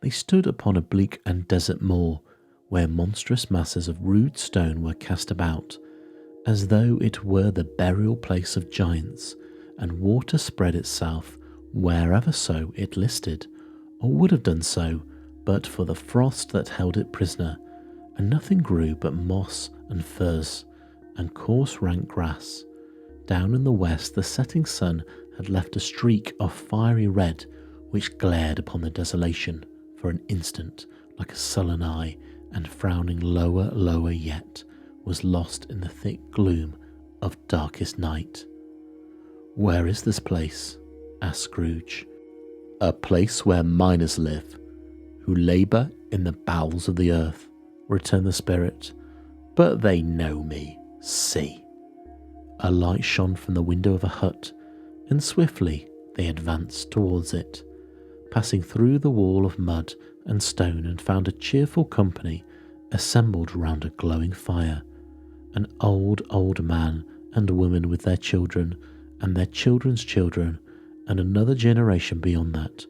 they stood upon a bleak and desert moor, where monstrous masses of rude stone were cast about, as though it were the burial place of giants, and water spread itself wherever so it listed, or would have done so, but for the frost that held it prisoner, and nothing grew but moss and furze, and coarse rank grass. Down in the west the setting sun had left a streak of fiery red, which glared upon the desolation for an instant like a sullen eye, and frowning lower yet, was lost in the thick gloom of darkest night. "Where is this place?" asked Scrooge. "A place where miners live, who labour in the bowels of the earth," returned the spirit. "But they know me. See." A light shone from the window of a hut, and swiftly they advanced towards it, passing through the wall of mud and stone, and found a cheerful company assembled round a glowing fire, an old man and woman with their children and their children's children, and another generation beyond that,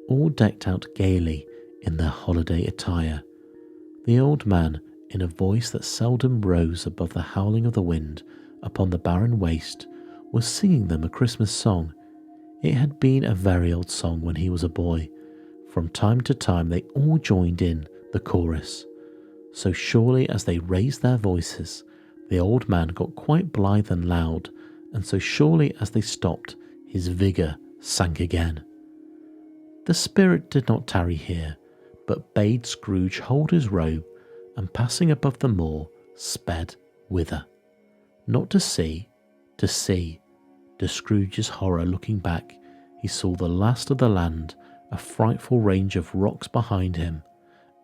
all decked out gaily in their holiday attire. The old man, in a voice that seldom rose above the howling of the wind upon the barren waste, was singing them a Christmas song. It had been a very old song when he was a boy. From time to time they all joined in the chorus. So surely as they raised their voices, the old man got quite blithe and loud, and so surely as they stopped, his vigour sank again. The spirit did not tarry here, but bade Scrooge hold his robe, and passing above the moor, sped whither? Not to see, to see. To Scrooge's horror, looking back, he saw the last of the land, a frightful range of rocks behind him,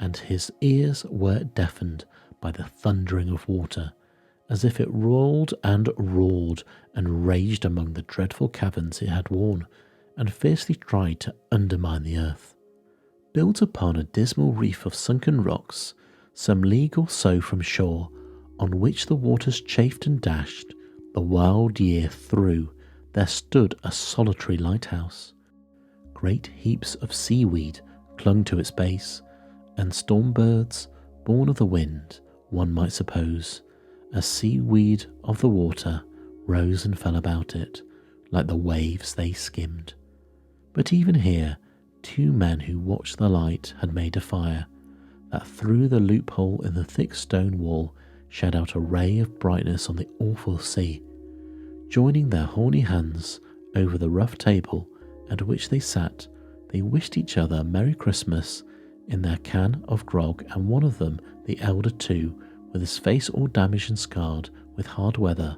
and his ears were deafened by the thundering of water, as if it rolled and roared and raged among the dreadful caverns it had worn, and fiercely tried to undermine the earth. Built upon a dismal reef of sunken rocks, some league or so from shore, on which the waters chafed and dashed the wild year through, there stood a solitary lighthouse. Great heaps of seaweed clung to its base, and storm birds, born of the wind, one might suppose, as seaweed of the water, rose and fell about it, like the waves they skimmed. But even here, two men who watched the light had made a fire, that through the loophole in the thick stone wall shed out a ray of brightness on the awful sea. Joining their horny hands over the rough table at which they sat, they wished each other Merry Christmas in their can of grog, and one of them, the elder too, with his face all damaged and scarred with hard weather,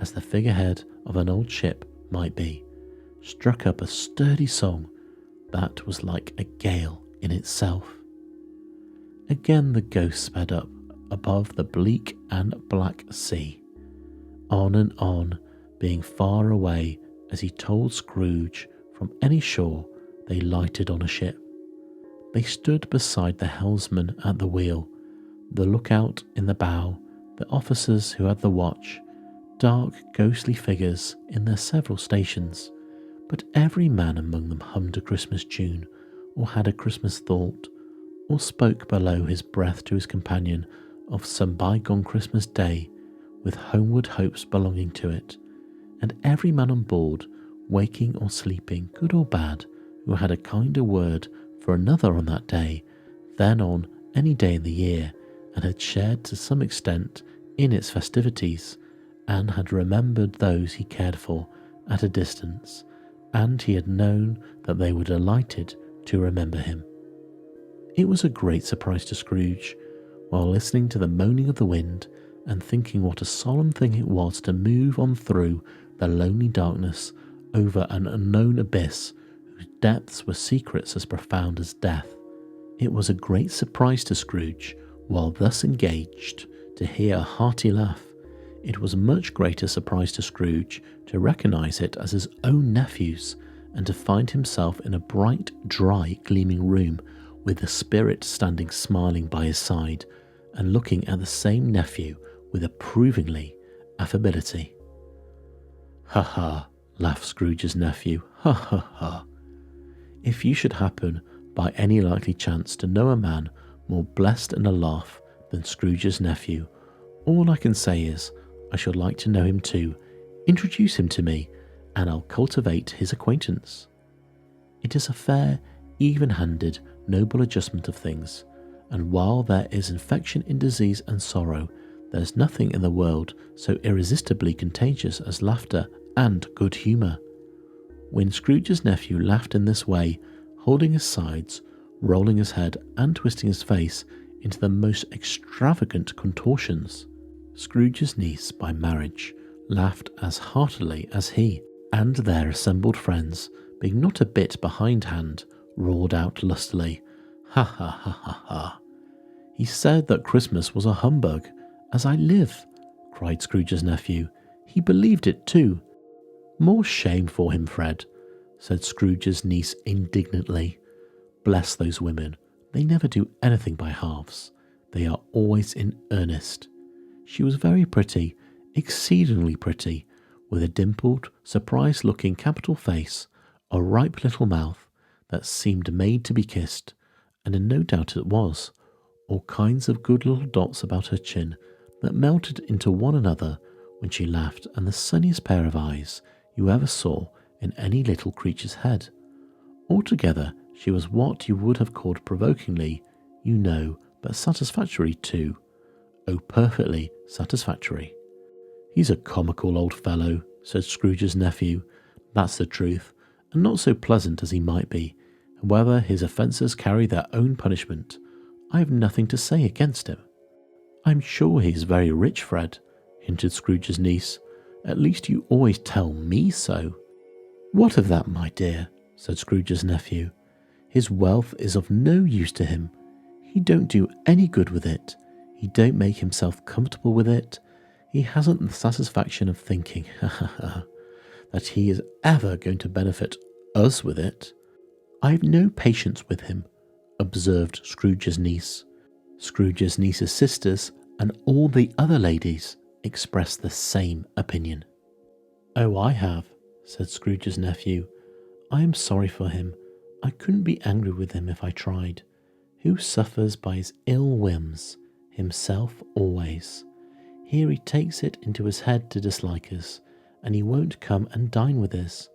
as the figurehead of an old ship might be, struck up a sturdy song that was like a gale in itself. Again the ghost sped up above the bleak and black sea, on and on, being far away as he told Scrooge from any shore they lighted on a ship. They stood beside the helmsman at the wheel, the lookout in the bow, the officers who had the watch, dark ghostly figures in their several stations, but every man among them hummed a Christmas tune, or had a Christmas thought, or spoke below his breath to his companion of some bygone Christmas day, with homeward hopes belonging to it, and every man on board, waking or sleeping, good or bad, who had a kinder word for another on that day than on any day in the year, and had shared to some extent in its festivities, and had remembered those he cared for at a distance, and he had known that they were delighted to remember him. It was a great surprise to Scrooge, while listening to the moaning of the wind, and thinking what a solemn thing it was to move on through the lonely darkness over an unknown abyss whose depths were secrets as profound as death. It was a great surprise to Scrooge, while thus engaged, to hear a hearty laugh. It was a much greater surprise to Scrooge to recognise it as his own nephew's, and to find himself in a bright, dry, gleaming room, with the spirit standing smiling by his side, and looking at the same nephew with approvingly affability. "Ha ha," laughed Scrooge's nephew. "Ha ha ha. If you should happen by any likely chance to know a man more blessed in a laugh than Scrooge's nephew, all I can say is, I should like to know him too. Introduce him to me, and I'll cultivate his acquaintance." It is a fair, even-handed, noble adjustment of things, and while there is infection in disease and sorrow, there is nothing in the world so irresistibly contagious as laughter and good humour. When Scrooge's nephew laughed in this way, holding his sides, rolling his head, and twisting his face into the most extravagant contortions, Scrooge's niece by marriage laughed as heartily as he, and their assembled friends, being not a bit behindhand, roared out lustily, "Ha ha ha ha ha. He said that Christmas was a humbug, as I live," cried Scrooge's nephew. "He believed it too." "More shame for him, Fred," said Scrooge's niece indignantly. "Bless those women, they never do anything by halves. They are always in earnest." She was very pretty, exceedingly pretty, with a dimpled, surprised-looking capital face, a ripe little mouth that seemed made to be kissed, and no doubt it was, all kinds of good little dots about her chin that melted into one another when she laughed, and the sunniest pair of eyes you ever saw in any little creature's head. Altogether, she was what you would have called provokingly, you know, but satisfactory too. Oh, perfectly satisfactory. "He's a comical old fellow," said Scrooge's nephew. "That's the truth, and not so pleasant as he might be. However, his offences carry their own punishment. I have nothing to say against him." "I'm sure he is very rich, Fred," hinted Scrooge's niece. "At least you always tell me so." "What of that, my dear?" said Scrooge's nephew. "His wealth is of no use to him. He don't do any good with it. He don't make himself comfortable with it. He hasn't the satisfaction of thinking, that he is ever going to benefit us with it." "I've no patience with him," observed Scrooge's niece. Scrooge's niece's sisters and all the other ladies expressed the same opinion. "Oh, I have," said Scrooge's nephew. "I am sorry for him. I couldn't be angry with him if I tried. Who suffers by his ill whims? Himself always. Here he takes it into his head to dislike us, and he won't come and dine with us.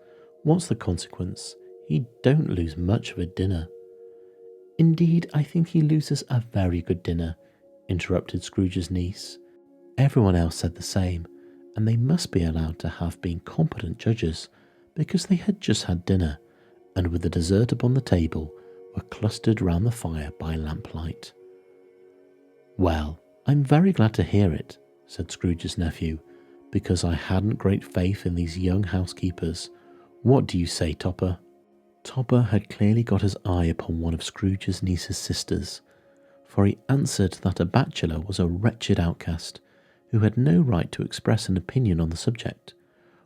What's the consequence? He don't lose much of a dinner." "Indeed, I think he loses a very good dinner," interrupted Scrooge's niece. Everyone else said the same, and they must be allowed to have been competent judges, because they had just had dinner, and with the dessert upon the table were clustered round the fire by lamplight. "Well, I'm very glad to hear it," said Scrooge's nephew, "because I hadn't great faith in these young housekeepers. What do you say, Topper?" Topper had clearly got his eye upon one of Scrooge's niece's sisters, for he answered that a bachelor was a wretched outcast, who had no right to express an opinion on the subject,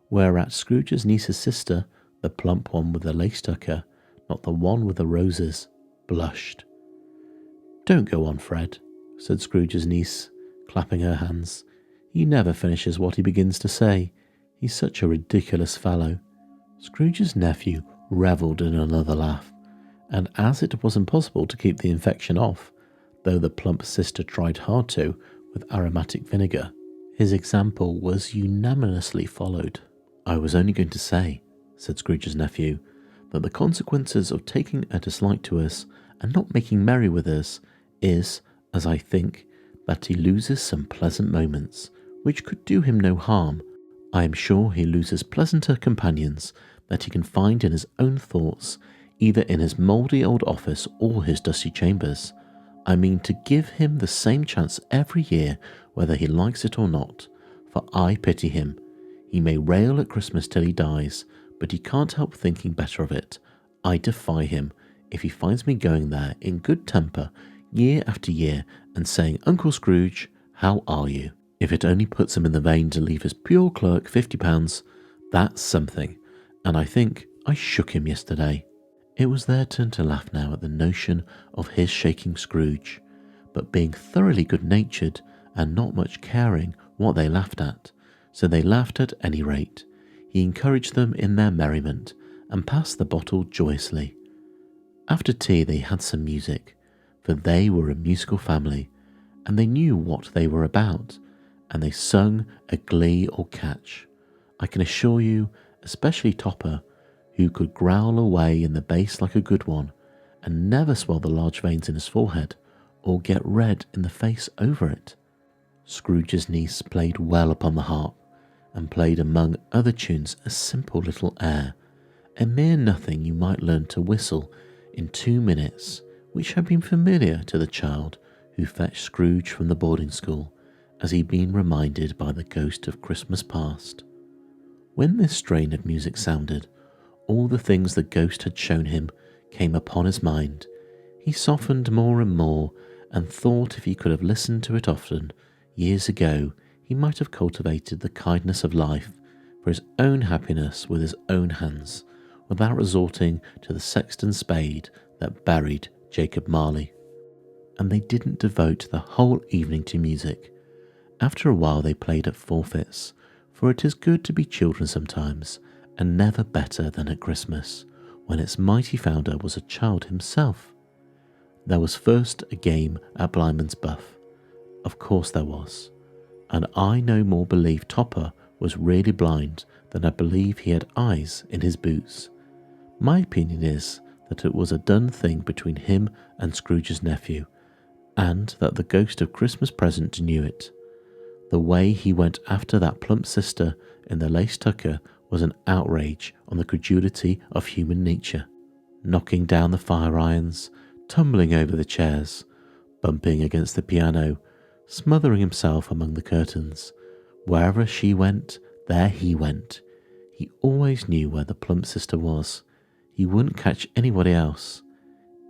whereat Scrooge's niece's sister, the plump one with the lace tucker, not the one with the roses, blushed. "Don't go on, Fred," said Scrooge's niece, clapping her hands. "He never finishes what he begins to say. He's such a ridiculous fellow." Scrooge's nephew revelled in another laugh, and as it was impossible to keep the infection off, though the plump sister tried hard to with aromatic vinegar, his example was unanimously followed. "I was only going to say," said Scrooge's nephew, "that the consequences of taking a dislike to us and not making merry with us is, as I think, that he loses some pleasant moments, which could do him no harm. I am sure he loses pleasanter companions that he can find in his own thoughts, either in his mouldy old office or his dusty chambers. I mean to give him the same chance every year, whether he likes it or not, for I pity him. He may rail at Christmas till he dies, but he can't help thinking better of it. I defy him, if he finds me going there in good temper year after year and saying, 'Uncle Scrooge, how are you?' If it only puts him in the vein to leave his pure clerk £50, that's something, and I think I shook him yesterday." It was their turn to laugh now at the notion of his shaking Scrooge, but being thoroughly good-natured and not much caring what they laughed at, so they laughed at any rate, he encouraged them in their merriment and passed the bottle joyously. After tea they had some music, for they were a musical family, and they knew what they were about, and they sung a glee or catch. I can assure you, especially Topper, who could growl away in the bass like a good one, and never swell the large veins in his forehead, or get red in the face over it. Scrooge's niece played well upon the harp, and played among other tunes a simple little air, a mere nothing you might learn to whistle in 2 minutes, which had been familiar to the child who fetched Scrooge from the boarding school, as he'd been reminded by the ghost of Christmas past. When this strain of music sounded, all the things the ghost had shown him came upon his mind. He softened more and more, and thought if he could have listened to it often, years ago, he might have cultivated the kindness of life for his own happiness with his own hands, without resorting to the sexton's spade that buried Jacob Marley. And they didn't devote the whole evening to music. After a while they played at forfeits, for it is good to be children sometimes, and never better than at Christmas, when its mighty founder was a child himself. There was first a game at Blyman's Buff. Of course there was, and I no more believe Topper was really blind than I believe he had eyes in his boots. My opinion is that it was a done thing between him and Scrooge's nephew, and that the ghost of Christmas present knew it. The way he went after that plump sister in the lace tucker was an outrage on the credulity of human nature, knocking down the fire irons, tumbling over the chairs, bumping against the piano, smothering himself among the curtains. Wherever she went, there he went. He always knew where the plump sister was. He wouldn't catch anybody else.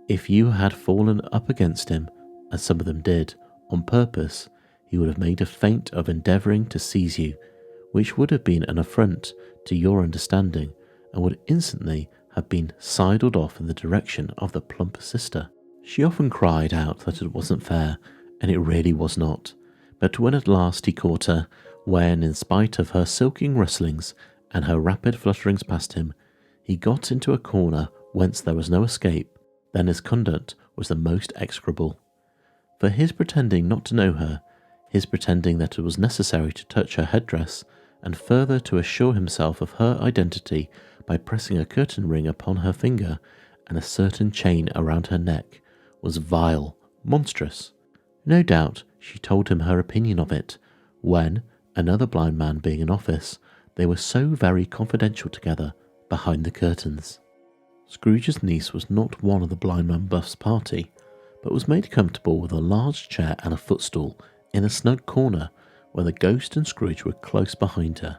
If you had fallen up against him, as some of them did, on purpose, he would have made a feint of endeavouring to seize you, which would have been an affront to your understanding, and would instantly have been sidled off in the direction of the plump sister. She often cried out that it wasn't fair, and it really was not, but when at last he caught her, when, in spite of her silking rustlings and her rapid flutterings past him, he got into a corner whence there was no escape, then his conduct was the most execrable. For his pretending not to know her, his pretending that it was necessary to touch her headdress, and further to assure himself of her identity by pressing a curtain ring upon her finger and a certain chain around her neck, was vile, monstrous. No doubt she told him her opinion of it, when, another blind man being in office, they were so very confidential together behind the curtains. Scrooge's niece was not one of the blind man Buff's party, but was made comfortable with a large chair and a footstool in a snug corner where the ghost and Scrooge were close behind her.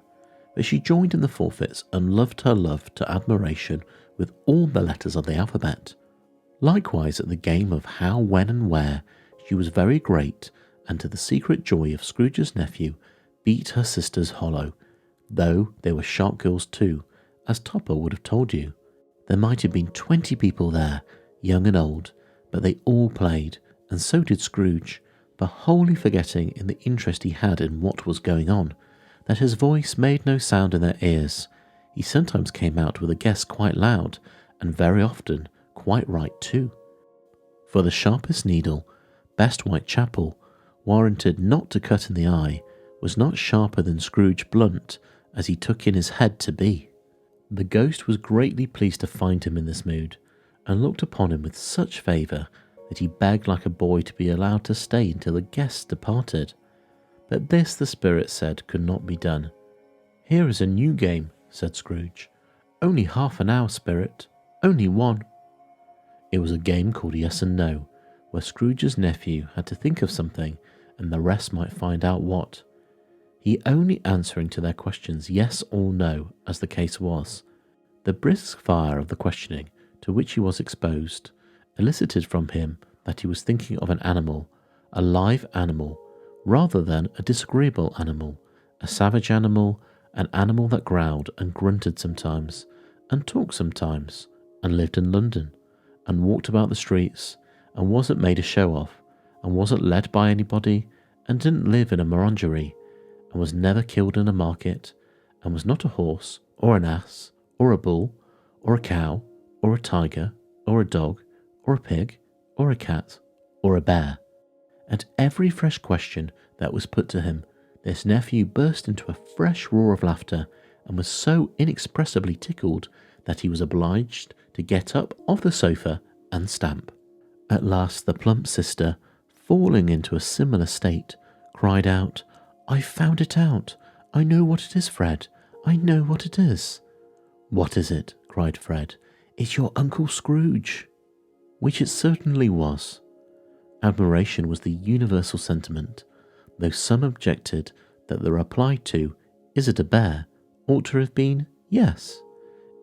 But she joined in the forfeits and loved her love to admiration with all the letters of the alphabet. Likewise at the game of how, when and where, she was very great, and to the secret joy of Scrooge's nephew, beat her sisters hollow, though they were sharp girls too, as Topper would have told you. There might have been 20 people there, young and old, but they all played, and so did Scrooge, for wholly forgetting in the interest he had in what was going on, that his voice made no sound in their ears. He sometimes came out with a guess quite loud, and very often quite right too. For the sharpest needle, best Whitechapel, warranted not to cut in the eye, was not sharper than Scrooge blunt, as he took in his head to be. The ghost was greatly pleased to find him in this mood, and looked upon him with such favour that he begged like a boy to be allowed to stay until the guests departed. But this, the spirit said, could not be done. "Here is a new game," said Scrooge. "Only half an hour, spirit. Only one." It was a game called Yes and No, where Scrooge's nephew had to think of something, and the rest might find out what. He only answering to their questions yes or no, as the case was. The brisk fire of the questioning, to which he was exposed, elicited from him that he was thinking of an animal, a live animal, rather than a disagreeable animal, a savage animal, an animal that growled and grunted sometimes, and talked sometimes, and lived in London, and walked about the streets, and wasn't made a show of, and wasn't led by anybody, and didn't live in a menagerie, and was never killed in a market, and was not a horse, or an ass, or a bull, or a cow, or a tiger, or a dog, or a pig, or a cat, or a bear. At every fresh question that was put to him, this nephew burst into a fresh roar of laughter, and was so inexpressibly tickled that he was obliged to get up off the sofa and stamp. At last the plump sister, falling into a similar state, cried out, "I've found it out. I know what it is, Fred. I know what it is." "What is it?" cried Fred. "It's your Uncle Scrooge." Which it certainly was. Admiration was the universal sentiment, though some objected that the reply to "Is it a bear?" ought to have been "Yes,"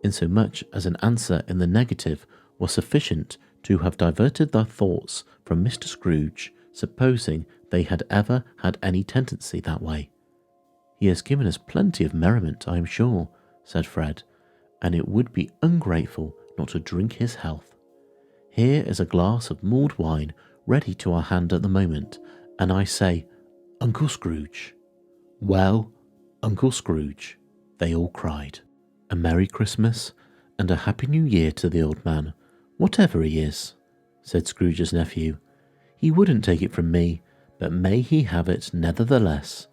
insomuch as an answer in the negative was sufficient to have diverted their thoughts from Mr. Scrooge, supposing they had ever had any tendency that way. "He has given us plenty of merriment, I am sure," said Fred, "and it would be ungrateful not to drink his health. Here is a glass of mulled wine ready to our hand at the moment, and I say, Uncle Scrooge." "Well, Uncle Scrooge," they all cried. "A Merry Christmas and a Happy New Year to the old man, whatever he is," said Scrooge's nephew. "He wouldn't take it from me, but may he have it nevertheless."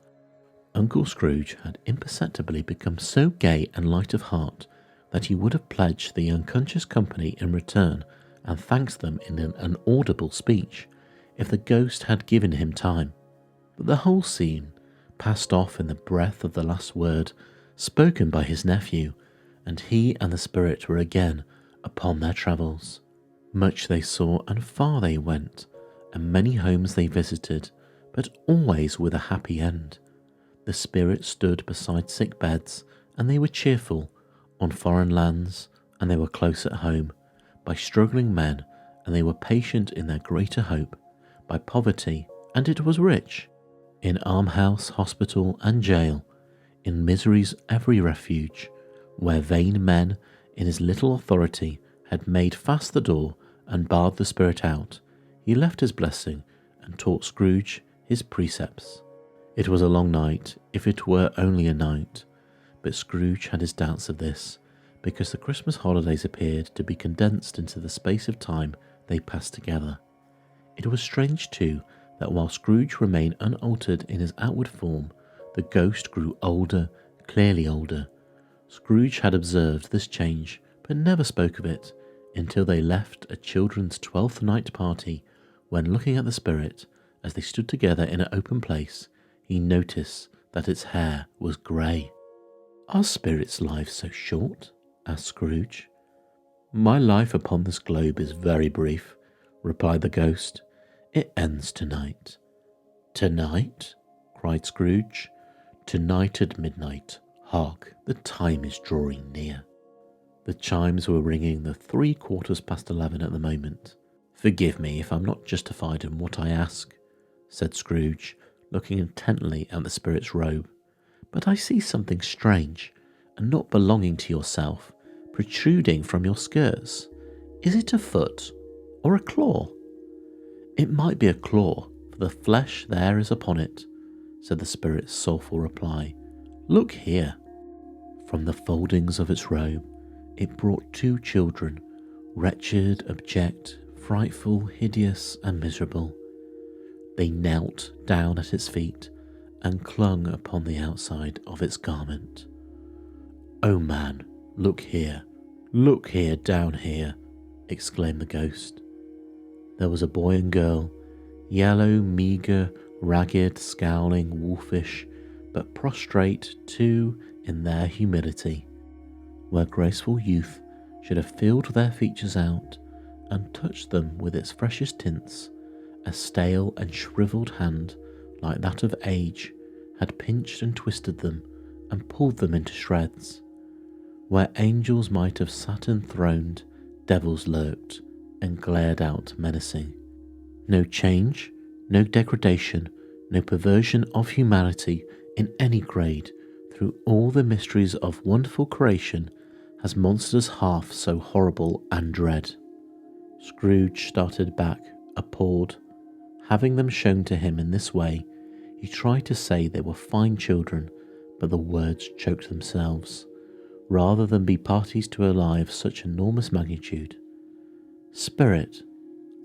Uncle Scrooge had imperceptibly become so gay and light of heart that he would have pledged the unconscious company in return and thanked them in an audible speech, if the ghost had given him time. But the whole scene passed off in the breath of the last word spoken by his nephew, and he and the spirit were again upon their travels. Much they saw and far they went, and many homes they visited, but always with a happy end. The spirit stood beside sick beds, and they were cheerful, on foreign lands, and they were close at home, by struggling men, and they were patient in their greater hope, by poverty, and it was rich, in almshouse, hospital, and jail, in misery's every refuge, where vain men, in his little authority, had made fast the door and barred the spirit out. He left his blessing and taught Scrooge his precepts. It was a long night, if it were only a night, but Scrooge had his doubts of this, because the Christmas holidays appeared to be condensed into the space of time they passed together. It was strange, too, that while Scrooge remained unaltered in his outward form, the ghost grew older, clearly older. Scrooge had observed this change, but never spoke of it, until they left a children's 12th night party, when, looking at the spirit, as they stood together in an open place, he noticed that its hair was grey. "Are spirits' lives so short?" asked Scrooge. "My life upon this globe is very brief," replied the ghost. "It ends tonight." "Tonight?" cried Scrooge. "Tonight at midnight. Hark, the time is drawing near." The chimes were ringing the 11:15 at the moment. "Forgive me if I'm not justified in what I ask," said Scrooge, looking intently at the spirit's robe, "but I see something strange, and not belonging to yourself, protruding from your skirts. Is it a foot or a claw?" "It might be a claw, for the flesh there is upon it," said the spirit's soulful reply. "Look here." From the foldings of its robe, it brought 2 children, wretched, abject, frightful, hideous, and miserable. They knelt down at its feet and clung upon the outside of its garment. "Oh man, look here down here," exclaimed the ghost. There was a boy and girl, yellow, meagre, ragged, scowling, wolfish, but prostrate too in their humility, where graceful youth should have filled their features out and touched them with its freshest tints. A stale and shriveled hand, like that of age, had pinched and twisted them and pulled them into shreds. Where angels might have sat enthroned, devils lurked and glared out menacing. No change, no degradation, no perversion of humanity in any grade through all the mysteries of wonderful creation has monsters half so horrible and dread. Scrooge started back, appalled. Having them shown to him in this way, he tried to say they were fine children, but the words choked themselves, rather than be parties to a lie of such enormous magnitude. "Spirit,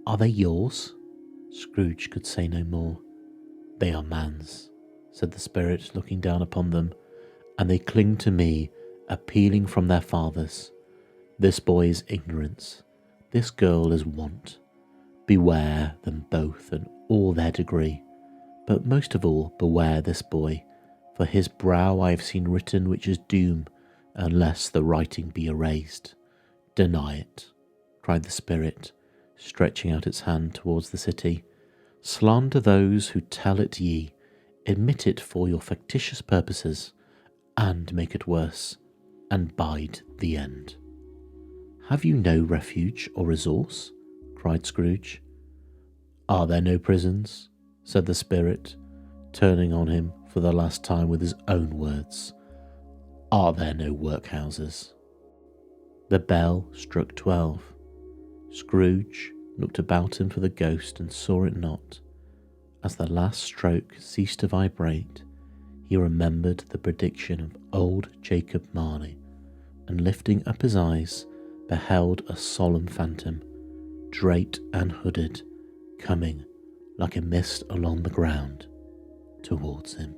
are they yours?" Scrooge could say no more. "They are man's," said the spirit, looking down upon them, "and they cling to me, appealing from their fathers. This boy is ignorance, this girl is want. Beware them both and all their degree, but most of all beware this boy, for his brow I have seen written which is doom, unless the writing be erased. Deny it," cried the spirit, stretching out its hand towards the city. "Slander those who tell it ye, admit it for your factitious purposes, and make it worse, and bide the end." "Have you no refuge or resource?" cried Scrooge. "Are there no prisons?" said the spirit, turning on him for the last time with his own words. "Are there no workhouses?" The bell struck 12. Scrooge looked about him for the ghost and saw it not. As the last stroke ceased to vibrate, he remembered the prediction of old Jacob Marley, and lifting up his eyes, beheld a solemn phantom, draped and hooded, coming like a mist along the ground towards him.